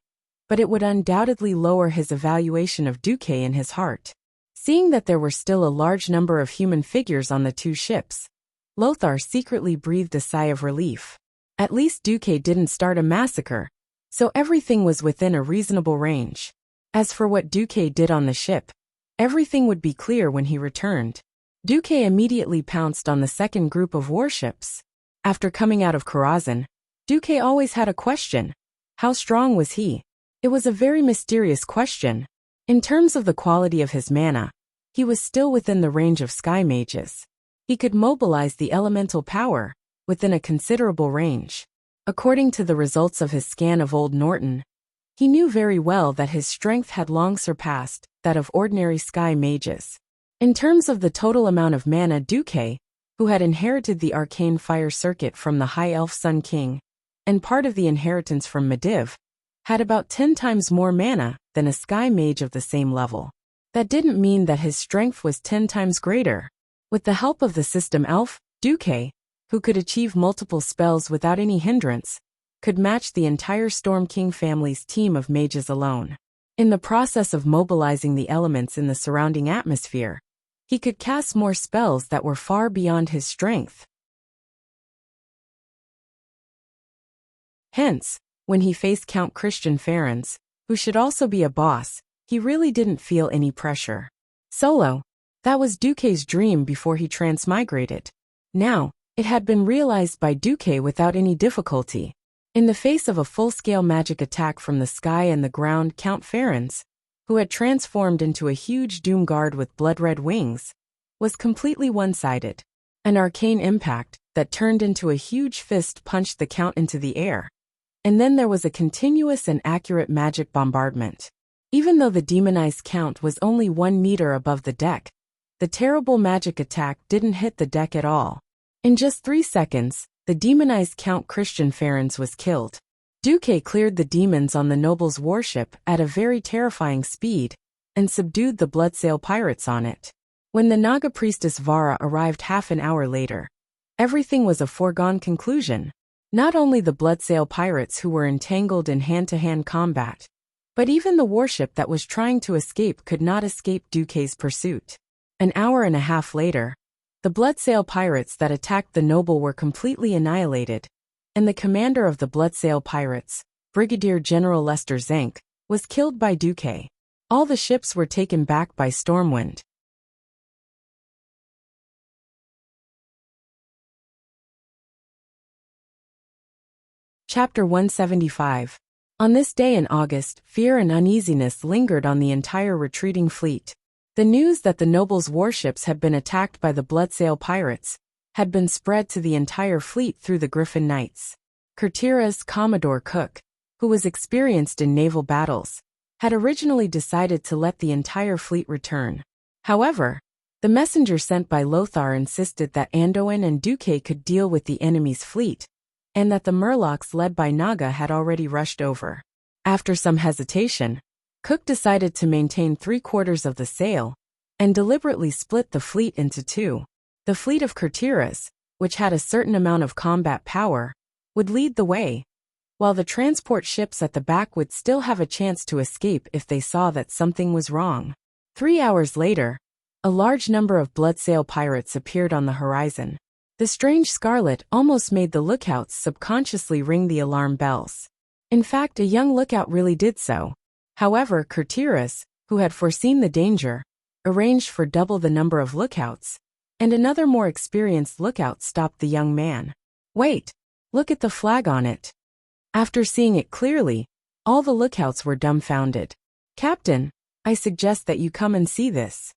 but it would undoubtedly lower his evaluation of Duque in his heart. Seeing that there were still a large number of human figures on the two ships, Lothar secretly breathed a sigh of relief. At least Duque didn't start a massacre, so everything was within a reasonable range. As for what Duque did on the ship, everything would be clear when he returned. Duque immediately pounced on the second group of warships. After coming out of Karazhan, Duque always had a question. How strong was he? It was a very mysterious question. In terms of the quality of his mana, he was still within the range of sky mages. He could mobilize the elemental power within a considerable range. According to the results of his scan of Old Norton, he knew very well that his strength had long surpassed that of ordinary sky mages. In terms of the total amount of mana, Duque, who had inherited the arcane fire circuit from the High Elf Sun King, and part of the inheritance from Medivh, had about 10 times more mana than a sky mage of the same level. That didn't mean that his strength was 10 times greater. With the help of the system elf, Duque, who could achieve multiple spells without any hindrance, could match the entire Storm King family's team of mages alone. In the process of mobilizing the elements in the surrounding atmosphere, he could cast more spells that were far beyond his strength. Hence, when he faced Count Christian Ferens, who should also be a boss, he really didn't feel any pressure. Solo. That was Duque's dream before he transmigrated. Now, it had been realized by Duque without any difficulty. In the face of a full-scale magic attack from the sky and the ground, Count Ferens, who had transformed into a huge doom guard with blood-red wings, was completely one-sided. An arcane impact that turned into a huge fist punched the Count into the air. And then there was a continuous and accurate magic bombardment. Even though the demonized Count was only 1 meter above the deck, the terrible magic attack didn't hit the deck at all. In just 3 seconds, the demonized Count Christian Ferens was killed. Duque cleared the demons on the noble's warship at a very terrifying speed and subdued the Bloodsail pirates on it. When the Naga priestess Vara arrived half an hour later, everything was a foregone conclusion. Not only the Bloodsail pirates who were entangled in hand-to-hand combat, but even the warship that was trying to escape could not escape Duque's pursuit. An hour and a half later, the Bloodsail pirates that attacked the noble were completely annihilated, and the commander of the Bloodsail pirates, Brigadier General Lester Zank, was killed by Duque. All the ships were taken back by Stormwind. Chapter 175. On this day in August, fear and uneasiness lingered on the entire retreating fleet. The news that the noble's warships had been attacked by the Bloodsail pirates had been spread to the entire fleet through the Griffin Knights. Kurtira's Commodore Cook, who was experienced in naval battles, had originally decided to let the entire fleet return. However, the messenger sent by Lothar insisted that Anduin and Duque could deal with the enemy's fleet, and that the Murlocs led by Naga had already rushed over. After some hesitation, Cook decided to maintain 3/4 of the sail and deliberately split the fleet into two. The fleet of Kurtiras, which had a certain amount of combat power, would lead the way, while the transport ships at the back would still have a chance to escape if they saw that something was wrong. 3 hours later, a large number of Bloodsail pirates appeared on the horizon. The strange scarlet almost made the lookouts subconsciously ring the alarm bells. In fact, a young lookout really did so. However, Kurtiras, who had foreseen the danger, arranged for double the number of lookouts, and another more experienced lookout stopped the young man. "Wait, look at the flag on it." After seeing it clearly, all the lookouts were dumbfounded. "Captain, I suggest that you come and see this."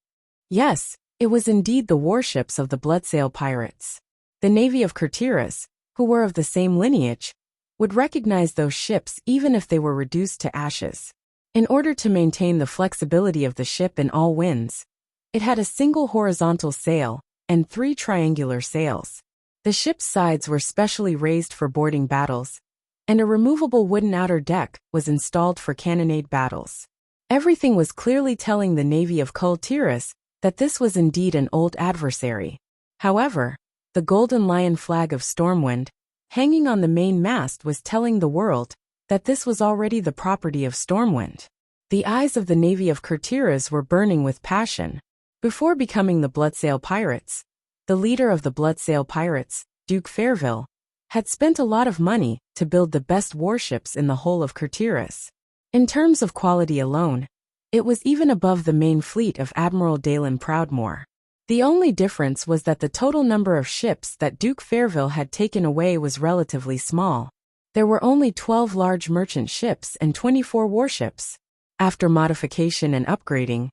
Yes, it was indeed the warships of the Bloodsail pirates. The navy of Kurtiras, who were of the same lineage, would recognize those ships even if they were reduced to ashes. In order to maintain the flexibility of the ship in all winds, it had a single horizontal sail and 3 triangular sails. The ship's sides were specially raised for boarding battles, and a removable wooden outer deck was installed for cannonade battles. Everything was clearly telling the navy of Kurtiras that this was indeed an old adversary. However, the golden lion flag of Stormwind, hanging on the main mast, was telling the world that this was already the property of Stormwind. The eyes of the navy of Kurtiras were burning with passion. Before becoming the Bloodsail Pirates, the leader of the Bloodsail Pirates, Duke Fairville, had spent a lot of money to build the best warships in the whole of Kurtiras. In terms of quality alone, it was even above the main fleet of Admiral Dalen Proudmoore. The only difference was that the total number of ships that Duke Fairville had taken away was relatively small. There were only 12 large merchant ships and 24 warships. After modification and upgrading,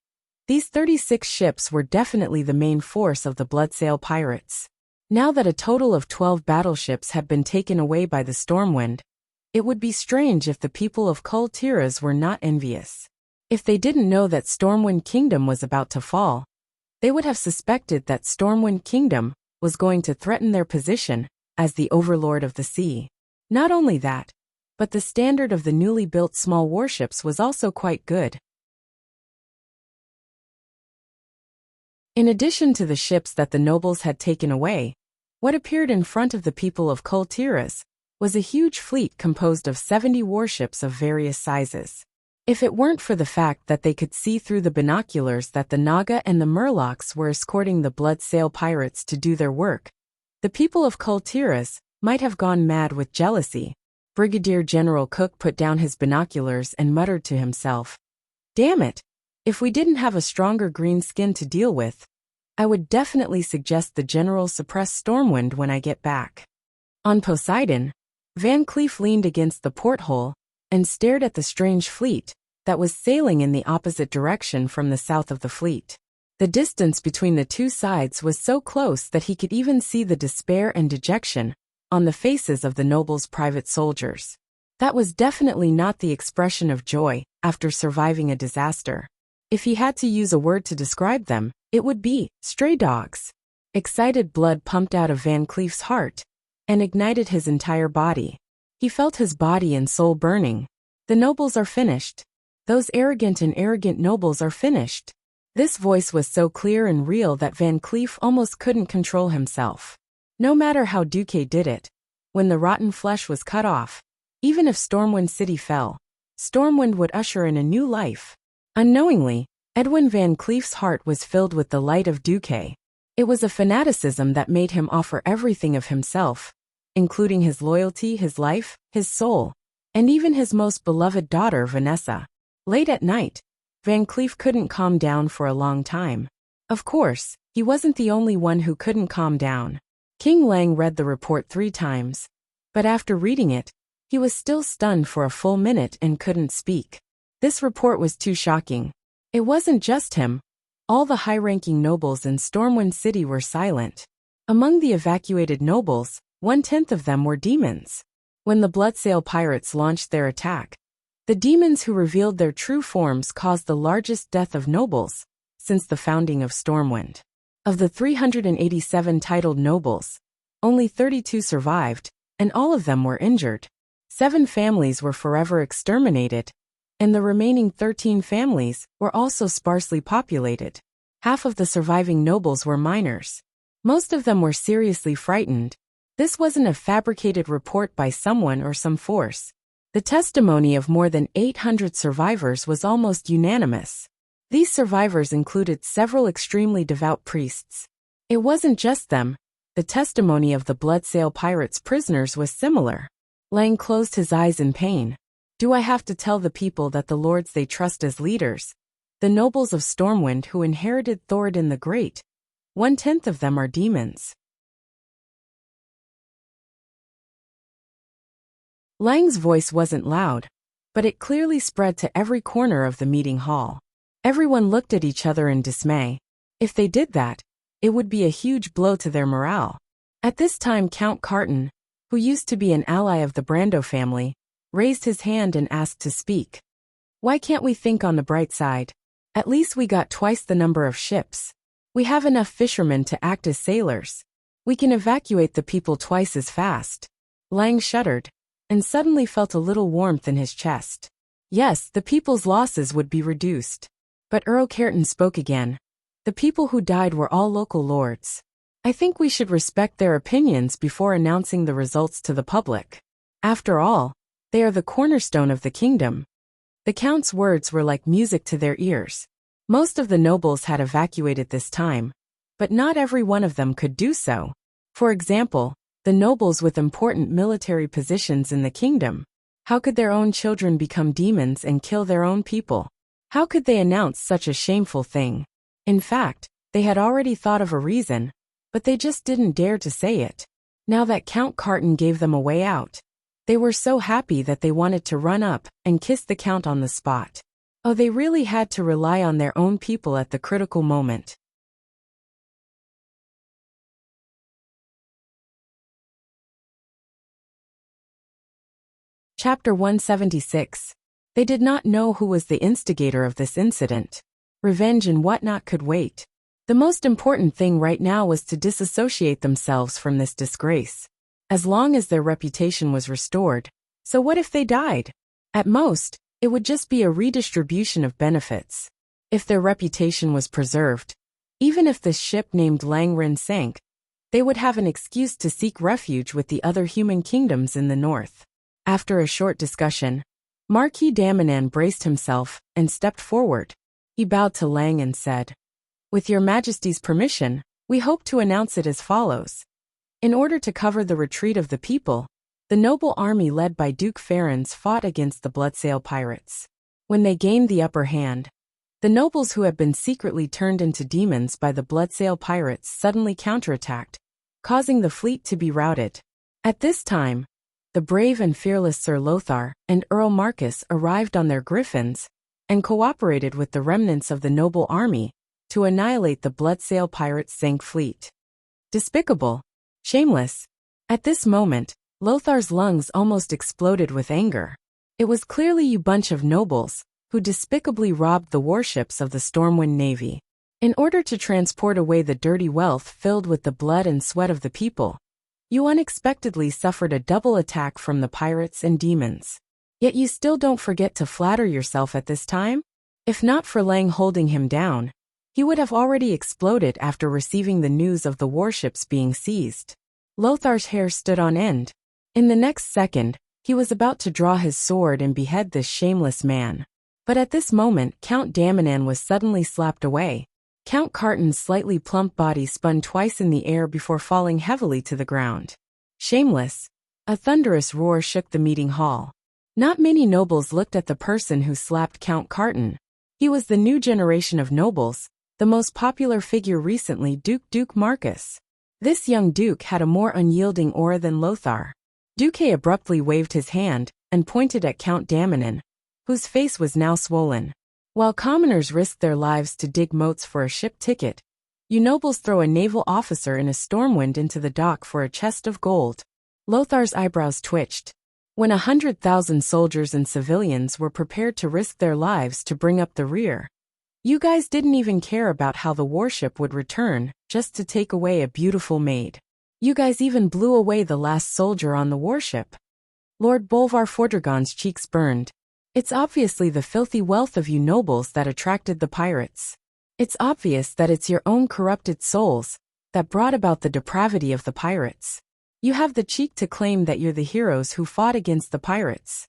these 36 ships were definitely the main force of the Bloodsail Pirates. Now that a total of 12 battleships had been taken away by the Stormwind, it would be strange if the people of Kurtiras were not envious. If they didn't know that Stormwind Kingdom was about to fall, they would have suspected that Stormwind Kingdom was going to threaten their position as the overlord of the sea. Not only that, but the standard of the newly built small warships was also quite good. In addition to the ships that the nobles had taken away, what appeared in front of the people of Kurtiras was a huge fleet composed of 70 warships of various sizes. If it weren't for the fact that they could see through the binoculars that the Naga and the Murlocs were escorting the Bloodsail Pirates to do their work, the people of Kurtiras might have gone mad with jealousy. Brigadier General Cook put down his binoculars and muttered to himself, "Damn it! If we didn't have a stronger green skin to deal with, I would definitely suggest the General suppress Stormwind when I get back." On Poseidon, Van Cleef leaned against the porthole and stared at the strange fleet that was sailing in the opposite direction from the south of the fleet. The distance between the two sides was so close that he could even see the despair and dejection on the faces of the nobles' private soldiers. That was definitely not the expression of joy after surviving a disaster. If he had to use a word to describe them, it would be stray dogs. Excited blood pumped out of Van Cleef's heart and ignited his entire body. He felt his body and soul burning. The nobles are finished. Those arrogant nobles are finished. This voice was so clear and real that Van Cleef almost couldn't control himself. No matter how Duque did it, when the rotten flesh was cut off, even if Stormwind City fell, Stormwind would usher in a new life. Unknowingly, Edwin Van Cleef's heart was filled with the light of Duque. It was a fanaticism that made him offer everything of himself, including his loyalty, his life, his soul, and even his most beloved daughter, Vanessa. Late at night, Van Cleef couldn't calm down for a long time. Of course, he wasn't the only one who couldn't calm down. King Lang read the report 3 times, but after reading it, he was still stunned for a full minute and couldn't speak. This report was too shocking. It wasn't just him. All the high-ranking nobles in Stormwind City were silent. Among the evacuated nobles, 1/10 of them were demons. When the Bloodsail Pirates launched their attack, the demons who revealed their true forms caused the largest death of nobles since the founding of Stormwind. Of the 387 titled nobles, only 32 survived, and all of them were injured. 7 families were forever exterminated, and the remaining 13 families were also sparsely populated. Half of the surviving nobles were minors. Most of them were seriously frightened. This wasn't a fabricated report by someone or some force. The testimony of more than 800 survivors was almost unanimous. These survivors included several extremely devout priests. It wasn't just them. The testimony of the Bloodsail Pirates' prisoners was similar. Lang closed his eyes in pain. Do I have to tell the people that the lords they trust as leaders, the nobles of Stormwind who inherited Thoradin the Great, 1/10 of them are demons? Lang's voice wasn't loud, but it clearly spread to every corner of the meeting hall. Everyone looked at each other in dismay. If they did that, it would be a huge blow to their morale. At this time, Count Carton, who used to be an ally of the Brando family, raised his hand and asked to speak. Why can't we think on the bright side? At least we got twice the number of ships. We have enough fishermen to act as sailors. We can evacuate the people twice as fast. Lang shuddered, and suddenly felt a little warmth in his chest. Yes, the people's losses would be reduced. But Earl Cairton spoke again. The people who died were all local lords. I think we should respect their opinions before announcing the results to the public. After all, They are the cornerstone of the kingdom. The count's words were like music to their ears. Most of the nobles had evacuated this time, but not every one of them could do so. For example, the nobles with important military positions in the kingdom. How could their own children become demons and kill their own people? How could they announce such a shameful thing? In fact, they had already thought of a reason, but they just didn't dare to say it. Now that Count Carton gave them a way out, they were so happy that they wanted to run up and kiss the Count on the spot. Oh, they really had to rely on their own people at the critical moment. Chapter 176. They did not know who was the instigator of this incident. Revenge and whatnot could wait. The most important thing right now was to disassociate themselves from this disgrace. As long as their reputation was restored. So what if they died? At most, it would just be a redistribution of benefits. If their reputation was preserved, even if the ship named Langren sank, they would have an excuse to seek refuge with the other human kingdoms in the north. After a short discussion, Marquis Daminan braced himself and stepped forward. He bowed to Lang and said, "With your Majesty's permission, we hope to announce it as follows. In order to cover the retreat of the people, the noble army led by Duke Ferrens fought against the Bloodsail pirates. When they gained the upper hand, the nobles who had been secretly turned into demons by the Bloodsail pirates suddenly counterattacked, causing the fleet to be routed. At this time, the brave and fearless Sir Lothar and Earl Marcus arrived on their griffins and cooperated with the remnants of the noble army to annihilate the Bloodsail pirates' sank fleet. Despicable. Shameless." At this moment, Lothar's lungs almost exploded with anger. It was clearly you bunch of nobles who despicably robbed the warships of the Stormwind Navy. In order to transport away the dirty wealth filled with the blood and sweat of the people, you unexpectedly suffered a double attack from the pirates and demons. Yet you still don't forget to flatter yourself at this time? If not for Lang holding him down, he would have already exploded after receiving the news of the warships being seized. Lothar's hair stood on end. In the next second, he was about to draw his sword and behead this shameless man. But at this moment, Count Daminan was suddenly slapped away. Count Carton's slightly plump body spun twice in the air before falling heavily to the ground. Shameless. A thunderous roar shook the meeting hall. Not many nobles looked at the person who slapped Count Carton. He was the new generation of nobles, the most popular figure recently, Duke Marcus. This young duke had a more unyielding aura than Lothar. Duke abruptly waved his hand and pointed at Count Daminan, whose face was now swollen. While commoners risked their lives to dig moats for a ship ticket, you nobles throw a naval officer in a stormwind into the dock for a chest of gold. Lothar's eyebrows twitched. When 100,000 soldiers and civilians were prepared to risk their lives to bring up the rear, you guys didn't even care about how the warship would return, just to take away a beautiful maid. You guys even blew away the last soldier on the warship. Lord Bolvar Fordragon's cheeks burned. It's obviously the filthy wealth of you nobles that attracted the pirates. It's obvious that it's your own corrupted souls that brought about the depravity of the pirates. You have the cheek to claim that you're the heroes who fought against the pirates.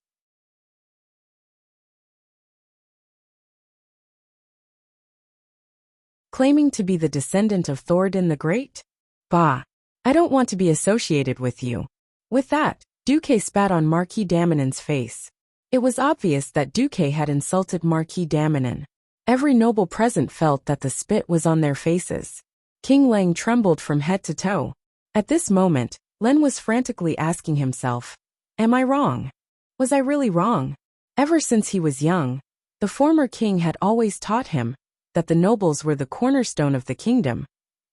Claiming to be the descendant of Thoradin the Great? Bah! I don't want to be associated with you. With that, Duque spat on Marquis Daminan's face. It was obvious that Duque had insulted Marquis Daminan. Every noble present felt that the spit was on their faces. King Lang trembled from head to toe. At this moment, Len was frantically asking himself, "Am I wrong? Was I really wrong?" Ever since he was young, the former king had always taught him that the nobles were the cornerstone of the kingdom,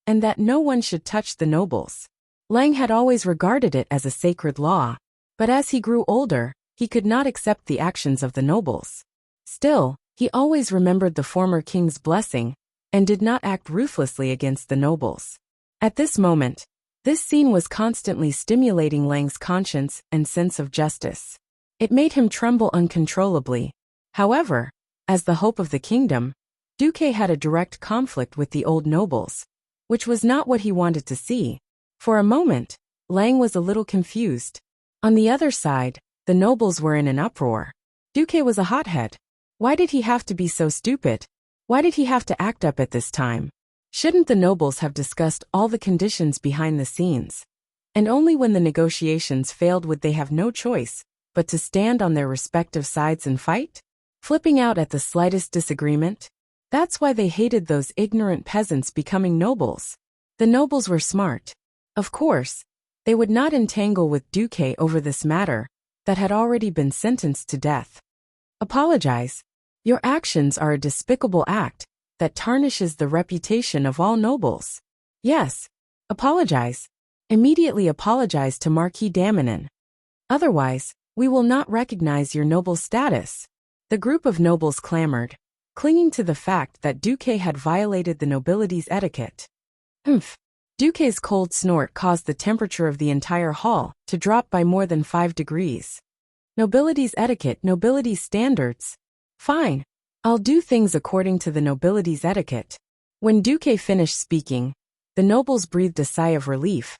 and that no one should touch the nobles. Lang had always regarded it as a sacred law, but as he grew older, he could not accept the actions of the nobles. Still, he always remembered the former king's blessing, and did not act ruthlessly against the nobles. At this moment, this scene was constantly stimulating Lang's conscience and sense of justice. It made him tremble uncontrollably. However, as the hope of the kingdom, Duque had a direct conflict with the old nobles, which was not what he wanted to see. For a moment, Lang was a little confused. On the other side, The nobles were in an uproar. Duque was a hothead. Why did he have to be so stupid? Why did he have to act up at this time? Shouldn't the nobles have discussed all the conditions behind the scenes? And only when the negotiations failed would they have no choice but to stand on their respective sides and fight? Flipping out at the slightest disagreement? That's why they hated those ignorant peasants becoming nobles. The nobles were smart. Of course, they would not entangle with Duque over this matter that had already been sentenced to death. Apologize. Your actions are a despicable act that tarnishes the reputation of all nobles. Yes, apologize. Immediately apologize to Marquis Daminon. Otherwise, we will not recognize your noble status. The group of nobles clamored, clinging to the fact that Duque had violated the nobility's etiquette. Humph. Duque's cold snort caused the temperature of the entire hall to drop by more than 5 degrees. Nobility's etiquette, nobility's standards. Fine. I'll do things according to the nobility's etiquette. When Duque finished speaking, the nobles breathed a sigh of relief,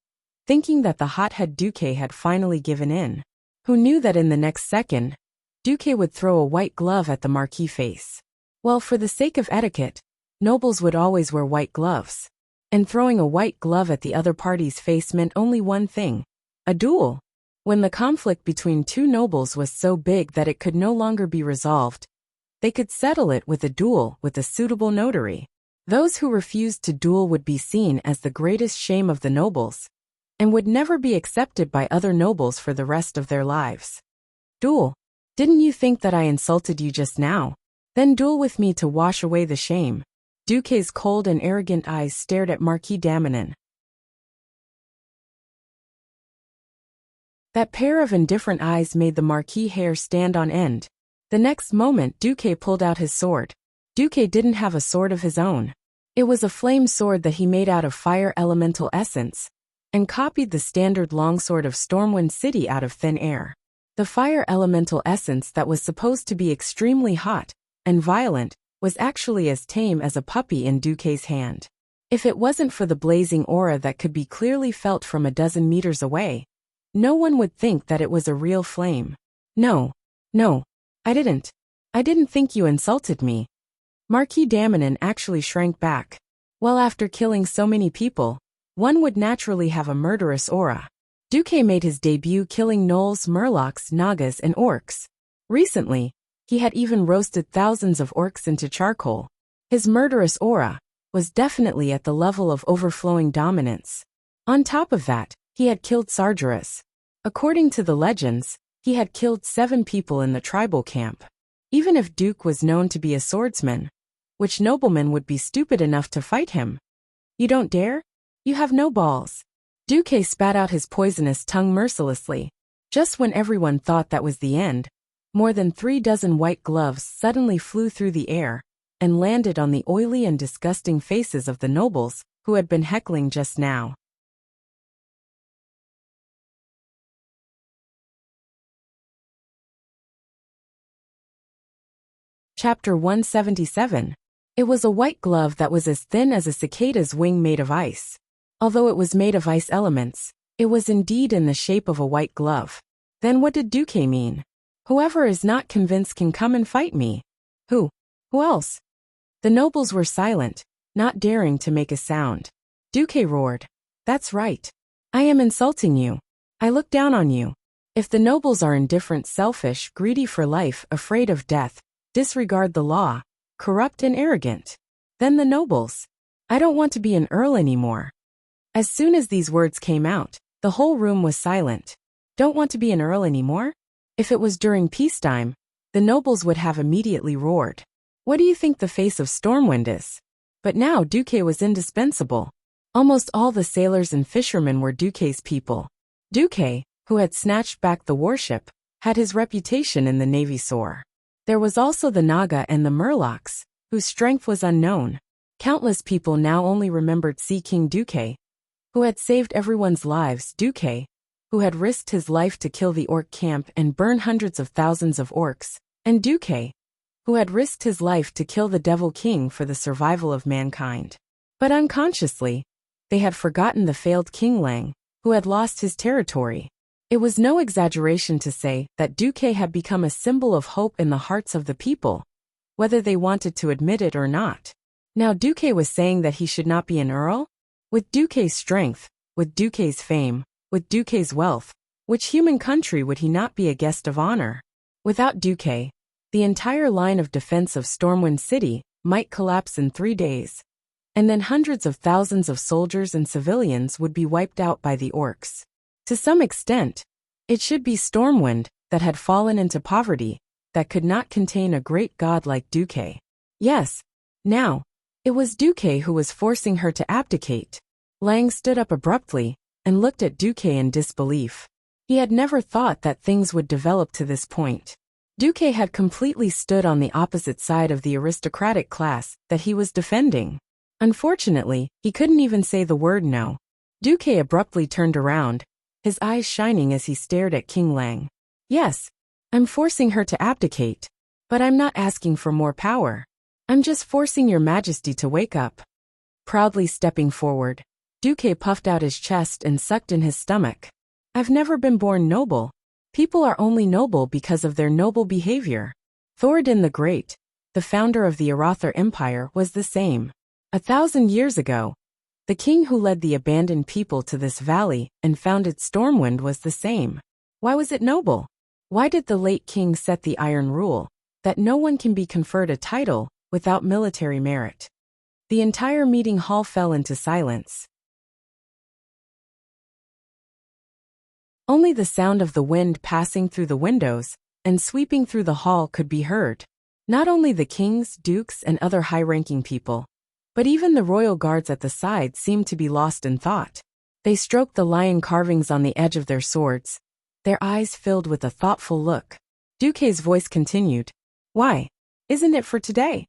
thinking that the hothead Duque had finally given in. Who knew that in the next second, Duque would throw a white glove at the Marquis' face? Well, for the sake of etiquette, nobles would always wear white gloves. And throwing a white glove at the other party's face meant only one thing: a duel. When the conflict between two nobles was so big that it could no longer be resolved, they could settle it with a duel with a suitable notary. Those who refused to duel would be seen as the greatest shame of the nobles, and would never be accepted by other nobles for the rest of their lives. Duel. Didn't you think that I insulted you just now? Then duel with me to wash away the shame. Duque's cold and arrogant eyes stared at Marquis Daminon. That pair of indifferent eyes made the Marquis' hair stand on end. The next moment Duque pulled out his sword. Duque didn't have a sword of his own. It was a flame sword that he made out of fire elemental essence, and copied the standard longsword of Stormwind City out of thin air. The fire elemental essence that was supposed to be extremely hot and violent was actually as tame as a puppy in Duque's hand. If it wasn't for the blazing aura that could be clearly felt from a dozen meters away, no one would think that it was a real flame. No, I didn't think you insulted me. Marquis Daminon actually shrank back. Well, after killing so many people, one would naturally have a murderous aura. Duque made his debut killing gnolls, murlocs, nagas, and orcs. Recently, he had even roasted thousands of orcs into charcoal. His murderous aura was definitely at the level of overflowing dominance. On top of that, he had killed Sargeras. According to the legends, he had killed 7 people in the tribal camp. Even if Duque was known to be a swordsman, which nobleman would be stupid enough to fight him? You don't dare? You have no balls. Duque spat out his poisonous tongue mercilessly. Just when everyone thought that was the end, more than 3 dozen white gloves suddenly flew through the air and landed on the oily and disgusting faces of the nobles who had been heckling just now. Chapter 177. It was a white glove that was as thin as a cicada's wing made of ice. Although it was made of ice elements, it was indeed in the shape of a white glove. Then what did Duque mean? Whoever is not convinced can come and fight me. Who else? The nobles were silent, not daring to make a sound. Duque roared. That's right. I am insulting you. I look down on you. If the nobles are indifferent, selfish, greedy for life, afraid of death, disregard the law, corrupt and arrogant, then the nobles. I don't want to be an earl anymore. As soon as these words came out, the whole room was silent. Don't want to be an earl anymore? If it was during peacetime, the nobles would have immediately roared. What do you think the face of Stormwind is? But now Duque was indispensable. Almost all the sailors and fishermen were Duque's people. Duque, who had snatched back the warship, had his reputation in the navy soar. There was also the Naga and the Murlocs, whose strength was unknown. Countless people now only remembered Sea King Duque, who had saved everyone's lives, Duque, who had risked his life to kill the orc camp and burn hundreds of thousands of orcs, and Duque, who had risked his life to kill the Devil King for the survival of mankind. But unconsciously, they had forgotten the failed King Lang, who had lost his territory. It was no exaggeration to say that Duque had become a symbol of hope in the hearts of the people, whether they wanted to admit it or not. Now Duque was saying that he should not be an earl? With Duque's strength, with Duque's fame, with Duque's wealth, which human country would he not be a guest of honor? Without Duque, the entire line of defense of Stormwind City might collapse in 3 days, and then hundreds of thousands of soldiers and civilians would be wiped out by the orcs. To some extent, it should be Stormwind that had fallen into poverty, that could not contain a great god like Duque. Yes, now, it was Duque who was forcing her to abdicate. Lang stood up abruptly and looked at Duque in disbelief. He had never thought that things would develop to this point. Duque had completely stood on the opposite side of the aristocratic class that he was defending. Unfortunately, he couldn't even say the word no. Duque abruptly turned around, his eyes shining as he stared at King Lang. Yes, I'm forcing her to abdicate, but I'm not asking for more power. I'm just forcing your majesty to wake up. Proudly stepping forward, Duque puffed out his chest and sucked in his stomach. I've never been born noble. People are only noble because of their noble behavior. Thoradin the Great, the founder of the Arathar Empire, was the same. 1,000 years ago, the king who led the abandoned people to this valley and founded Stormwind was the same. Why was it noble? Why did the late king set the iron rule, that no one can be conferred a title without military merit? The entire meeting hall fell into silence. Only the sound of the wind passing through the windows and sweeping through the hall could be heard. Not only the kings, dukes, and other high-ranking people, but even the royal guards at the side seemed to be lost in thought. They stroked the lion carvings on the edge of their swords, their eyes filled with a thoughtful look. Duque's voice continued. Why? Isn't it for today?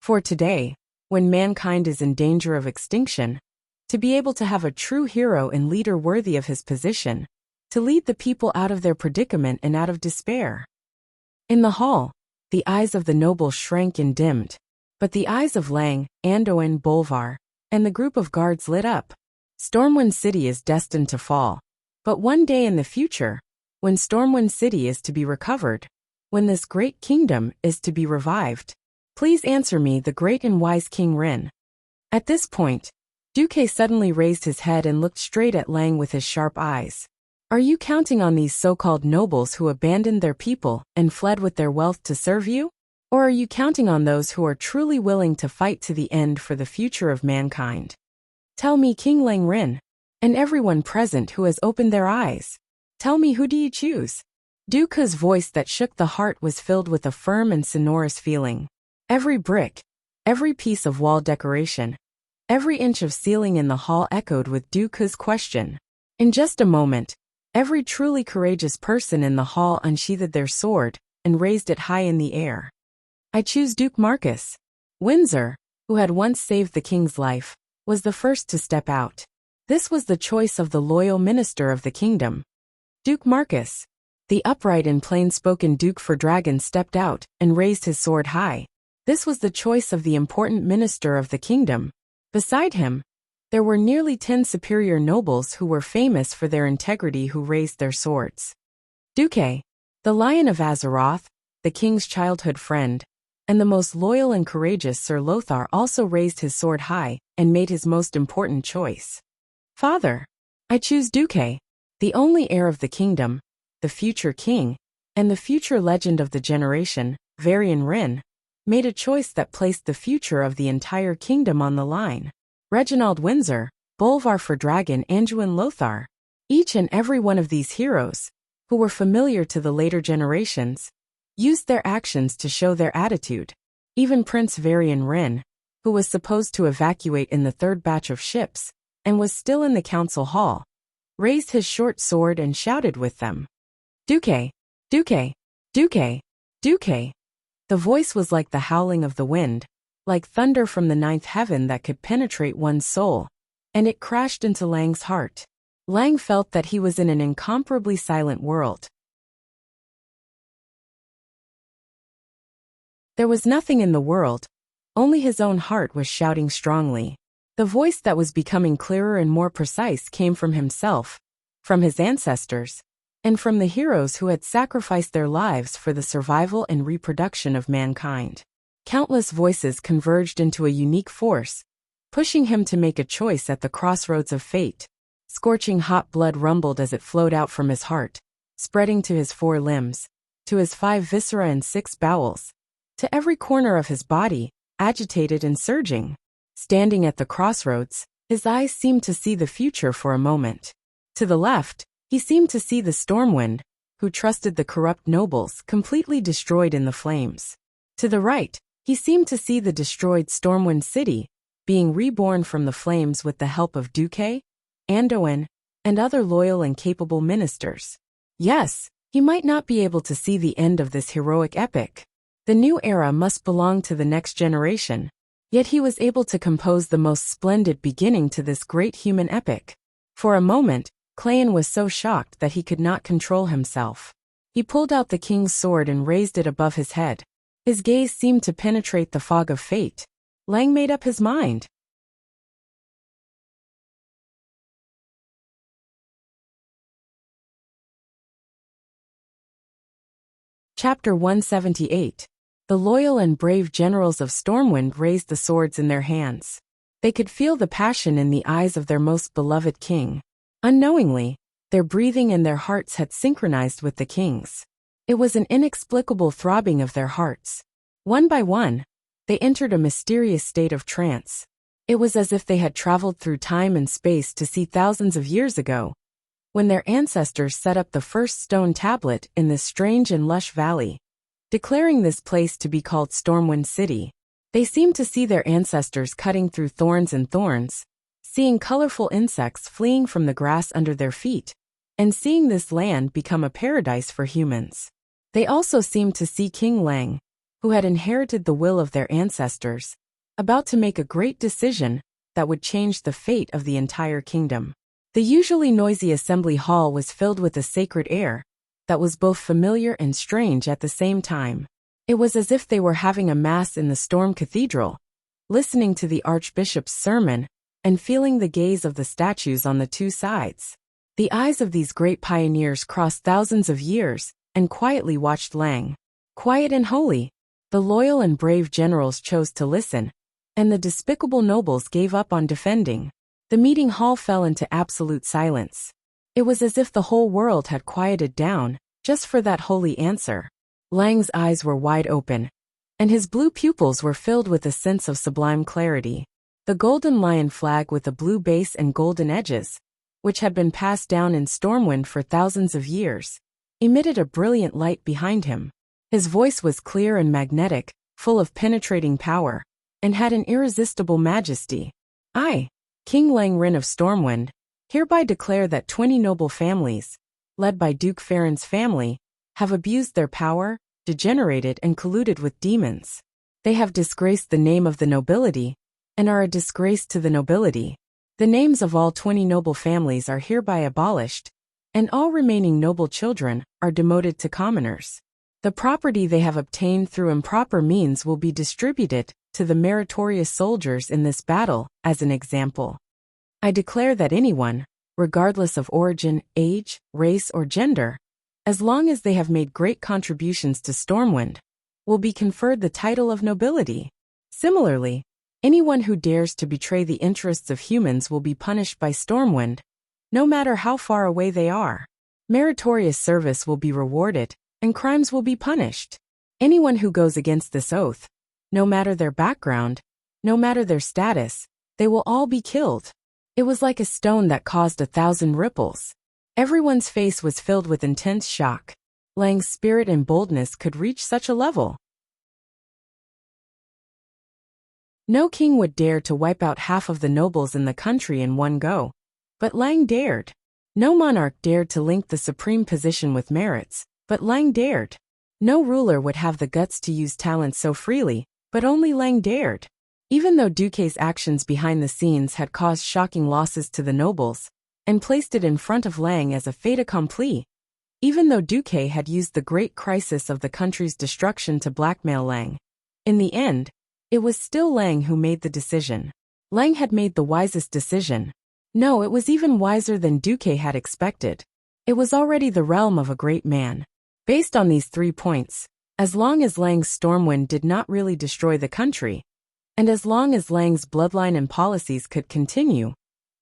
For today, when mankind is in danger of extinction, to be able to have a true hero and leader worthy of his position, to lead the people out of their predicament and out of despair. In the hall, the eyes of the nobles shrank and dimmed, but the eyes of Lang, Anduin, Bolvar, and the group of guards lit up. Stormwind City is destined to fall. But one day in the future, when Stormwind City is to be recovered, when this great kingdom is to be revived, please answer me, the great and wise King Rin. At this point, Duque suddenly raised his head and looked straight at Lang with his sharp eyes. Are you counting on these so-called nobles who abandoned their people and fled with their wealth to serve you? Or are you counting on those who are truly willing to fight to the end for the future of mankind? Tell me, King Lang Rin, and everyone present who has opened their eyes. Tell me, who do you choose? Duque's voice that shook the heart was filled with a firm and sonorous feeling. Every brick, every piece of wall decoration, every inch of ceiling in the hall echoed with Duque's question. In just a moment, every truly courageous person in the hall unsheathed their sword and raised it high in the air. I choose Duke Marcus. Windsor, who had once saved the king's life, was the first to step out. This was the choice of the loyal minister of the kingdom. Duke Marcus, the upright and plain-spoken Duke for Dragon, stepped out and raised his sword high. This was the choice of the important minister of the kingdom. Beside him, there were nearly 10 superior nobles who were famous for their integrity who raised their swords. Duque, the Lion of Azeroth, the king's childhood friend, and the most loyal and courageous Sir Lothar also raised his sword high and made his most important choice. Father, I choose Duque, the only heir of the kingdom, the future king, and the future legend of the generation. Varian Rin made a choice that placed the future of the entire kingdom on the line. Reginald Windsor, Bolvar for Dragon, Anduin Lothar, each and every one of these heroes, who were familiar to the later generations, used their actions to show their attitude. Even Prince Varian Rin, who was supposed to evacuate in the third batch of ships, and was still in the council hall, raised his short sword and shouted with them. Duque! Duque! Duque! Duque! The voice was like the howling of the wind, like thunder from the ninth heaven that could penetrate one's soul, and it crashed into Lang's heart. Lang felt that he was in an incomparably silent world. There was nothing in the world, only his own heart was shouting strongly. The voice that was becoming clearer and more precise came from himself, from his ancestors, and from the heroes who had sacrificed their lives for the survival and reproduction of mankind. Countless voices converged into a unique force, pushing him to make a choice at the crossroads of fate. Scorching hot blood rumbled as it flowed out from his heart, spreading to his 4 limbs, to his 5 viscera and 6 bowels, to every corner of his body, agitated and surging. Standing at the crossroads, his eyes seemed to see the future for a moment. To the left, he seemed to see the Stormwind, who trusted the corrupt nobles, completely destroyed in the flames. To the right, he seemed to see the destroyed Stormwind city, being reborn from the flames with the help of Duque, Anduin, and other loyal and capable ministers. Yes, he might not be able to see the end of this heroic epic. The new era must belong to the next generation, yet he was able to compose the most splendid beginning to this great human epic. For a moment, Clayan was so shocked that he could not control himself. He pulled out the king's sword and raised it above his head. His gaze seemed to penetrate the fog of fate. Lang made up his mind. Chapter 178. The loyal and brave generals of Stormwind raised the swords in their hands. They could feel the passion in the eyes of their most beloved king. Unknowingly, their breathing and their hearts had synchronized with the king's. It was an inexplicable throbbing of their hearts. One by one, they entered a mysterious state of trance. It was as if they had traveled through time and space to see thousands of years ago, when their ancestors set up the first stone tablet in this strange and lush valley, declaring this place to be called Stormwind City. They seemed to see their ancestors cutting through thorns and thorns, seeing colorful insects fleeing from the grass under their feet, and seeing this land become a paradise for humans. They also seemed to see King Lang, who had inherited the will of their ancestors, about to make a great decision that would change the fate of the entire kingdom. The usually noisy assembly hall was filled with a sacred air that was both familiar and strange at the same time. It was as if they were having a mass in the Storm Cathedral, listening to the Archbishop's sermon and feeling the gaze of the statues on the 2 sides. The eyes of these great pioneers crossed thousands of years and quietly watched Lang. Quiet and holy, the loyal and brave generals chose to listen, and the despicable nobles gave up on defending. The meeting hall fell into absolute silence. It was as if the whole world had quieted down, just for that holy answer. Lang's eyes were wide open, and his blue pupils were filled with a sense of sublime clarity. The golden lion flag with a blue base and golden edges, which had been passed down in Stormwind for thousands of years, emitted a brilliant light behind him. His voice was clear and magnetic, full of penetrating power, and had an irresistible majesty. I, King Lang Rin of Stormwind, hereby declare that 20 noble families, led by Duke Farron's family, have abused their power, degenerated and colluded with demons. They have disgraced the name of the nobility, and are a disgrace to the nobility. The names of all 20 noble families are hereby abolished, and all remaining noble children are demoted to commoners. The property they have obtained through improper means will be distributed to the meritorious soldiers in this battle, as an example. I declare that anyone, regardless of origin, age, race, or gender, as long as they have made great contributions to Stormwind, will be conferred the title of nobility. Similarly, anyone who dares to betray the interests of humans will be punished by Stormwind, no matter how far away they are. Meritorious service will be rewarded, and crimes will be punished. Anyone who goes against this oath, no matter their background, no matter their status, they will all be killed. It was like a stone that caused 1,000 ripples. Everyone's face was filled with intense shock. Lang's spirit and boldness could reach such a level. No king would dare to wipe out half of the nobles in the country in one go, but Lang dared. No monarch dared to link the supreme position with merits, but Lang dared. No ruler would have the guts to use talent so freely, but only Lang dared. Even though Duque's actions behind the scenes had caused shocking losses to the nobles, and placed it in front of Lang as a fait accompli, even though Duque had used the great crisis of the country's destruction to blackmail Lang, in the end, it was still Lang who made the decision. Lang had made the wisest decision. No, it was even wiser than Duque had expected. It was already the realm of a great man. Based on these 3 points, as long as Lang's Stormwind did not really destroy the country, and as long as Lang's bloodline and policies could continue,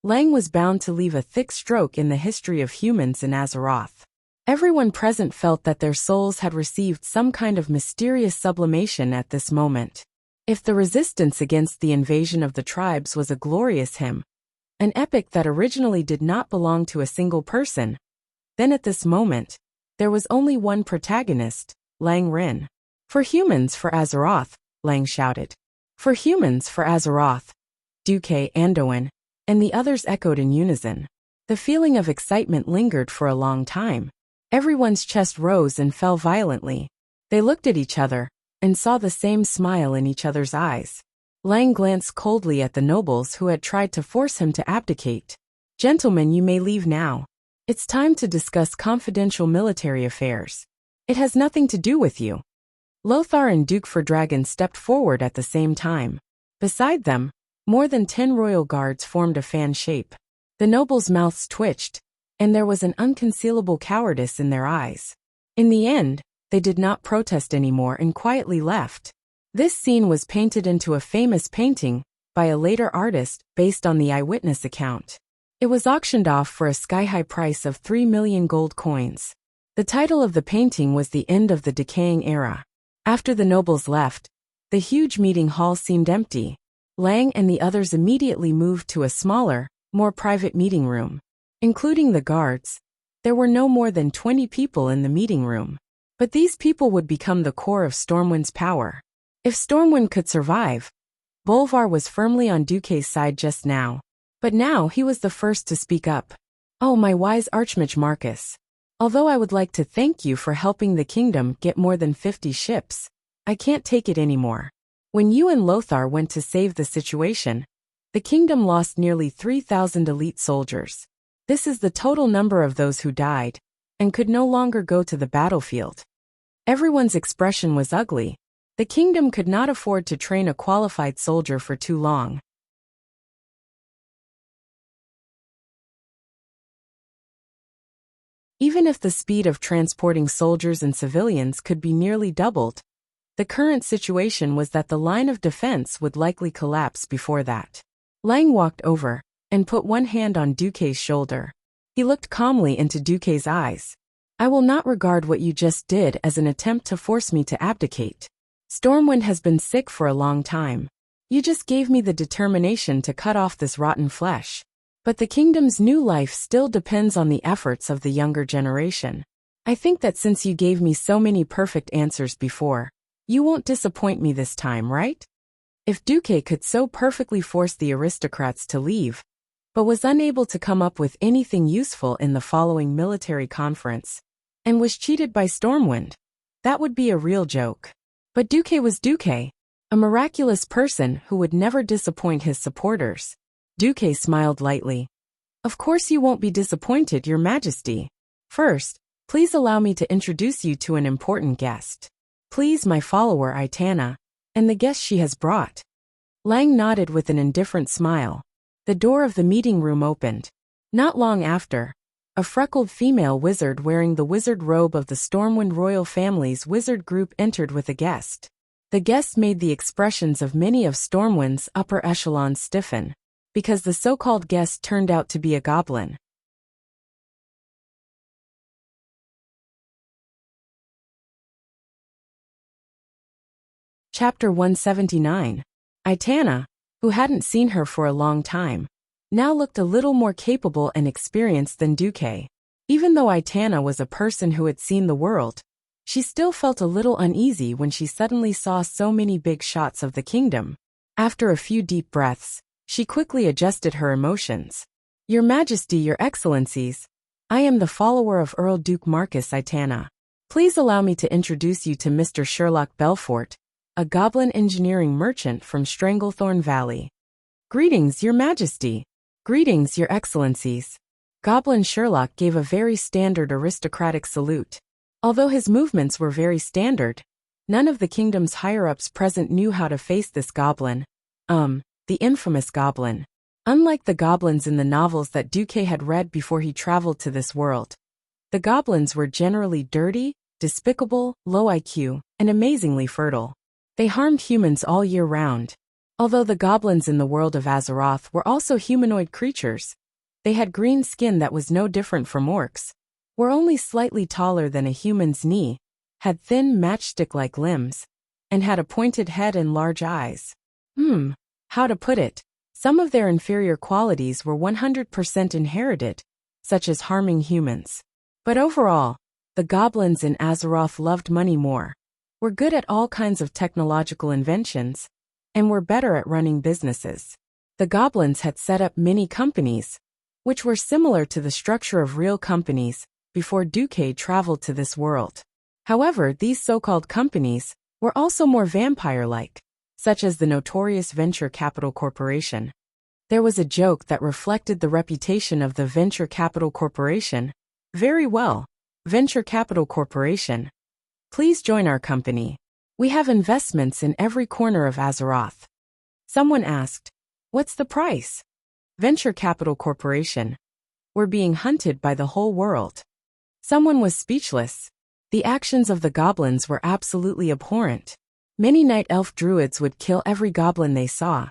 Lang was bound to leave a thick stroke in the history of humans in Azeroth. Everyone present felt that their souls had received some kind of mysterious sublimation at this moment. If the resistance against the invasion of the tribes was a glorious hymn, an epic that originally did not belong to a single person, then at this moment, there was only one protagonist, Lang Rin. For humans for Azeroth, Lang shouted. For humans for Azeroth, Duque, Anduin, and the others echoed in unison. The feeling of excitement lingered for a long time. Everyone's chest rose and fell violently. They looked at each other, and saw the same smile in each other's eyes. Lang glanced coldly at the nobles who had tried to force him to abdicate. Gentlemen, you may leave now. It's time to discuss confidential military affairs. It has nothing to do with you. Lothar and Duke Fordragon stepped forward at the same time. Beside them, more than 10 royal guards formed a fan shape. The nobles' mouths twitched, and there was an unconcealable cowardice in their eyes. In the end, they did not protest anymore and quietly left. This scene was painted into a famous painting by a later artist based on the eyewitness account. It was auctioned off for a sky-high price of 3 million gold coins. The title of the painting was The End of the Decaying Era. After the nobles left, the huge meeting hall seemed empty. Lang and the others immediately moved to a smaller, more private meeting room. Including the guards, there were no more than 20 people in the meeting room. But these people would become the core of Stormwind's power. If Stormwind could survive, Bolvar was firmly on Duque's side just now. But now he was the first to speak up. Oh, my wise Archmage Marcus. Although I would like to thank you for helping the kingdom get more than 50 ships, I can't take it anymore. When you and Lothar went to save the situation, the kingdom lost nearly 3,000 elite soldiers. This is the total number of those who died, and could no longer go to the battlefield. Everyone's expression was ugly. The kingdom could not afford to train a qualified soldier for too long. Even if the speed of transporting soldiers and civilians could be nearly doubled, the current situation was that the line of defense would likely collapse before that. Lang walked over and put one hand on Duque's shoulder. He looked calmly into Duque's eyes. I will not regard what you just did as an attempt to force me to abdicate. Stormwind has been sick for a long time. You just gave me the determination to cut off this rotten flesh. But the kingdom's new life still depends on the efforts of the younger generation. I think that since you gave me so many perfect answers before, you won't disappoint me this time, right? If Duque could so perfectly force the aristocrats to leave, but was unable to come up with anything useful in the following military conference, and was cheated by Stormwind, that would be a real joke. But Duque was Duque, a miraculous person who would never disappoint his supporters. Duque smiled lightly. Of course you won't be disappointed, Your Majesty. First, please allow me to introduce you to an important guest. Please, my follower Aitana, and the guest she has brought. Lang nodded with an indifferent smile. The door of the meeting room opened. Not long after, a freckled female wizard wearing the wizard robe of the Stormwind royal family's wizard group entered with a guest. The guest made the expressions of many of Stormwind's upper echelons stiffen, because the so-called guest turned out to be a goblin. Chapter 179. Aitana, who hadn't seen her for a long time, now looked a little more capable and experienced than Duque. Even though Aitana was a person who had seen the world, she still felt a little uneasy when she suddenly saw so many big shots of the kingdom. After a few deep breaths, she quickly adjusted her emotions. Your Majesty, Your Excellencies, I am the follower of Earl Duke Marcus Aitana. Please allow me to introduce you to Mr. Sherlock Belfort, a goblin engineering merchant from Stranglethorn Valley. Greetings, Your Majesty. Greetings, Your Excellencies. Goblin Sherlock gave a very standard aristocratic salute. Although his movements were very standard, none of the kingdom's higher-ups present knew how to face this goblin. The infamous goblin. Unlike the goblins in the novels that Duque had read before he traveled to this world, The goblins were generally dirty, despicable, low IQ, and amazingly fertile. They harmed humans all year round. Although the goblins in the world of Azeroth were also humanoid creatures, they had green skin that was no different from orcs, were only slightly taller than a human's knee, had thin matchstick-like limbs, and had a pointed head and large eyes. How to put it? Some of their inferior qualities were 100% inherited, such as harming humans. But overall, the goblins in Azeroth loved money more, were good at all kinds of technological inventions, and were better at running businesses. The goblins had set up mini companies, which were similar to the structure of real companies before Duque traveled to this world. However, these so-called companies were also more vampire-like, such as the notorious Venture Capital Corporation. There was a joke that reflected the reputation of the Venture Capital Corporation. Very well, Venture Capital Corporation. Please join our company. We have investments in every corner of Azeroth. Someone asked, "What's the price?" Venture Capital Corporation. We're being hunted by the whole world. Someone was speechless. The actions of the goblins were absolutely abhorrent. Many night elf druids would kill every goblin they saw,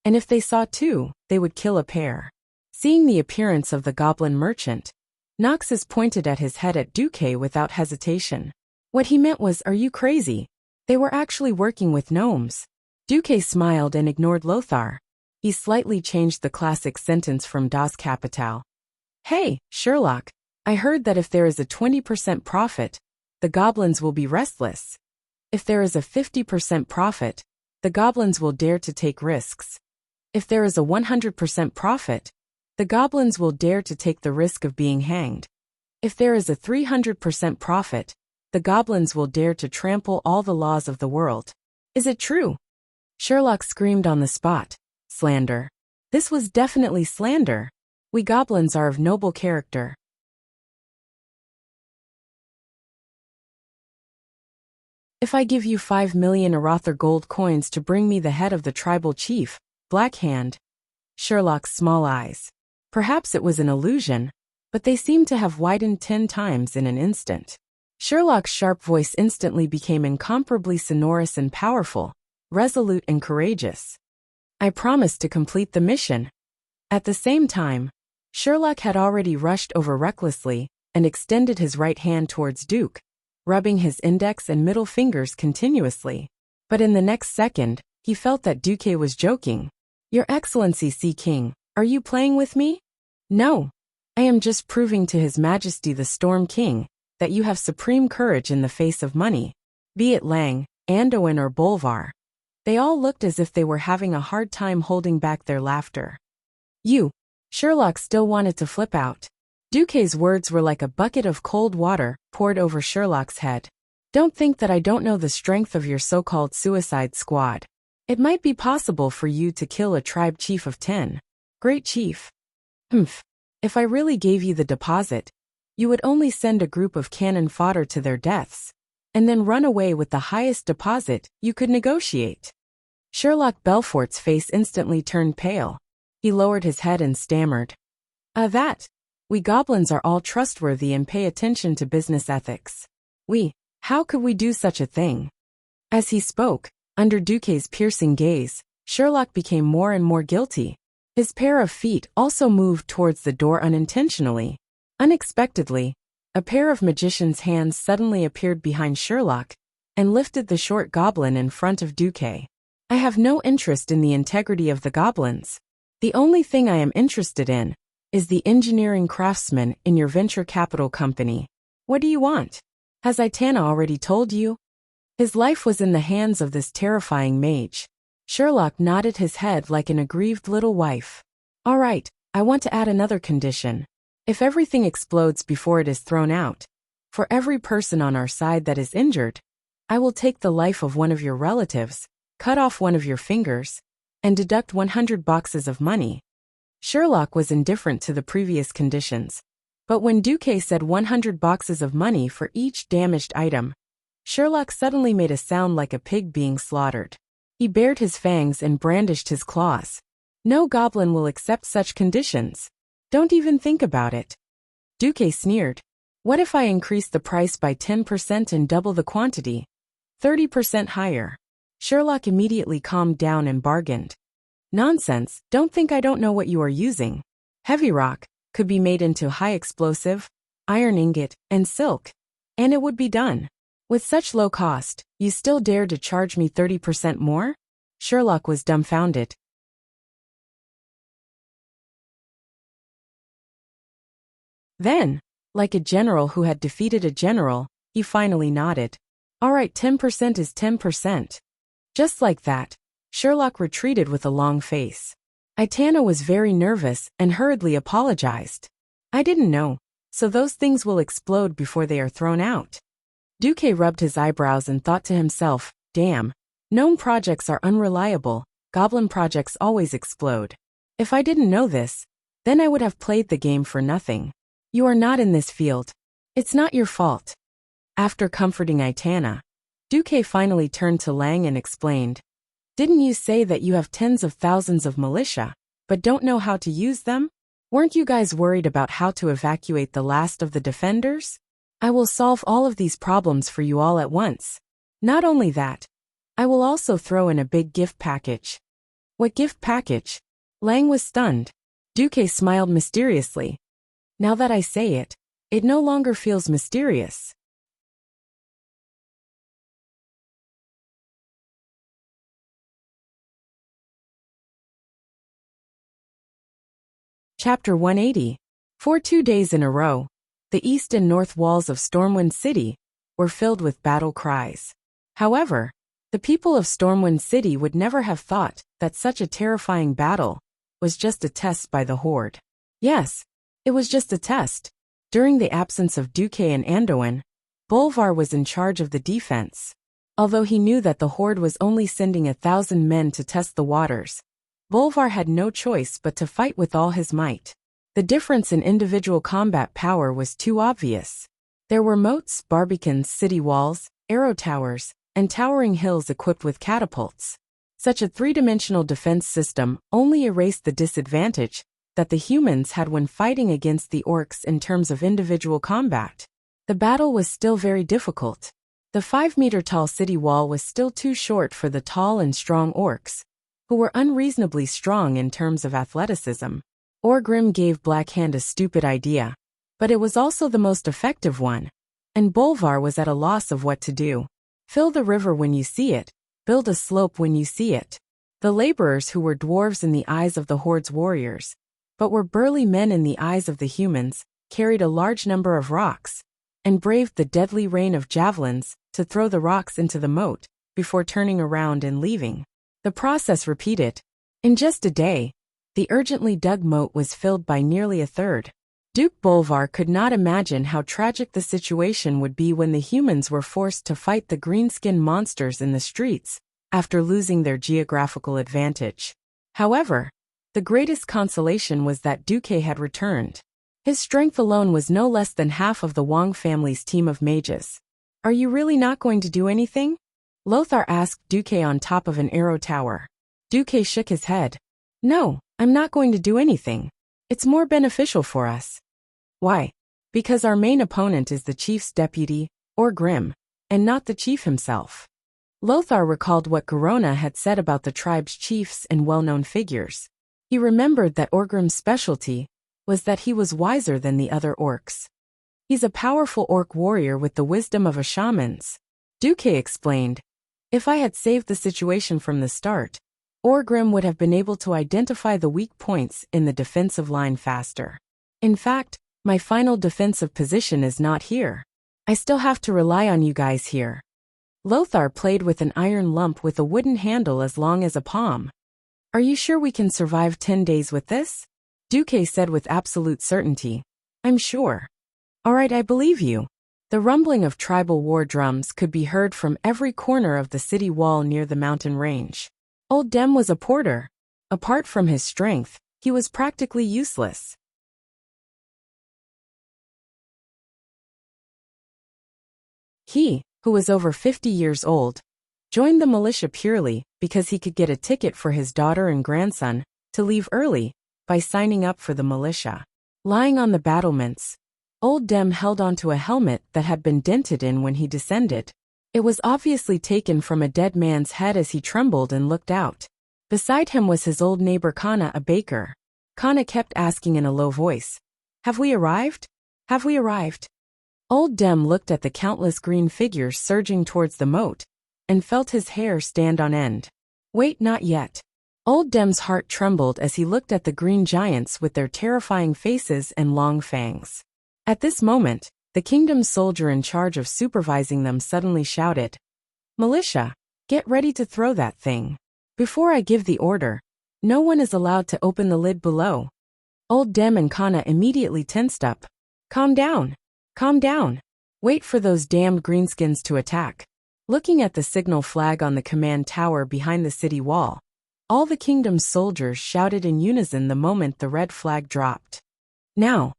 and if they saw two, they would kill a pair. Seeing the appearance of the goblin merchant, Noxus pointed at his head at Duque without hesitation. What he meant was, "Are you crazy? They were actually working with gnomes." Duque smiled and ignored Lothar. He slightly changed the classic sentence from Das Kapital. "Hey, Sherlock, I heard that if there is a 20% profit, the goblins will be restless. If there is a 50% profit, the goblins will dare to take risks. If there is a 100% profit, the goblins will dare to take the risk of being hanged. If there is a 300% profit, the goblins will dare to trample all the laws of the world. Is it true?" Sherlock screamed on the spot. Slander. This was definitely slander. We goblins are of noble character. If I give you 5 million Arother gold coins to bring me the head of the tribal chief, Blackhand. Sherlock's small eyes. Perhaps it was an illusion, but they seemed to have widened 10 times in an instant. Sherlock's sharp voice instantly became incomparably sonorous and powerful, resolute and courageous. "I promise to complete the mission." At the same time, Sherlock had already rushed over recklessly and extended his right hand towards Duke, rubbing his index and middle fingers continuously. But in the next second, he felt that Duque was joking. "Your Excellency Sea King, are you playing with me?" "No. I am just proving to His Majesty the Storm King that you have supreme courage in the face of money, be it Lang, Anduin or Bolvar." They all looked as if they were having a hard time holding back their laughter. "You." Sherlock still wanted to flip out. Duque's words were like a bucket of cold water poured over Sherlock's head. "Don't think that I don't know the strength of your so-called suicide squad. It might be possible for you to kill a tribe chief of 10. Great chief. If I really gave you the deposit, you would only send a group of cannon fodder to their deaths, and then run away with the highest deposit you could negotiate." Sherlock Belfort's face instantly turned pale. He lowered his head and stammered. That. We goblins are all trustworthy and pay attention to business ethics. How could we do such a thing?" As he spoke, under Duque's piercing gaze, Sherlock became more and more guilty. His pair of feet also moved towards the door unintentionally. Unexpectedly, a pair of magician's hands suddenly appeared behind Sherlock and lifted the short goblin in front of Duque. "I have no interest in the integrity of the goblins. The only thing I am interested in is the engineering craftsman in your venture capital company. What do you want? Has Itana already told you?" His life was in the hands of this terrifying mage. Sherlock nodded his head like an aggrieved little wife. "All right, I want to add another condition. If everything explodes before it is thrown out, for every person on our side that is injured, I will take the life of one of your relatives, cut off one of your fingers, and deduct 100 boxes of money." Sherlock was indifferent to the previous conditions, but when Duque said 100 boxes of money for each damaged item, Sherlock suddenly made a sound like a pig being slaughtered. He bared his fangs and brandished his claws. "No goblin will accept such conditions. Don't even think about it." Duque sneered. What if I increase the price by 10% and double the quantity? 30% higher. Sherlock immediately calmed down and bargained. Nonsense, don't think I don't know what you are using. Heavy rock could be made into high explosive, iron ingot, and silk. And it would be done. With such low cost, you still dare to charge me 30% more? Sherlock was dumbfounded. Then, like a general who had defeated a general, he finally nodded. All right, 10% is 10%. Just like that, Sherlock retreated with a long face. Aitana was very nervous and hurriedly apologized. I didn't know, so those things will explode before they are thrown out. Duque rubbed his eyebrows and thought to himself, damn, gnome projects are unreliable, goblin projects always explode. If I didn't know this, then I would have played the game for nothing. You are not in this field. It's not your fault. After comforting Aitana, Duque finally turned to Lang and explained, didn't you say that you have tens of thousands of militia, but don't know how to use them? Weren't you guys worried about how to evacuate the last of the defenders? I will solve all of these problems for you all at once. Not only that, I will also throw in a big gift package. What gift package? Lang was stunned. Duque smiled mysteriously. Now that I say it, it no longer feels mysterious. Chapter 180. For 2 days in a row, the east and north walls of Stormwind City were filled with battle cries. However, the people of Stormwind City would never have thought that such a terrifying battle was just a test by the Horde. Yes, it was just a test. During the absence of Duque and Anduin, Bolvar was in charge of the defense. Although he knew that the Horde was only sending 1,000 men to test the waters, Bolvar had no choice but to fight with all his might. The difference in individual combat power was too obvious. There were moats, barbicans, city walls, arrow towers, and towering hills equipped with catapults. Such a three-dimensional defense system only erased the disadvantage that the humans had when fighting against the orcs in terms of individual combat. The battle was still very difficult. The 5-meter-tall city wall was still too short for the tall and strong orcs, who were unreasonably strong in terms of athleticism. Orgrim gave Blackhand a stupid idea, but it was also the most effective one, and Bolvar was at a loss of what to do. Fill the river when you see it, build a slope when you see it. The laborers who were dwarves in the eyes of the Horde's warriors, but were burly men in the eyes of the humans, carried a large number of rocks, and braved the deadly rain of javelins to throw the rocks into the moat, before turning around and leaving. The process repeated. In just a day, the urgently dug moat was filled by nearly a third. Duke Bolvar could not imagine how tragic the situation would be when the humans were forced to fight the green-skinned monsters in the streets, after losing their geographical advantage. However, the greatest consolation was that Duque had returned. His strength alone was no less than half of the Wang family's team of mages. Are you really not going to do anything? Lothar asked Duque on top of an arrow tower. Duque shook his head. No, I'm not going to do anything. It's more beneficial for us. Why? Because our main opponent is the chief's deputy, or Grim, and not the chief himself. Lothar recalled what Garona had said about the tribe's chiefs and well-known figures. He remembered that Orgrim's specialty was that he was wiser than the other orcs. He's a powerful orc warrior with the wisdom of a shaman's. Duque explained. If I had saved the situation from the start, Orgrim would have been able to identify the weak points in the defensive line faster. In fact, my final defensive position is not here. I still have to rely on you guys here. Lothar played with an iron lump with a wooden handle as long as a palm. Are you sure we can survive 10 days with this? Duque said with absolute certainty. I'm sure. All right, I believe you. The rumbling of tribal war drums could be heard from every corner of the city wall near the mountain range. Old Dem was a porter. Apart from his strength, he was practically useless. He, who was over 50 years old, joined the militia purely because he could get a ticket for his daughter and grandson to leave early by signing up for the militia. Lying on the battlements, Old Dem held onto a helmet that had been dented in when he descended. It was obviously taken from a dead man's head as he trembled and looked out. Beside him was his old neighbor Kana, a baker. Kana kept asking in a low voice, "Have we arrived? Have we arrived?" Old Dem looked at the countless green figures surging towards the moat, and felt his hair stand on end. Wait, not yet. Old Dem's heart trembled as he looked at the green giants with their terrifying faces and long fangs. At this moment, the kingdom's soldier in charge of supervising them suddenly shouted, "Militia, get ready to throw that thing. Before I give the order, no one is allowed to open the lid below." Old Dem and Kana immediately tensed up. "Calm down. Calm down. Wait for those damned greenskins to attack." Looking at the signal flag on the command tower behind the city wall, all the kingdom's soldiers shouted in unison the moment the red flag dropped. Now,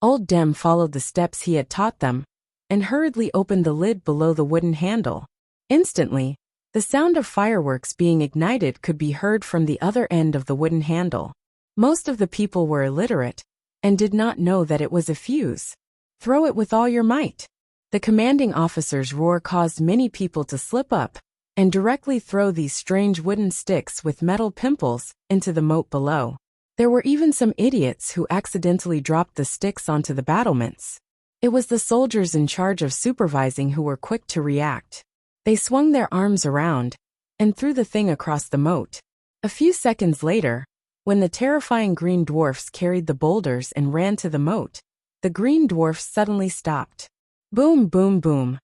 Old Dem followed the steps he had taught them, and hurriedly opened the lid below the wooden handle. Instantly, the sound of fireworks being ignited could be heard from the other end of the wooden handle. Most of the people were illiterate, and did not know that it was a fuse. "Throw it with all your might." The commanding officer's roar caused many people to slip up, and directly throw these strange wooden sticks with metal pimples into the moat below. There were even some idiots who accidentally dropped the sticks onto the battlements. It was the soldiers in charge of supervising who were quick to react. They swung their arms around, and threw the thing across the moat. A few seconds later, when the terrifying green dwarfs carried the boulders and ran to the moat, the green dwarfs suddenly stopped. Boom, boom, boom.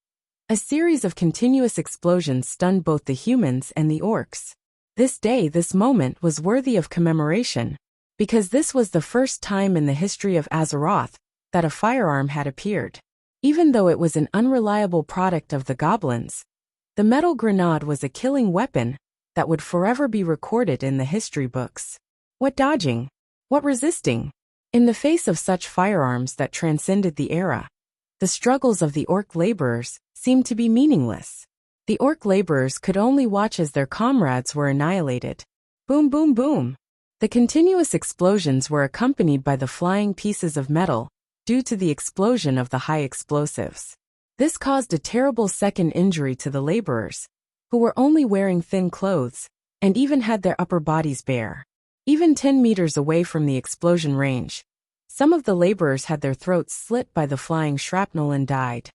A series of continuous explosions stunned both the humans and the orcs. This moment was worthy of commemoration, because this was the first time in the history of Azeroth that a firearm had appeared. Even though it was an unreliable product of the goblins, the metal grenade was a killing weapon that would forever be recorded in the history books. What dodging? What resisting? In the face of such firearms that transcended the era, the struggles of the orc laborers seemed to be meaningless. The orc laborers could only watch as their comrades were annihilated. Boom, boom, boom. The continuous explosions were accompanied by the flying pieces of metal due to the explosion of the high explosives. This caused a terrible second injury to the laborers, who were only wearing thin clothes and even had their upper bodies bare. Even 10 meters away from the explosion range, some of the laborers had their throats slit by the flying shrapnel and died.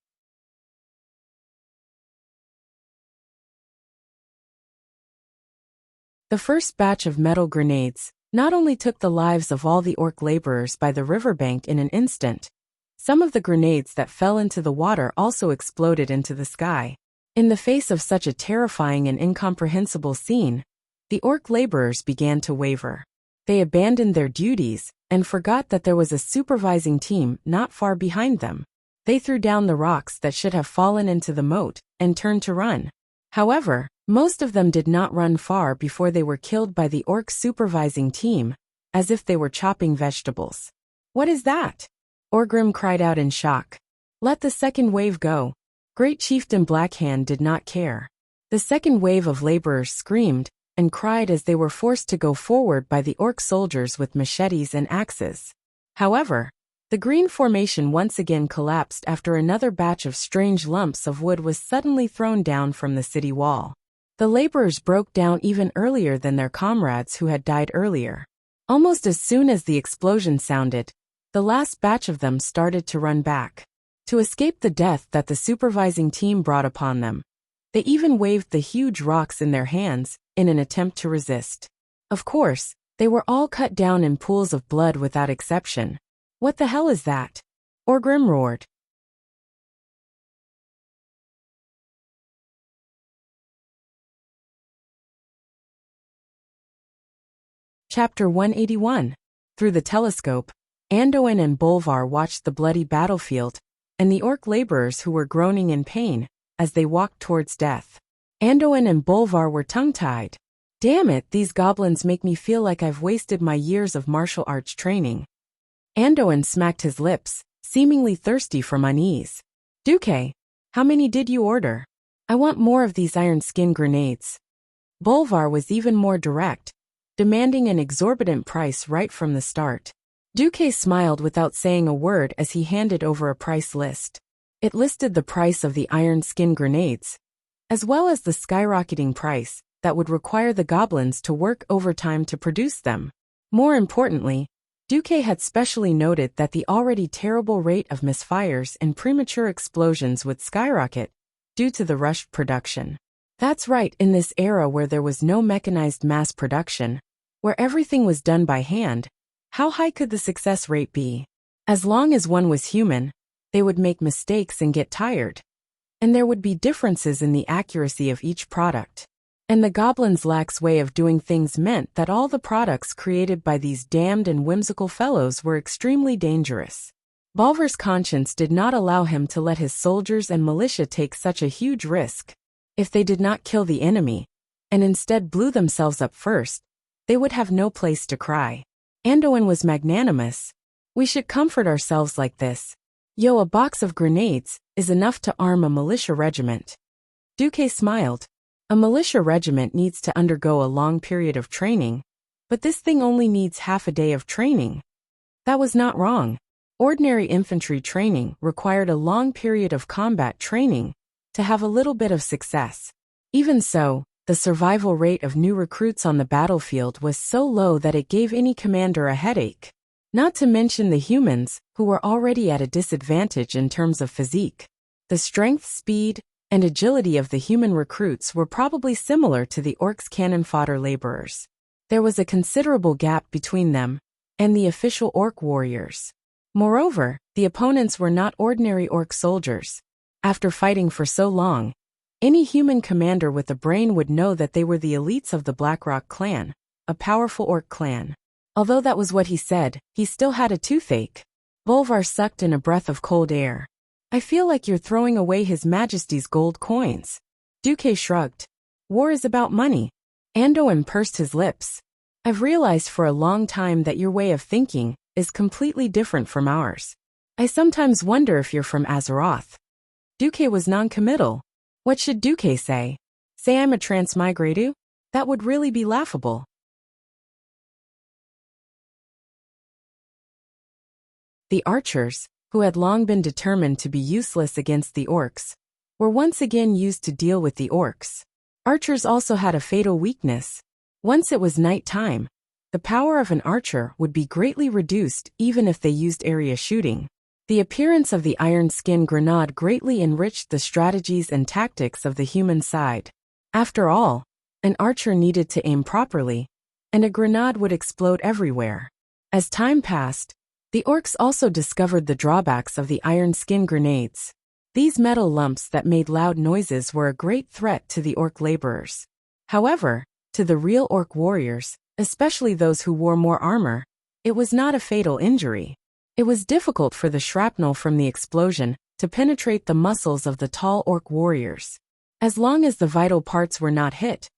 The first batch of metal grenades not only took the lives of all the orc laborers by the riverbank in an instant, some of the grenades that fell into the water also exploded into the sky. In the face of such a terrifying and incomprehensible scene, the orc laborers began to waver. They abandoned their duties and forgot that there was a supervising team not far behind them. They threw down the rocks that should have fallen into the moat and turned to run. However, most of them did not run far before they were killed by the orc supervising team, as if they were chopping vegetables. "What is that?" Orgrim cried out in shock. "Let the second wave go." Great Chieftain Blackhand did not care. The second wave of laborers screamed and cried as they were forced to go forward by the orc soldiers with machetes and axes. However, the green formation once again collapsed after another batch of strange lumps of wood was suddenly thrown down from the city wall. The laborers broke down even earlier than their comrades who had died earlier. Almost as soon as the explosion sounded, the last batch of them started to run back. To escape the death that the supervising team brought upon them, they even waved the huge rocks in their hands in an attempt to resist. Of course, they were all cut down in pools of blood without exception. "What the hell is that?" Orgrim roared. Chapter 181. Through the telescope, Anduin and Bolvar watched the bloody battlefield, and the orc laborers who were groaning in pain as they walked towards death. Anduin and Bolvar were tongue-tied. "Damn it, these goblins make me feel like I've wasted my years of martial arts training." Anduin smacked his lips, seemingly thirsty from unease. "Duque, how many did you order? I want more of these iron skin grenades." Bolvar was even more direct, demanding an exorbitant price right from the start. Duque smiled without saying a word as he handed over a price list. It listed the price of the iron skin grenades, as well as the skyrocketing price that would require the goblins to work overtime to produce them. More importantly, Duque had specially noted that the already terrible rate of misfires and premature explosions would skyrocket due to the rushed production. That's right, in this era where there was no mechanized mass production, where everything was done by hand, how high could the success rate be? As long as one was human, they would make mistakes and get tired. And there would be differences in the accuracy of each product. And the goblins' lax way of doing things meant that all the products created by these damned and whimsical fellows were extremely dangerous. Bulwer's conscience did not allow him to let his soldiers and militia take such a huge risk. If they did not kill the enemy, and instead blew themselves up first, they would have no place to cry. Anduin was magnanimous. We should comfort ourselves like this. Yo, a box of grenades is enough to arm a militia regiment. Duque smiled. A militia regiment needs to undergo a long period of training, but this thing only needs half a day of training. That was not wrong. Ordinary infantry training required a long period of combat training to have a little bit of success. Even so, the survival rate of new recruits on the battlefield was so low that it gave any commander a headache. Not to mention the humans, who were already at a disadvantage in terms of physique. The strength, speed, and agility of the human recruits were probably similar to the orcs' cannon fodder laborers. There was a considerable gap between them and the official orc warriors. Moreover, the opponents were not ordinary orc soldiers. After fighting for so long, any human commander with a brain would know that they were the elites of the Blackrock clan, a powerful orc clan. Although that was what he said, he still had a toothache. Bolvar sucked in a breath of cold air. I feel like you're throwing away His Majesty's gold coins. Duque shrugged. War is about money. Anduin pursed his lips. I've realized for a long time that your way of thinking is completely different from ours. I sometimes wonder if you're from Azeroth. Duque was non-committal. What should Duque say? Say I'm a transmigratu? That would really be laughable. The archers, who had long been determined to be useless against the orcs, were once again used to deal with the orcs. Archers also had a fatal weakness. Once it was night time, the power of an archer would be greatly reduced even if they used area shooting. The appearance of the iron skin grenade greatly enriched the strategies and tactics of the human side. After all, an archer needed to aim properly, and a grenade would explode everywhere. As time passed, the orcs also discovered the drawbacks of the iron skin grenades. These metal lumps that made loud noises were a great threat to the orc laborers. However, to the real orc warriors, especially those who wore more armor, it was not a fatal injury. It was difficult for the shrapnel from the explosion to penetrate the muscles of the tall orc warriors. As long as the vital parts were not hit,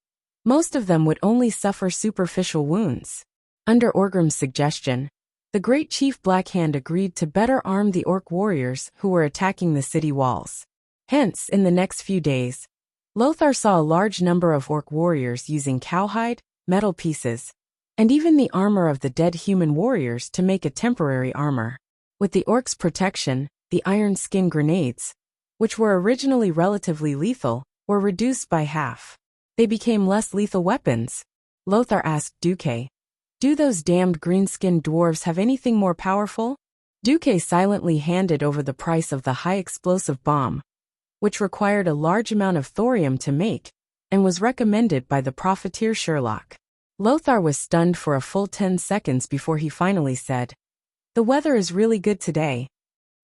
most of them would only suffer superficial wounds. Under Orgrim's suggestion, the great chief Blackhand agreed to better arm the orc warriors who were attacking the city walls. Hence, in the next few days, Lothar saw a large number of orc warriors using cowhide, metal pieces, and even the armor of the dead human warriors to make a temporary armor. With the orcs' protection, the iron skin grenades, which were originally relatively lethal, were reduced by half. They became less lethal weapons. Lothar asked Duque, "Do those damned green-skinned dwarves have anything more powerful?" Duque silently handed over the price of the high-explosive bomb, which required a large amount of thorium to make, and was recommended by the profiteer Sherlock. Lothar was stunned for a full 10 seconds before he finally said, "The weather is really good today."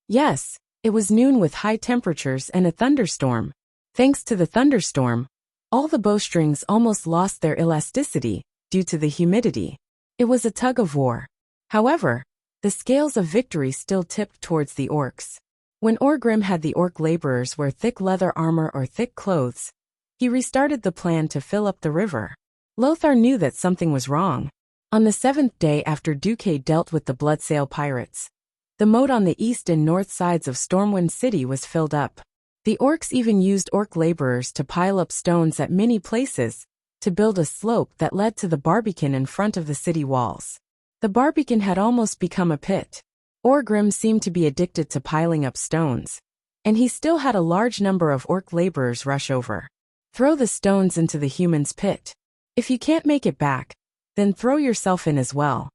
Yes, it was noon with high temperatures and a thunderstorm. Thanks to the thunderstorm, all the bowstrings almost lost their elasticity due to the humidity. It was a tug of war. However, the scales of victory still tipped towards the orcs. When Orgrim had the orc laborers wear thick leather armor or thick clothes, he restarted the plan to fill up the river. Lothar knew that something was wrong. On the 7th day after Duque dealt with the Bloodsail pirates, the moat on the east and north sides of Stormwind City was filled up. The orcs even used orc laborers to pile up stones at many places to build a slope that led to the barbican in front of the city walls. The Barbican had almost become a pit. Orgrim seemed to be addicted to piling up stones, and he still had a large number of orc laborers rush over. Throw the stones into the human's pit. If you can't make it back, then throw yourself in as well.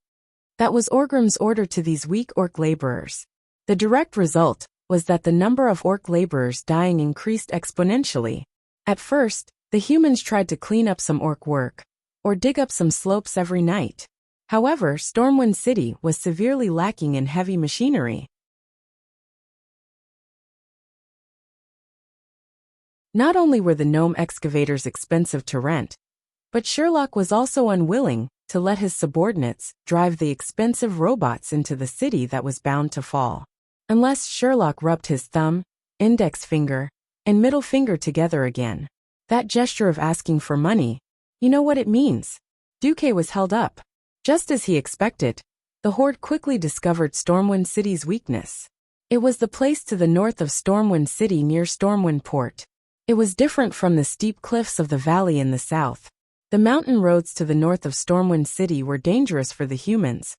That was Orgrim's order to these weak orc laborers. The direct result was that the number of orc laborers dying increased exponentially. At first, the humans tried to clean up some orc work, or dig up some slopes every night. However, Stormwind City was severely lacking in heavy machinery. Not only were the gnome excavators expensive to rent, but Sherlock was also unwilling to let his subordinates drive the expensive robots into the city that was bound to fall. Unless Sherlock rubbed his thumb, index finger, and middle finger together again. That gesture of asking for money, you know what it means. Duque was held up. Just as he expected, the Horde quickly discovered Stormwind City's weakness. It was the place to the north of Stormwind City near Stormwind Port. It was different from the steep cliffs of the valley in the south. The mountain roads to the north of Stormwind City were dangerous for the humans,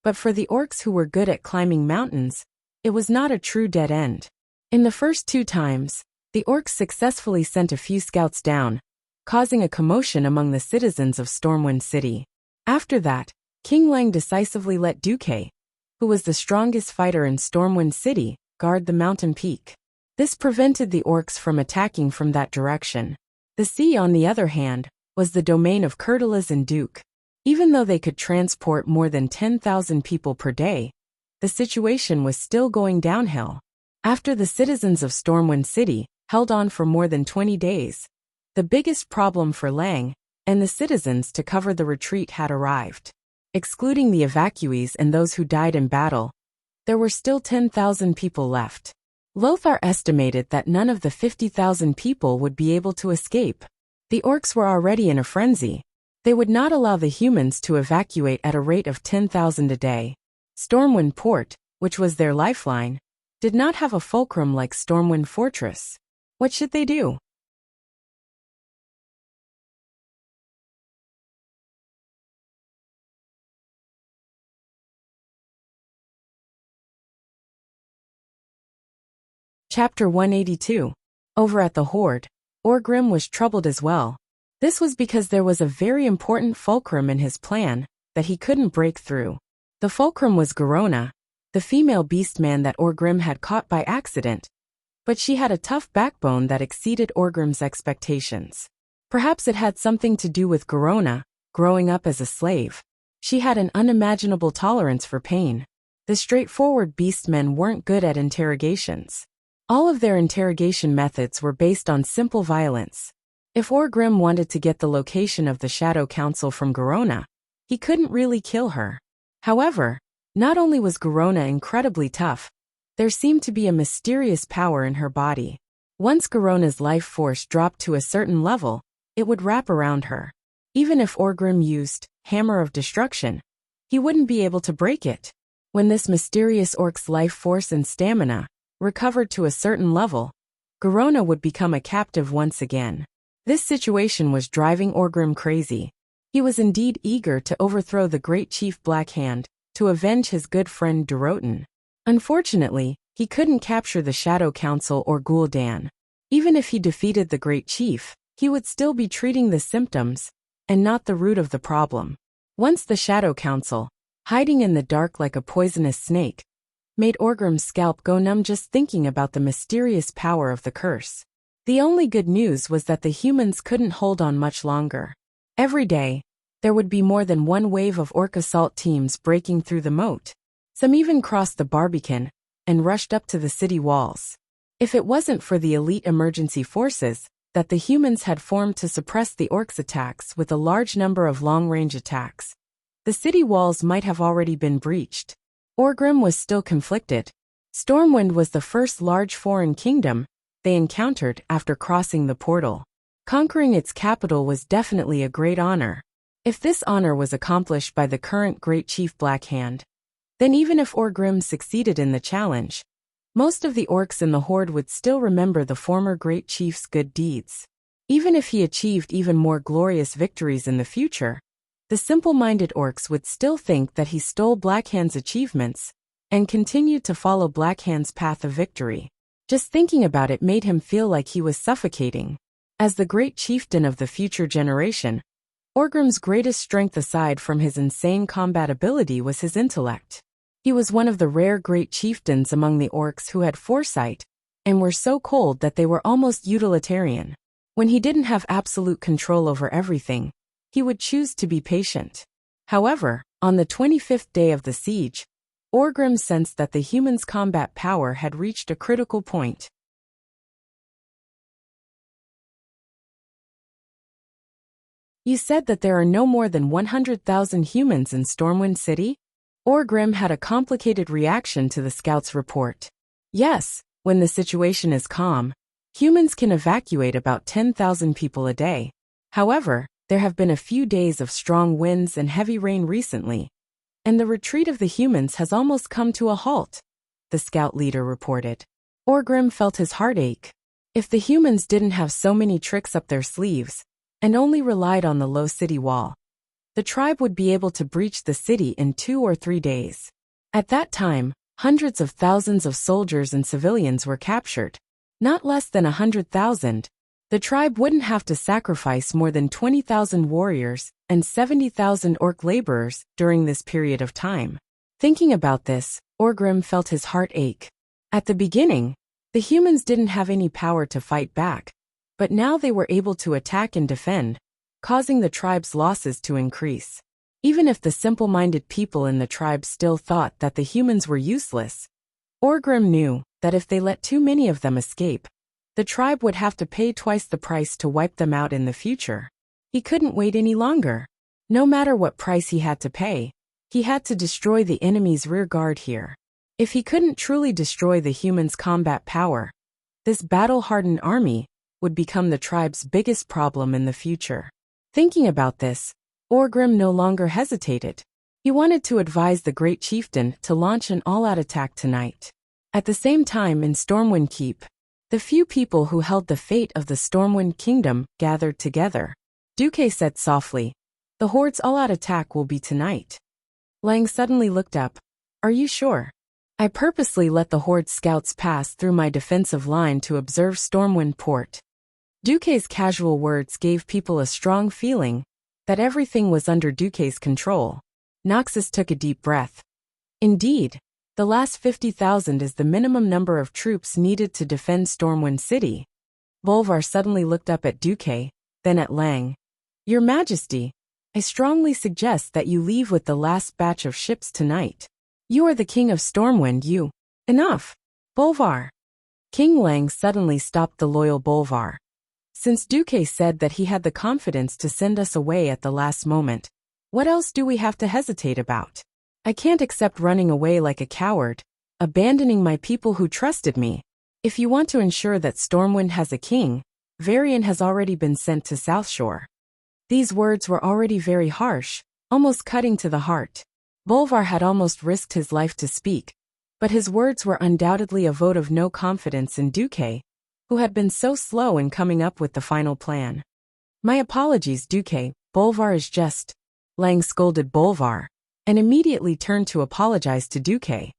but for the orcs who were good at climbing mountains, it was not a true dead end. In the first 2 times, the orcs successfully sent a few scouts down, causing a commotion among the citizens of Stormwind City. After that, King Lang decisively let Duque, who was the strongest fighter in Stormwind City, guard the mountain peak. This prevented the orcs from attacking from that direction. The sea, on the other hand, was the domain of Curtilas and Duke. Even though they could transport more than 10,000 people per day, the situation was still going downhill. After the citizens of Stormwind City held on for more than 20 days, the biggest problem for Lang and the citizens to cover the retreat had arrived. Excluding the evacuees and those who died in battle, there were still 10,000 people left. Lothar estimated that none of the 50,000 people would be able to escape. The orcs were already in a frenzy. They would not allow the humans to evacuate at a rate of 10,000 a day. Stormwind Port, which was their lifeline, did not have a fulcrum like Stormwind Fortress. What should they do? Chapter 182. Over at the Horde, Orgrim was troubled as well. This was because there was a very important fulcrum in his plan that he couldn't break through. The fulcrum was Garona, the female beastman that Orgrim had caught by accident, but she had a tough backbone that exceeded Orgrim's expectations. Perhaps it had something to do with Garona, growing up as a slave. She had an unimaginable tolerance for pain. The straightforward beastmen weren't good at interrogations. All of their interrogation methods were based on simple violence. If Orgrim wanted to get the location of the Shadow Council from Garona, he couldn't really kill her. However, not only was Garona incredibly tough, there seemed to be a mysterious power in her body. Once Garona's life force dropped to a certain level, it would wrap around her. Even if Orgrim used Hammer of Destruction, he wouldn't be able to break it. When this mysterious orc's life force and stamina recovered to a certain level, Garona would become a captive once again. This situation was driving Orgrim crazy. He was indeed eager to overthrow the great chief Blackhand, to avenge his good friend Durotan. Unfortunately, he couldn't capture the Shadow Council or Gul'dan. Even if he defeated the great chief, he would still be treating the symptoms, and not the root of the problem. Once the Shadow Council, hiding in the dark like a poisonous snake, made Orgrim's scalp go numb just thinking about the mysterious power of the curse. The only good news was that the humans couldn't hold on much longer. Every day, there would be more than one wave of orc assault teams breaking through the moat. Some even crossed the Barbican and rushed up to the city walls. If it wasn't for the elite emergency forces that the humans had formed to suppress the orcs' attacks with a large number of long-range attacks, the city walls might have already been breached. Orgrim was still conflicted. Stormwind was the first large foreign kingdom they encountered after crossing the portal. Conquering its capital was definitely a great honor. If this honor was accomplished by the current Great Chief Blackhand, then even if Orgrim succeeded in the challenge, most of the orcs in the Horde would still remember the former Great Chief's good deeds. Even if he achieved even more glorious victories in the future, the simple-minded orcs would still think that he stole Blackhand's achievements and continued to follow Blackhand's path of victory. Just thinking about it made him feel like he was suffocating. As the great chieftain of the future generation, Orgrim's greatest strength aside from his insane combat ability was his intellect. He was one of the rare great chieftains among the orcs who had foresight and were so cold that they were almost utilitarian. When he didn't have absolute control over everything, he would choose to be patient. However, on the 25th day of the siege, Orgrim sensed that the humans' combat power had reached a critical point. You said that there are no more than 100,000 humans in Stormwind City? Orgrim had a complicated reaction to the scout's report. Yes, when the situation is calm, humans can evacuate about 10,000 people a day. However, there have been a few days of strong winds and heavy rain recently, and the retreat of the humans has almost come to a halt, the scout leader reported. Orgrim felt his heart ache. If the humans didn't have so many tricks up their sleeves, and only relied on the low city wall, the tribe would be able to breach the city in 2 or 3 days. At that time, hundreds of thousands of soldiers and civilians were captured, not less than 100,000. The tribe wouldn't have to sacrifice more than 20,000 warriors and 70,000 orc laborers during this period of time. Thinking about this, Orgrim felt his heart ache. At the beginning, the humans didn't have any power to fight back, but now they were able to attack and defend, causing the tribe's losses to increase. Even if the simple-minded people in the tribe still thought that the humans were useless, Orgrim knew that if they let too many of them escape, the tribe would have to pay twice the price to wipe them out in the future. He couldn't wait any longer. No matter what price he had to pay, he had to destroy the enemy's rear guard here. If he couldn't truly destroy the humans' combat power, this battle-hardened army would become the tribe's biggest problem in the future. Thinking about this, Orgrim no longer hesitated. He wanted to advise the great chieftain to launch an all-out attack tonight. At the same time in Stormwind Keep, the few people who held the fate of the Stormwind Kingdom gathered together. Duque said softly, "The Horde's all-out attack will be tonight." Lang suddenly looked up. "Are you sure?" "I purposely let the Horde scouts pass through my defensive line to observe Stormwind Port." Duque's casual words gave people a strong feeling that everything was under Duque's control. Noxus took a deep breath. Indeed, the last 50,000 is the minimum number of troops needed to defend Stormwind City. Bolvar suddenly looked up at Duque, then at Lang. "Your Majesty, I strongly suggest that you leave with the last batch of ships tonight. You are the king of Stormwind, you." "Enough, Bolvar." King Lang suddenly stopped the loyal Bolvar. "Since Duque said that he had the confidence to send us away at the last moment, what else do we have to hesitate about? I can't accept running away like a coward, abandoning my people who trusted me. If you want to ensure that Stormwind has a king, Varian has already been sent to Southshore." These words were already very harsh, almost cutting to the heart. Bolvar had almost risked his life to speak, but his words were undoubtedly a vote of no confidence in Duque, who had been so slow in coming up with the final plan. "My apologies, Duque, Bolvar is just..." Lang scolded Bolvar, and immediately turned to apologize to Duque.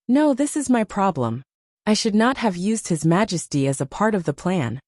"No, this is my problem. I should not have used His Majesty as a part of the plan."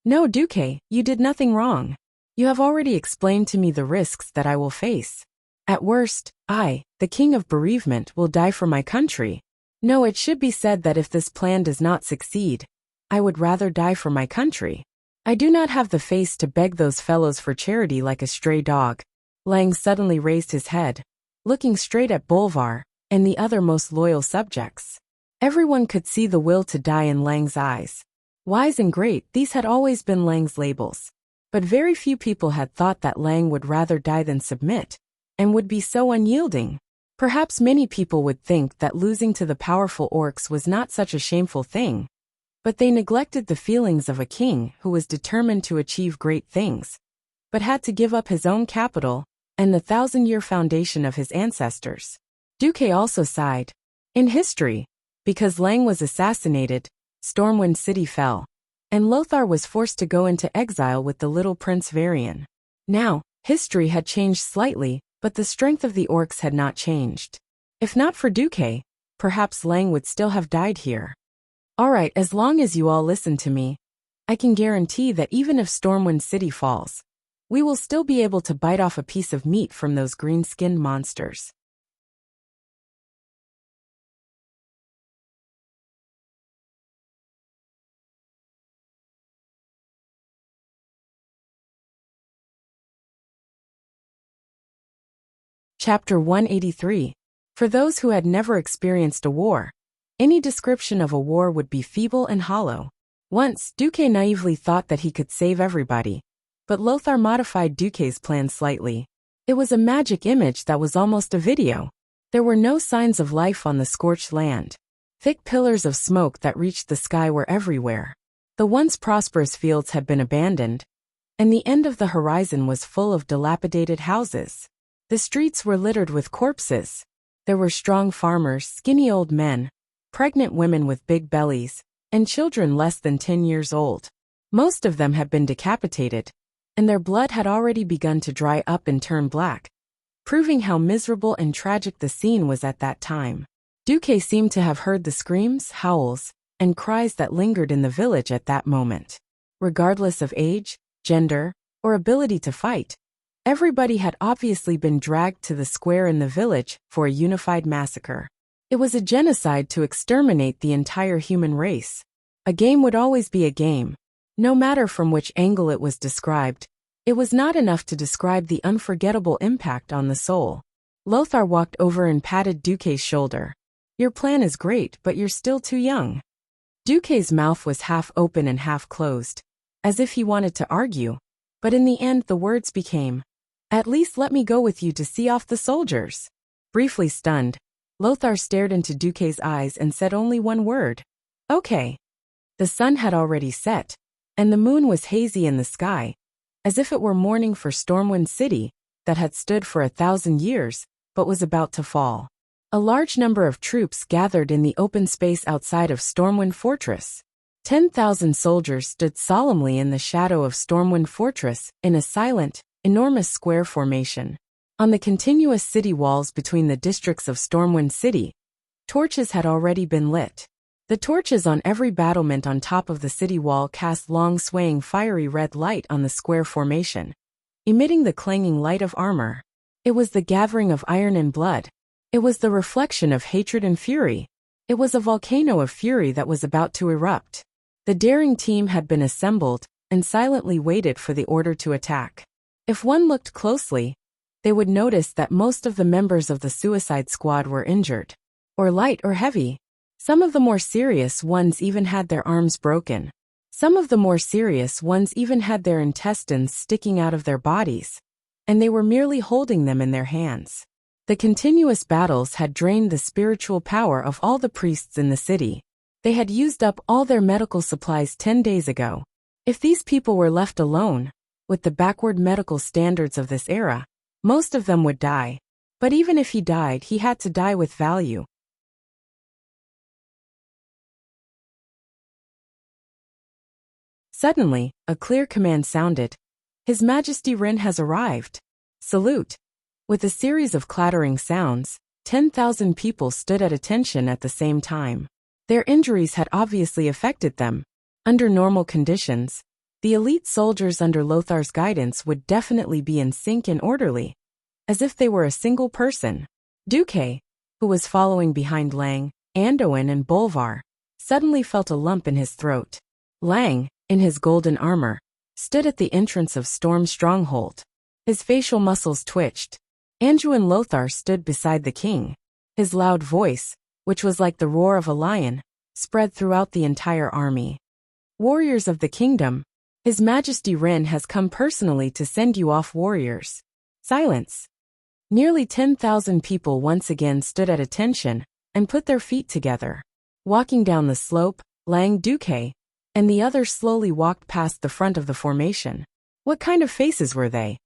"No, Duque, you did nothing wrong. You have already explained to me the risks that I will face. At worst, I, the King of Bereavement, will die for my country. No, it should be said that if this plan does not succeed, I would rather die for my country. I do not have the face to beg those fellows for charity like a stray dog." Lang suddenly raised his head, looking straight at Bolvar and the other most loyal subjects. Everyone could see the will to die in Lang's eyes. Wise and great, these had always been Lang's labels. But very few people had thought that Lang would rather die than submit, and would be so unyielding. Perhaps many people would think that losing to the powerful orcs was not such a shameful thing. But they neglected the feelings of a king who was determined to achieve great things, but had to give up his own capital and the 1,000-year foundation of his ancestors. Duque also sighed. In history, because Lang was assassinated, Stormwind City fell, and Lothar was forced to go into exile with the little Prince Varian. Now, history had changed slightly, but the strength of the orcs had not changed. If not for Duque, perhaps Lang would still have died here. Alright, as long as you all listen to me, I can guarantee that even if Stormwind City falls, we will still be able to bite off a piece of meat from those green-skinned monsters. Chapter 183. For those who had never experienced a war, any description of a war would be feeble and hollow. Once, Duque naively thought that he could save everybody, but Lothar modified Duque's plan slightly. It was a magic image that was almost a video. There were no signs of life on the scorched land. Thick pillars of smoke that reached the sky were everywhere. The once prosperous fields had been abandoned, and the end of the horizon was full of dilapidated houses. The streets were littered with corpses. There were strong farmers, skinny old men, pregnant women with big bellies, and children less than 10 years old. Most of them had been decapitated, and their blood had already begun to dry up and turn black, proving how miserable and tragic the scene was at that time. Duque seemed to have heard the screams, howls, and cries that lingered in the village at that moment. Regardless of age, gender, or ability to fight, everybody had obviously been dragged to the square in the village for a unified massacre. It was a genocide to exterminate the entire human race. A game would always be a game. No matter from which angle it was described, it was not enough to describe the unforgettable impact on the soul. Lothar walked over and patted Duque's shoulder. Your plan is great, but you're still too young. Duque's mouth was half open and half closed, as if he wanted to argue, but in the end the words became, "At least let me go with you to see off the soldiers." Briefly stunned, Lothar stared into Duque's eyes and said only one word. Okay. The sun had already set, and the moon was hazy in the sky, as if it were morning for Stormwind City, that had stood for 1,000 years, but was about to fall. A large number of troops gathered in the open space outside of Stormwind Fortress. 10,000 soldiers stood solemnly in the shadow of Stormwind Fortress in a silent, enormous square formation. On the continuous city walls between the districts of Stormwind City, torches had already been lit. The torches on every battlement on top of the city wall cast long swaying fiery red light on the square formation, emitting the clanging light of armor. It was the gathering of iron and blood. It was the reflection of hatred and fury. It was a volcano of fury that was about to erupt. The daring team had been assembled and silently waited for the order to attack. If one looked closely, they would notice that most of the members of the suicide squad were injured, or light or heavy. Some of the more serious ones even had their arms broken. Some of the more serious ones even had their intestines sticking out of their bodies, and they were merely holding them in their hands. The continuous battles had drained the spiritual power of all the priests in the city. They had used up all their medical supplies 10 days ago. If these people were left alone, with the backward medical standards of this era, most of them would die. But even if he died, he had to die with value. Suddenly, a clear command sounded. His Majesty Rin has arrived. Salute. With a series of clattering sounds, 10,000 people stood at attention at the same time. Their injuries had obviously affected them. Under normal conditions, the elite soldiers under Lothar's guidance would definitely be in sync and orderly, as if they were a single person. Duque, who was following behind Lang, Anduin and Bolvar, suddenly felt a lump in his throat. Lang, in his golden armor, stood at the entrance of Storm's stronghold. His facial muscles twitched. Anduin Lothar stood beside the king. His loud voice, which was like the roar of a lion, spread throughout the entire army. Warriors of the kingdom, His Majesty Rin has come personally to send you off, warriors. Silence. Nearly 10,000 people once again stood at attention and put their feet together. Walking down the slope, Lang Duque and the others slowly walked past the front of the formation. What kind of faces were they?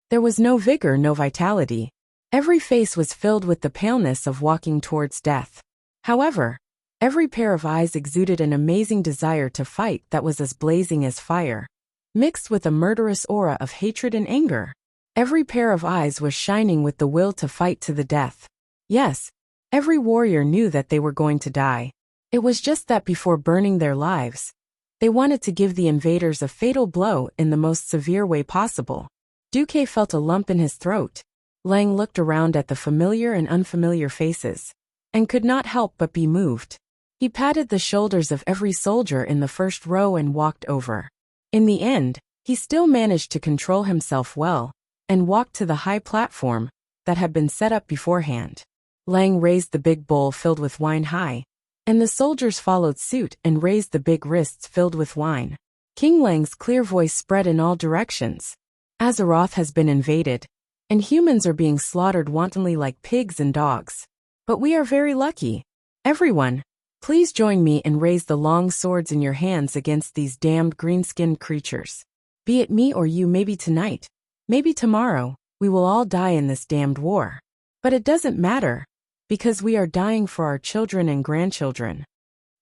There was no vigor, no vitality. Every face was filled with the paleness of walking towards death. However, Every pair of eyes exuded an amazing desire to fight that was as blazing as fire, mixed with a murderous aura of hatred and anger. Every pair of eyes was shining with the will to fight to the death. Yes, every warrior knew that they were going to die. It was just that before burning their lives, they wanted to give the invaders a fatal blow in the most severe way possible. Duque felt a lump in his throat. Lang looked around at the familiar and unfamiliar faces, and could not help but be moved. He patted the shoulders of every soldier in the first row and walked over. In the end, he still managed to control himself well, and walked to the high platform that had been set up beforehand. Lang raised the big bowl filled with wine high, and the soldiers followed suit and raised the big wrists filled with wine. King Lang's clear voice spread in all directions. Azeroth has been invaded, and humans are being slaughtered wantonly like pigs and dogs. But we are very lucky. Everyone, please join me and raise the long swords in your hands against these damned green-skinned creatures. Be it me or you, maybe tonight, maybe tomorrow, we will all die in this damned war. But it doesn't matter, because we are dying for our children and grandchildren.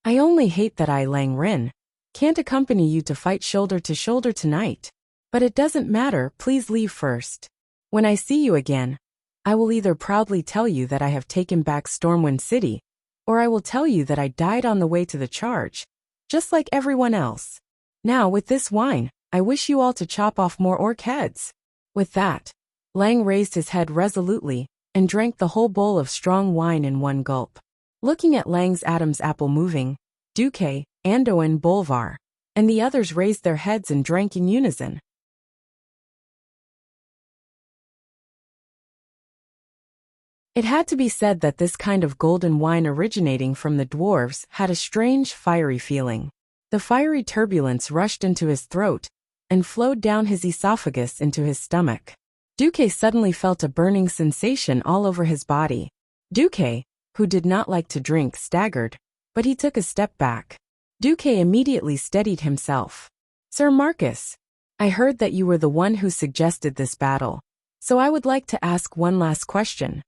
I only hate that I, Lang Rin, can't accompany you to fight shoulder to shoulder tonight. But it doesn't matter, please leave first. When I see you again, I will either proudly tell you that I have taken back Stormwind City, or I will tell you that I died on the way to the charge, just like everyone else. Now with this wine, I wish you all to chop off more orc heads. With that, Lang raised his head resolutely, and drank the whole bowl of strong wine in one gulp. Looking at Lang's Adam's apple moving, Duque, Anduin, Bolvar, and the others raised their heads and drank in unison. It had to be said that this kind of golden wine originating from the dwarves had a strange, fiery feeling. The fiery turbulence rushed into his throat and flowed down his esophagus into his stomach. Duque suddenly felt a burning sensation all over his body. Duque, who did not like to drink, staggered, but he took a step back. Duque immediately steadied himself. Sir Marcus, I heard that you were the one who suggested this battle, so I would like to ask one last question.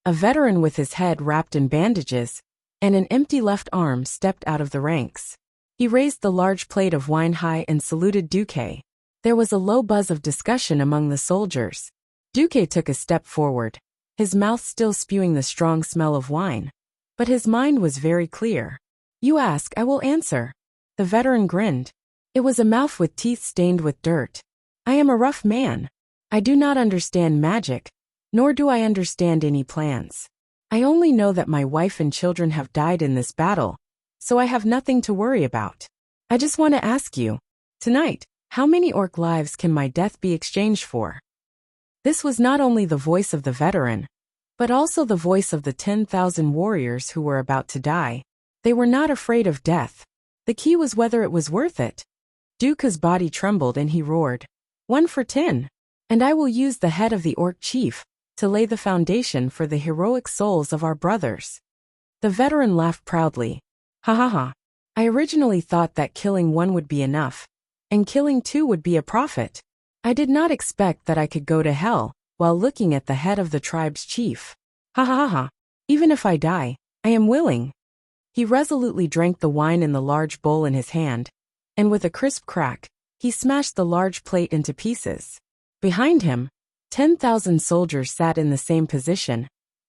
A veteran with his head wrapped in bandages and an empty left arm stepped out of the ranks. He raised the large plate of wine high and saluted Duque. There was a low buzz of discussion among the soldiers. Duque took a step forward, his mouth still spewing the strong smell of wine. But his mind was very clear. You ask, I will answer. The veteran grinned. It was a mouth with teeth stained with dirt. I am a rough man. I do not understand magic, nor do I understand any plans. I only know that my wife and children have died in this battle, so I have nothing to worry about. I just want to ask you, tonight, how many orc lives can my death be exchanged for? This was not only the voice of the veteran, but also the voice of the 10,000 warriors who were about to die. They were not afraid of death. The key was whether it was worth it. Duke's body trembled and he roared, 1 for 10, and I will use the head of the orc chief to lay the foundation for the heroic souls of our brothers. The veteran laughed proudly. Ha ha ha. I originally thought that killing 1 would be enough, and killing 2 would be a profit. I did not expect that I could go to hell while looking at the head of the tribe's chief. Ha ha ha ha. Even if I die, I am willing. He resolutely drank the wine in the large bowl in his hand, and with a crisp crack, he smashed the large plate into pieces. Behind him, 10,000 soldiers sat in the same position,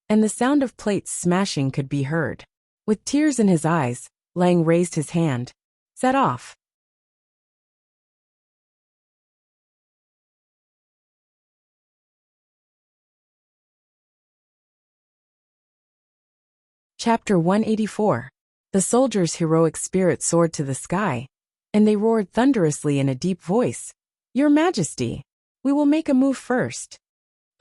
and the sound of plates smashing could be heard. With tears in his eyes, Lang raised his hand. Set off. Chapter 184. The soldiers' heroic spirit soared to the sky, and they roared thunderously in a deep voice. Your Majesty, we will make a move first.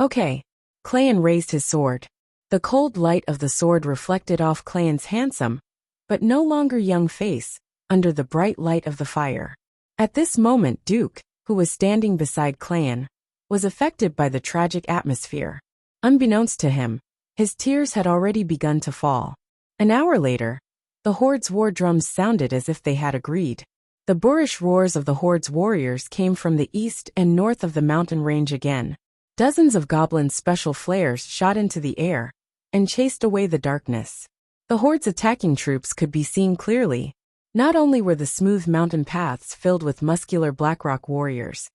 Okay. Clayan raised his sword. The cold light of the sword reflected off Clayan's handsome, but no longer young face, under the bright light of the fire. At this moment Duke, who was standing beside Clayan, was affected by the tragic atmosphere. Unbeknownst to him, his tears had already begun to fall. An hour later, the Horde's war drums sounded as if they had agreed. The boorish roars of the Horde's warriors came from the east and north of the mountain range again. Dozens of goblins' special flares shot into the air and chased away the darkness. The horde's attacking troops could be seen clearly. Not only were the smooth mountain paths filled with muscular Blackrock warriors,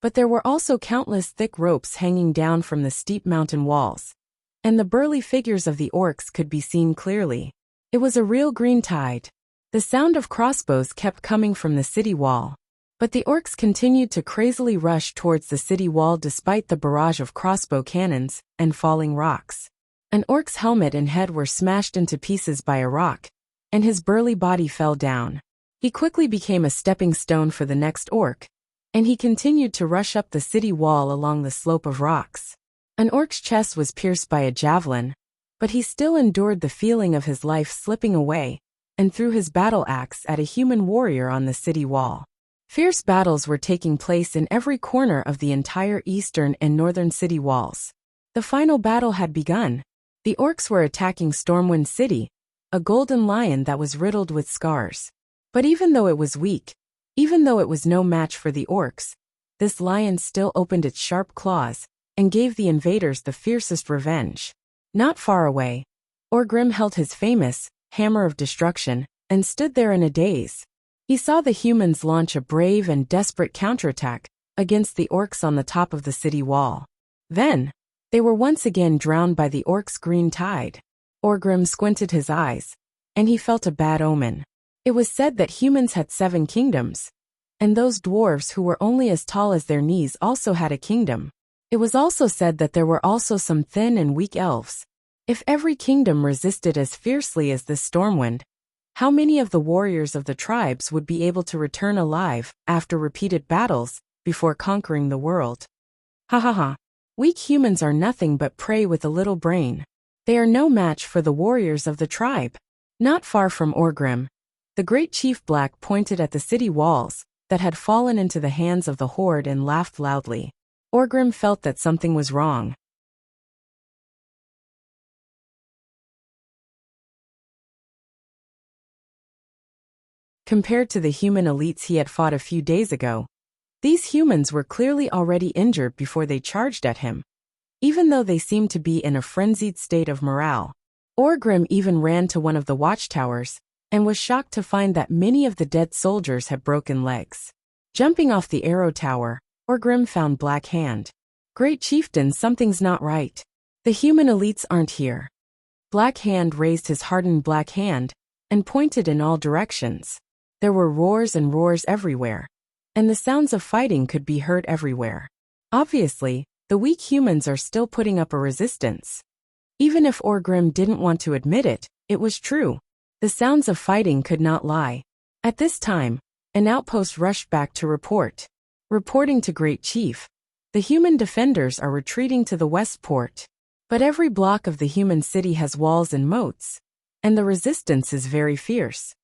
but there were also countless thick ropes hanging down from the steep mountain walls. And the burly figures of the orcs could be seen clearly. It was a real green tide. The sound of crossbows kept coming from the city wall. But the orcs continued to crazily rush towards the city wall despite the barrage of crossbow cannons and falling rocks. An orc's helmet and head were smashed into pieces by a rock, and his burly body fell down. He quickly became a stepping stone for the next orc, and he continued to rush up the city wall along the slope of rocks. An orc's chest was pierced by a javelin, but he still endured the feeling of his life slipping away, and threw his battle axe at a human warrior on the city wall. Fierce battles were taking place in every corner of the entire eastern and northern city walls. The final battle had begun. The orcs were attacking Stormwind City, a golden lion that was riddled with scars. But even though it was weak, even though it was no match for the orcs, this lion still opened its sharp claws and gave the invaders the fiercest revenge. Not far away, Orgrim held his famous hammer of destruction and stood there in a daze. He saw the humans launch a brave and desperate counterattack against the orcs on the top of the city wall. Then, they were once again drowned by the orcs' green tide. Orgrim squinted his eyes, and he felt a bad omen. It was said that humans had 7 kingdoms, and those dwarves who were only as tall as their knees also had a kingdom. It was also said that there were also some thin and weak elves. If every kingdom resisted as fiercely as this Stormwind, how many of the warriors of the tribes would be able to return alive after repeated battles before conquering the world? Ha ha ha. Weak humans are nothing but prey with a little brain. They are no match for the warriors of the tribe. Not far from Orgrim, the great chief Black pointed at the city walls that had fallen into the hands of the horde and laughed loudly. Orgrim felt that something was wrong. Compared to the human elites he had fought a few days ago, these humans were clearly already injured before they charged at him, even though they seemed to be in a frenzied state of morale. Orgrim even ran to one of the watchtowers and was shocked to find that many of the dead soldiers had broken legs. Jumping off the arrow tower, Orgrim found Black Hand. Great Chieftain, something's not right. The human elites aren't here. Black Hand raised his hardened black hand and pointed in all directions. There were roars and roars everywhere, and the sounds of fighting could be heard everywhere. Obviously, the weak humans are still putting up a resistance. Even if Orgrim didn't want to admit it, it was true. The sounds of fighting could not lie. At this time, an outpost rushed back to report. Reporting to Great Chief, the human defenders are retreating to the west port. But every block of the human city has walls and moats, and the resistance is very fierce.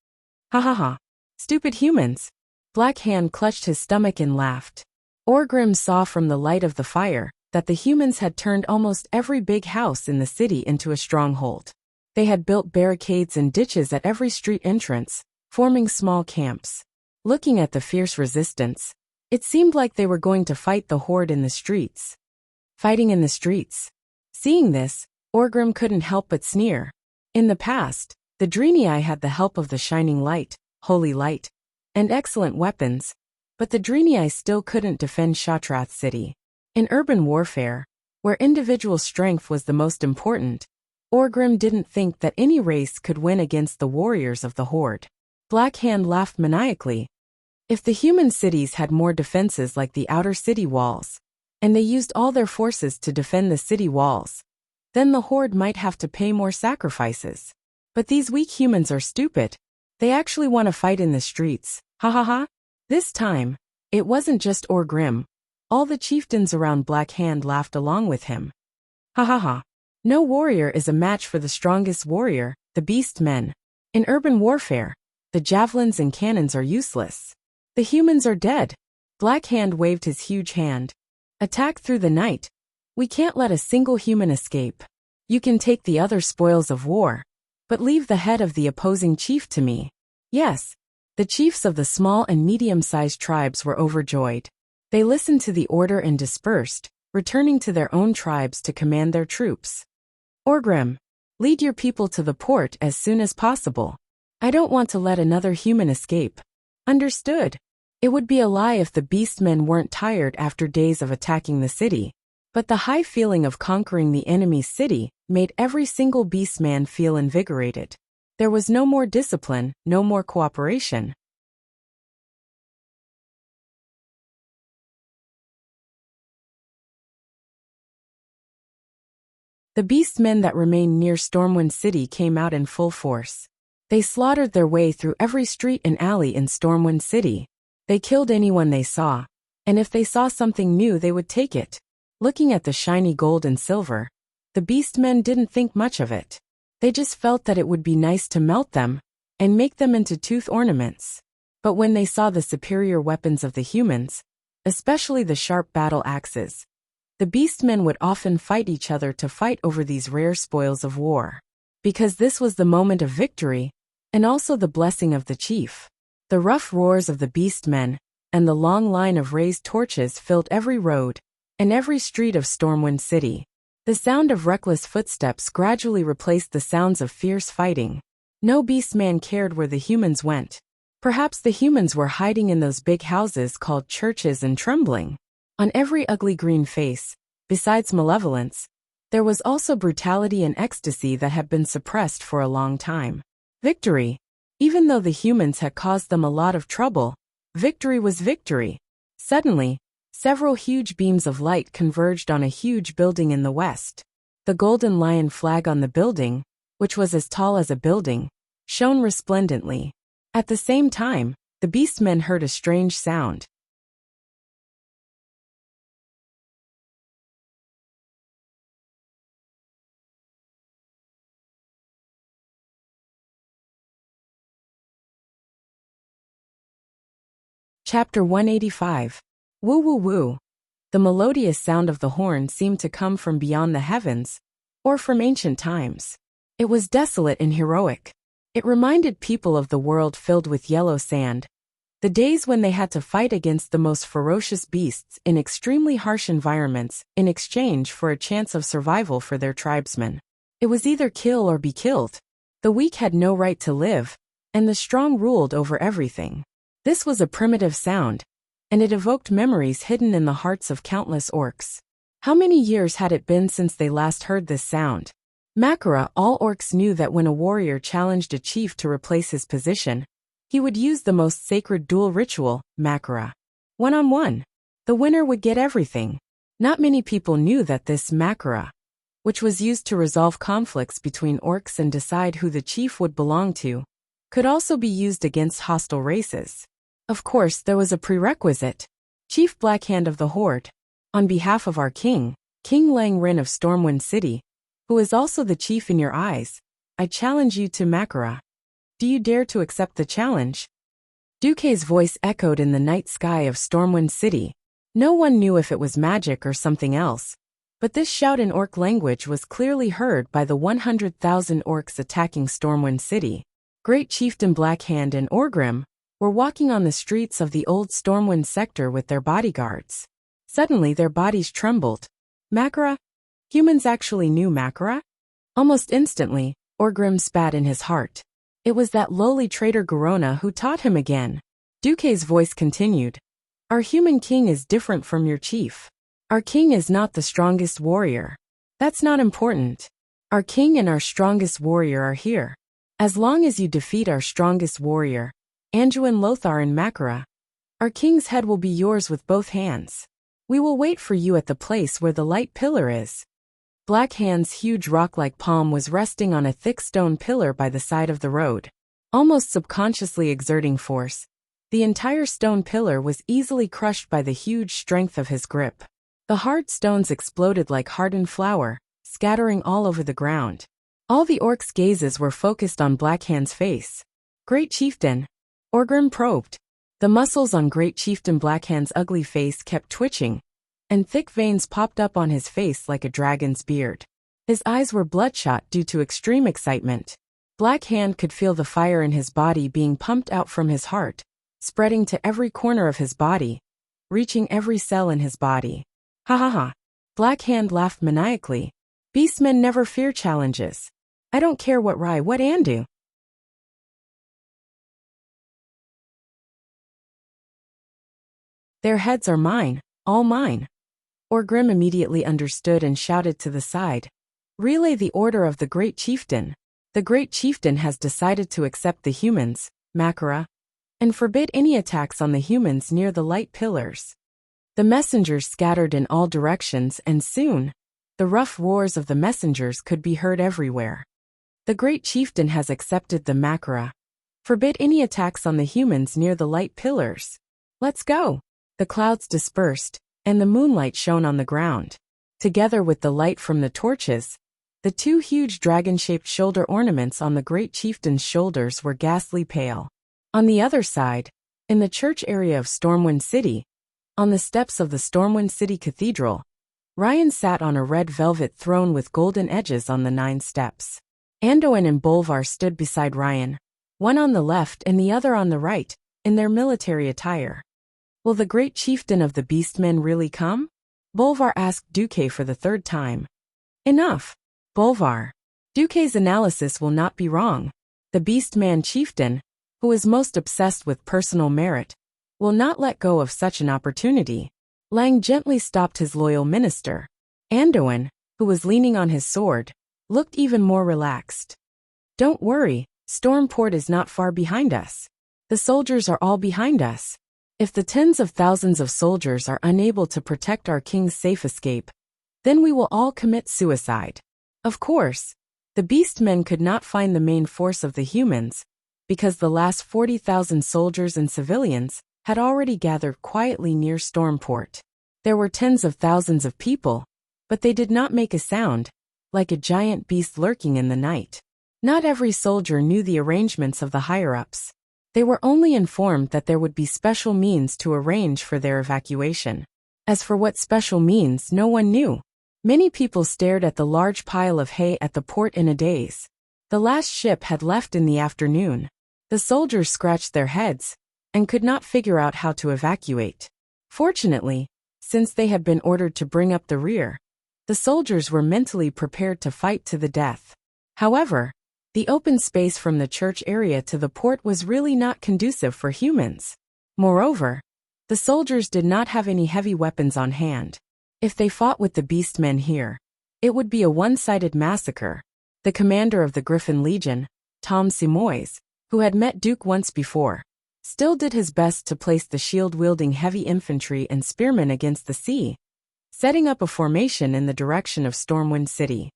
Ha ha ha. Stupid humans. Black Hand clutched his stomach and laughed. Orgrim saw from the light of the fire that the humans had turned almost every big house in the city into a stronghold. They had built barricades and ditches at every street entrance, forming small camps. Looking at the fierce resistance, it seemed like they were going to fight the horde in the streets. Fighting in the streets. Seeing this, Orgrim couldn't help but sneer. In the past, the Draenei had the help of the Shining Light, Holy Light, and excellent weapons, but the Draenei still couldn't defend Shatrath City. In urban warfare, where individual strength was the most important, Orgrim didn't think that any race could win against the warriors of the Horde. Black Hand laughed maniacally. If the human cities had more defenses like the outer city walls, and they used all their forces to defend the city walls, then the Horde might have to pay more sacrifices. But these weak humans are stupid. They actually want to fight in the streets. Ha ha ha. This time, it wasn't just Orgrim. All the chieftains around Black Hand laughed along with him. Ha ha ha. No warrior is a match for the strongest warrior, the beast men. In urban warfare, the javelins and cannons are useless. The humans are dead. Black Hand waved his huge hand. Attack through the night. We can't let a single human escape. You can take the other spoils of war, but leave the head of the opposing chief to me. Yes, the chiefs of the small and medium-sized tribes were overjoyed. They listened to the order and dispersed, returning to their own tribes to command their troops. Orgrim, Lead your people to the port as soon as possible. I don't want to let another human escape. Understood. It would be a lie if the beastmen weren't tired after days of attacking the city. But the high feeling of conquering the enemy's city made every single beastman feel invigorated. There was no more discipline, no more cooperation. The beastmen that remained near Stormwind City came out in full force. They slaughtered their way through every street and alley in Stormwind City. They killed anyone they saw, and if they saw something new they would take it. Looking at the shiny gold and silver, the beastmen didn't think much of it. They just felt that it would be nice to melt them and make them into tooth ornaments. But when they saw the superior weapons of the humans, especially the sharp battle axes, the beastmen would often fight each other to fight over these rare spoils of war. Because this was the moment of victory, and also the blessing of the chief. The rough roars of the beastmen, and the long line of raised torches filled every road, and every street of Stormwind City. The sound of reckless footsteps gradually replaced the sounds of fierce fighting. No beastman cared where the humans went. Perhaps the humans were hiding in those big houses called churches and trembling. On every ugly green face, besides malevolence, there was also brutality and ecstasy that had been suppressed for a long time. Victory. Even though the humans had caused them a lot of trouble, victory was victory. Suddenly, several huge beams of light converged on a huge building in the west. The golden lion flag on the building, which was as tall as a building, shone resplendently. At the same time, the beastmen heard a strange sound. Chapter 185. Woo woo woo. The melodious sound of the horn seemed to come from beyond the heavens, or from ancient times. It was desolate and heroic. It reminded people of the world filled with yellow sand, the days when they had to fight against the most ferocious beasts in extremely harsh environments in exchange for a chance of survival for their tribesmen. It was either kill or be killed. The weak had no right to live, and the strong ruled over everything. This was a primitive sound, and it evoked memories hidden in the hearts of countless orcs. How many years had it been since they last heard this sound? Makara, all orcs knew that when a warrior challenged a chief to replace his position, he would use the most sacred duel ritual, Makara. One-on-one. The winner would get everything. Not many people knew that this Makara, which was used to resolve conflicts between orcs and decide who the chief would belong to, could also be used against hostile races. Of course, there was a prerequisite. Chief Blackhand of the Horde, on behalf of our king, King Langrin of Stormwind City, who is also the chief in your eyes, I challenge you to Makara. Do you dare to accept the challenge? Duke's voice echoed in the night sky of Stormwind City. No one knew if it was magic or something else, but this shout in orc language was clearly heard by the 100,000 orcs attacking Stormwind City. Great Chieftain Blackhand and Orgrim were walking on the streets of the old Stormwind sector with their bodyguards. Suddenly their bodies trembled. Makara? Humans actually knew Makara? Almost instantly, Orgrim spat in his heart. It was that lowly traitor Garona who taught him again. Duke's voice continued. Our human king is different from your chief. Our king is not the strongest warrior. That's not important. Our king and our strongest warrior are here. As long as you defeat our strongest warrior, Anduin Lothar and Makara, our king's head will be yours with both hands. We will wait for you at the place where the light pillar is. Blackhand's huge rock-like palm was resting on a thick stone pillar by the side of the road. Almost subconsciously exerting force, the entire stone pillar was easily crushed by the huge strength of his grip. The hard stones exploded like hardened flour, scattering all over the ground. All the orcs' gazes were focused on Blackhand's face. Great Chieftain, Orgrim probed. The muscles on Great Chieftain Blackhand's ugly face kept twitching, and thick veins popped up on his face like a dragon's beard. His eyes were bloodshot due to extreme excitement. Blackhand could feel the fire in his body being pumped out from his heart, spreading to every corner of his body, reaching every cell in his body. Ha ha ha. Blackhand laughed maniacally. Beastmen never fear challenges. I don't care what Rai, what Andu. Their heads are mine, all mine. Orgrim immediately understood and shouted to the side. Relay the order of the great chieftain. The great chieftain has decided to accept the humans, Makara, and forbid any attacks on the humans near the light pillars. The messengers scattered in all directions, and soon, the rough roars of the messengers could be heard everywhere. The great chieftain has accepted the Makara. Forbid any attacks on the humans near the light pillars. Let's go. The clouds dispersed, and the moonlight shone on the ground. Together with the light from the torches, the two huge dragon-shaped shoulder ornaments on the great chieftain's shoulders were ghastly pale. On the other side, in the church area of Stormwind City, on the steps of the Stormwind City Cathedral, Ryan sat on a red velvet throne with golden edges on the 9 steps. Anduin and Bolvar stood beside Ryan, one on the left and the other on the right, in their military attire. Will the great chieftain of the Beastmen really come? Bolvar asked Duque for the 3rd time. Enough, Bolvar. Duque's analysis will not be wrong. The Beastman chieftain, who is most obsessed with personal merit, will not let go of such an opportunity. Lang gently stopped his loyal minister. Anduin, who was leaning on his sword, looked even more relaxed. Don't worry, Stormport is not far behind us. The soldiers are all behind us. If the tens of thousands of soldiers are unable to protect our king's safe escape, then we will all commit suicide. Of course, the Beastmen could not find the main force of the humans, because the last 40,000 soldiers and civilians had already gathered quietly near Stormport. There were tens of thousands of people, but they did not make a sound, like a giant beast lurking in the night. Not every soldier knew the arrangements of the higher-ups. They were only informed that there would be special means to arrange for their evacuation. As for what special means, no one knew. Many people stared at the large pile of hay at the port in a daze. The last ship had left in the afternoon. The soldiers scratched their heads and could not figure out how to evacuate. Fortunately, since they had been ordered to bring up the rear, the soldiers were mentally prepared to fight to the death. However, the open space from the church area to the port was really not conducive for humans. Moreover, the soldiers did not have any heavy weapons on hand. If they fought with the Beastmen here, it would be a one-sided massacre. The commander of the Griffin Legion, Tom Simois, who had met Duke once before, still did his best to place the shield-wielding heavy infantry and spearmen against the sea, setting up a formation in the direction of Stormwind City.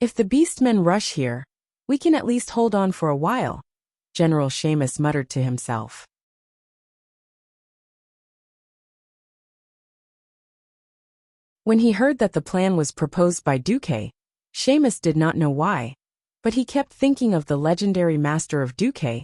If the Beastmen rush here, we can at least hold on for a while, General Seamus muttered to himself. When he heard that the plan was proposed by Duque, Seamus did not know why, but he kept thinking of the legendary master of Duque,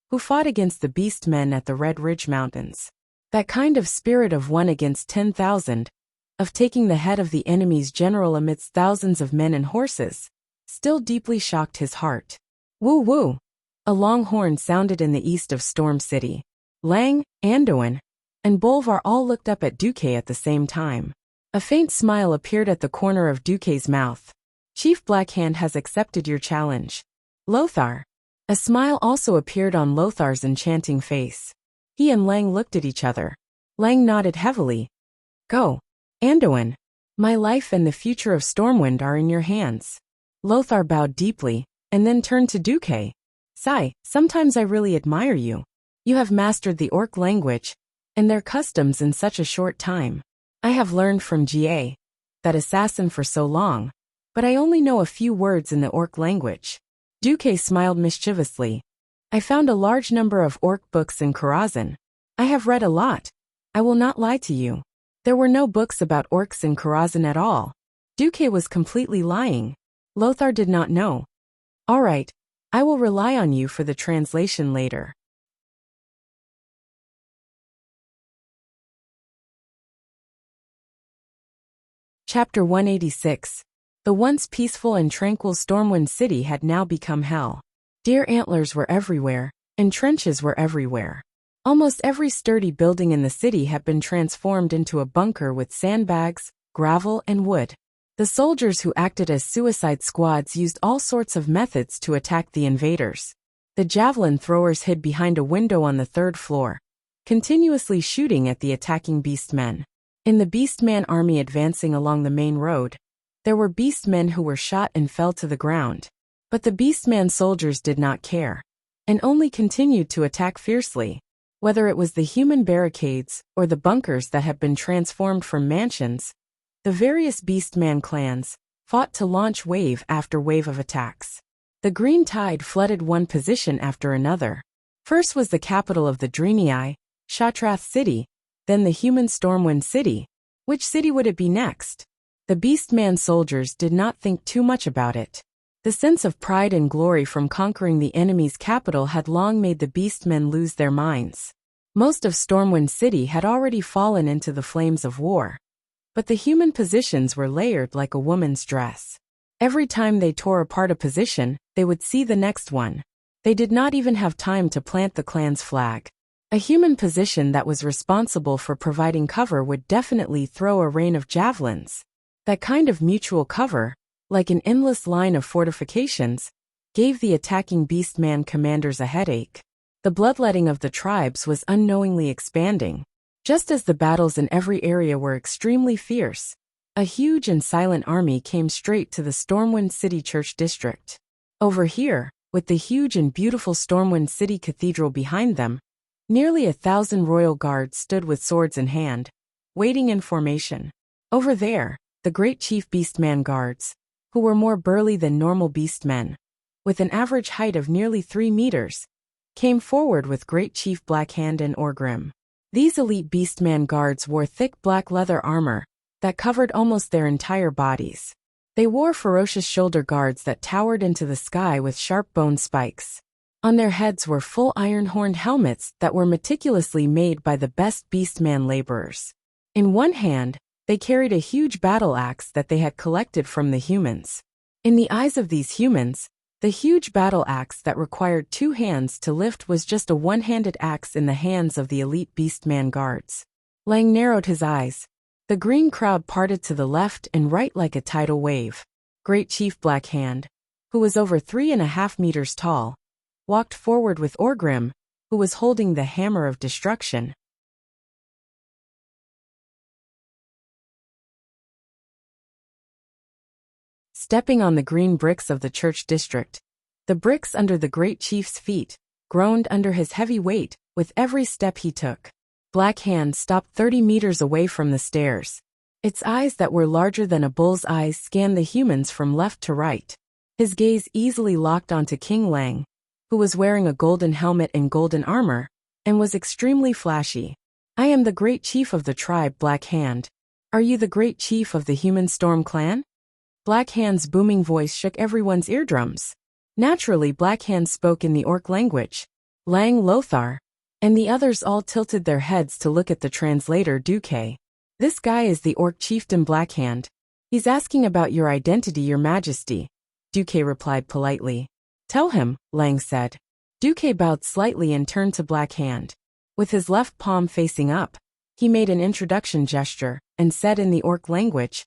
who fought against the Beastmen at the Red Ridge Mountains. That kind of spirit of 1 against 10,000, of taking the head of the enemy's general amidst thousands of men and horses, still deeply shocked his heart. Woo woo! A long horn sounded in the east of Storm City. Lang, Anduin, and Bolvar all looked up at Duque at the same time. A faint smile appeared at the corner of Duque's mouth. Chief Blackhand has accepted your challenge. Lothar. A smile also appeared on Lothar's enchanting face. He and Lang looked at each other. Lang nodded heavily. Go, Anduin. My life and the future of Stormwind are in your hands. Lothar bowed deeply, and then turned to Duque. Sigh, sometimes I really admire you. You have mastered the Orc language, and their customs in such a short time. I have learned from Ga, that assassin for so long, but I only know a few words in the Orc language. Duque smiled mischievously. I found a large number of Orc books in Karazhan. I have read a lot. I will not lie to you. There were no books about Orcs in Karazhan at all. Duque was completely lying. Lothar did not know. All right, I will rely on you for the translation later. Chapter 186. The once peaceful and tranquil Stormwind City had now become hell. Deer antlers were everywhere, and trenches were everywhere. Almost every sturdy building in the city had been transformed into a bunker with sandbags, gravel, and wood. The soldiers who acted as suicide squads used all sorts of methods to attack the invaders. The javelin throwers hid behind a window on the third floor, continuously shooting at the attacking beastmen. In the beastman army advancing along the main road, there were beastmen who were shot and fell to the ground. But the beastman soldiers did not care, and only continued to attack fiercely. Whether it was the human barricades or the bunkers that had been transformed from mansions, the various beastman clans fought to launch wave after wave of attacks. The green tide flooded one position after another. First was the capital of the Dreenii, Shatrath City, then the human Stormwind City. Which city would it be next? The beastman soldiers did not think too much about it. The sense of pride and glory from conquering the enemy's capital had long made the beastmen lose their minds. Most of Stormwind City had already fallen into the flames of war. But the human positions were layered like a woman's dress. Every time they tore apart a position, they would see the next one. They did not even have time to plant the clan's flag. A human position that was responsible for providing cover would definitely throw a rain of javelins. That kind of mutual cover, like an endless line of fortifications, gave the attacking beastman commanders a headache. The bloodletting of the tribes was unknowingly expanding. Just as the battles in every area were extremely fierce, a huge and silent army came straight to the Stormwind City Church District. Over here, with the huge and beautiful Stormwind City Cathedral behind them, nearly 1,000 royal guards stood with swords in hand, waiting in formation. Over there, the great chief beastman guards, who were more burly than normal beastmen, with an average height of nearly 3 meters, came forward with great chief Blackhand and Orgrim. These elite beastman guards wore thick black leather armor that covered almost their entire bodies. They wore ferocious shoulder guards that towered into the sky with sharp bone spikes. On their heads were full iron-horned helmets that were meticulously made by the best beastman laborers. In one hand, they carried a huge battle axe that they had collected from the humans. In the eyes of these humans, the huge battle axe that required 2 hands to lift was just a one-handed axe in the hands of the elite beastman guards. Lang narrowed his eyes. The green crowd parted to the left and right like a tidal wave. Great Chief Blackhand, who was over 3.5 meters tall, walked forward with Orgrim, who was holding the hammer of destruction. Stepping on the green bricks of the church district, the bricks under the great chief's feet groaned under his heavy weight with every step he took. Blackhand stopped 30 meters away from the stairs. Its eyes that were larger than a bull's eyes scanned the humans from left to right. His gaze easily locked onto King Lang, who was wearing a golden helmet and golden armor, and was extremely flashy. "I am the great chief of the tribe, Blackhand. Are you the great chief of the human Storm clan?" Blackhand's booming voice shook everyone's eardrums. Naturally, Blackhand spoke in the Orc language. Lang Lothar, and the others all tilted their heads to look at the translator Duque. "This guy is the Orc chieftain Blackhand. He's asking about your identity, your majesty," Duque replied politely. "Tell him," Lang said. Duque bowed slightly and turned to Blackhand. With his left palm facing up, he made an introduction gesture and said in the Orc language,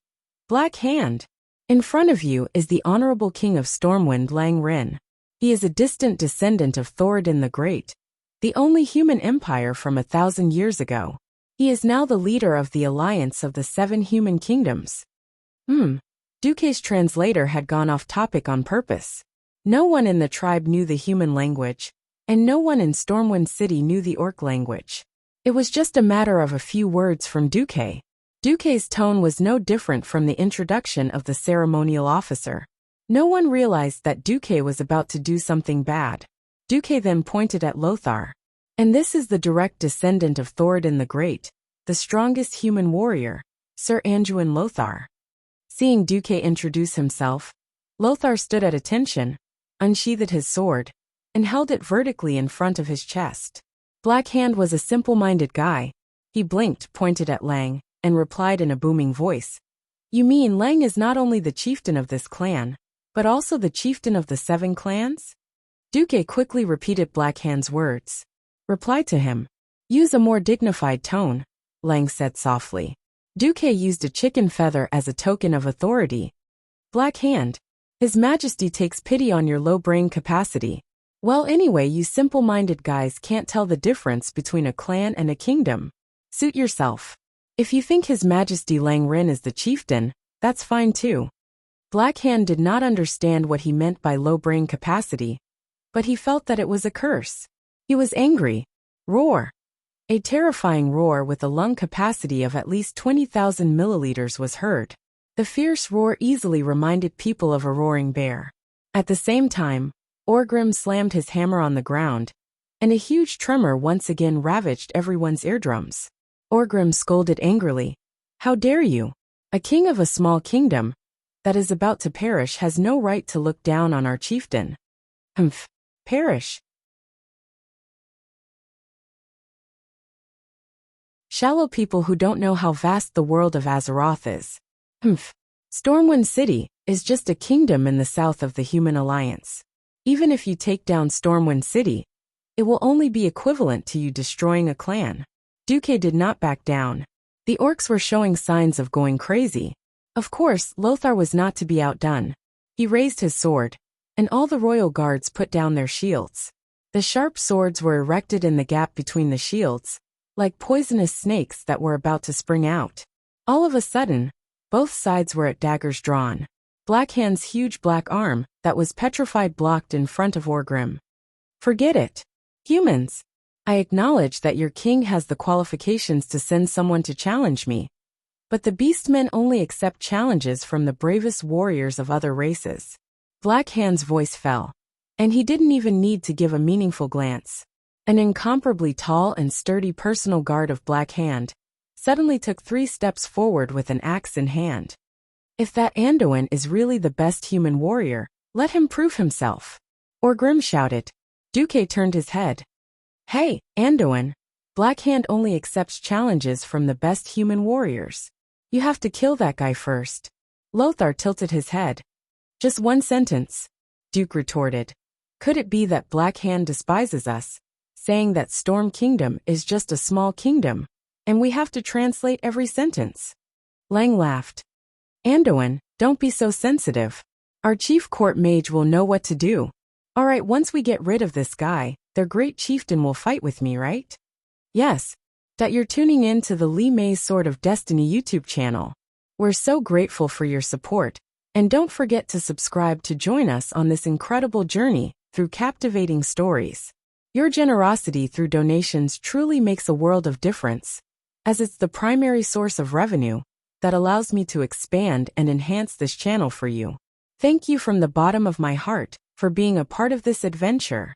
"Blackhand, in front of you is the Honorable King of Stormwind Lang Rin. He is a distant descendant of Thoradin the Great, the only human empire from 1,000 years ago. He is now the leader of the Alliance of the 7 Human Kingdoms." Duque's translator had gone off topic on purpose. No one in the tribe knew the human language, and no one in Stormwind City knew the Orc language. It was just a matter of a few words from Duque. Duque's tone was no different from the introduction of the ceremonial officer. No one realized that Duque was about to do something bad. Duque then pointed at Lothar. "And this is the direct descendant of Thoradin the Great, the strongest human warrior, Sir Anduin Lothar." Seeing Duque introduce himself, Lothar stood at attention, unsheathed his sword, and held it vertically in front of his chest. Blackhand was a simple-minded guy. He blinked, pointed at Lang, and replied in a booming voice, "You mean Lang is not only the chieftain of this clan, but also the chieftain of the 7 clans?" Duque quickly repeated Blackhand's words. "Reply to him. Use a more dignified tone," Lang said softly. Duque used a chicken feather as a token of authority. Black Hand. His Majesty takes pity on your low brain capacity. Well, anyway, you simple-minded guys can't tell the difference between a clan and a kingdom. Suit yourself. If you think His Majesty Lang Rin is the chieftain, that's fine too. Black Hand did not understand what he meant by low brain capacity, but he felt that it was a curse. He was angry. Roar. A terrifying roar with a lung capacity of at least 20,000 milliliters was heard. The fierce roar easily reminded people of a roaring bear. At the same time, Orgrim slammed his hammer on the ground, and a huge tremor once again ravaged everyone's eardrums. Orgrim scolded angrily. How dare you? A king of a small kingdom that is about to perish has no right to look down on our chieftain. Humph. Perish. Shallow people who don't know how vast the world of Azeroth is. Humph. Stormwind City is just a kingdom in the south of the Human Alliance. Even if you take down Stormwind City, it will only be equivalent to you destroying a clan. Duque did not back down. The orcs were showing signs of going crazy. Of course, Lothar was not to be outdone. He raised his sword, and all the royal guards put down their shields. The sharp swords were erected in the gap between the shields, like poisonous snakes that were about to spring out. All of a sudden, both sides were at daggers drawn. Black Hand's huge black arm, that was petrified, blocked in front of Orgrim. Forget it. Humans. I acknowledge that your king has the qualifications to send someone to challenge me. But the Beastmen only accept challenges from the bravest warriors of other races. Black Hand's voice fell, and he didn't even need to give a meaningful glance. An incomparably tall and sturdy personal guard of Black Hand suddenly took 3 steps forward with an axe in hand. If that Anduin is really the best human warrior, let him prove himself. Orgrim shouted. Duque turned his head. Hey, Anduin. Black Hand only accepts challenges from the best human warriors. You have to kill that guy first. Lothar tilted his head. Just one sentence, Duke retorted. Could it be that Black Hand despises us, saying that Storm Kingdom is just a small kingdom, and we have to translate every sentence? Lang laughed. Anduin, don't be so sensitive. Our chief court mage will know what to do. All right, once we get rid of this guy, their great chieftain will fight with me, right? Yes. That you're tuning in to the Li Mei's Sword of Destiny YouTube channel. We're so grateful for your support, and don't forget to subscribe to join us on this incredible journey through captivating stories. Your generosity through donations truly makes a world of difference, as it's the primary source of revenue that allows me to expand and enhance this channel for you. Thank you from the bottom of my heart for being a part of this adventure.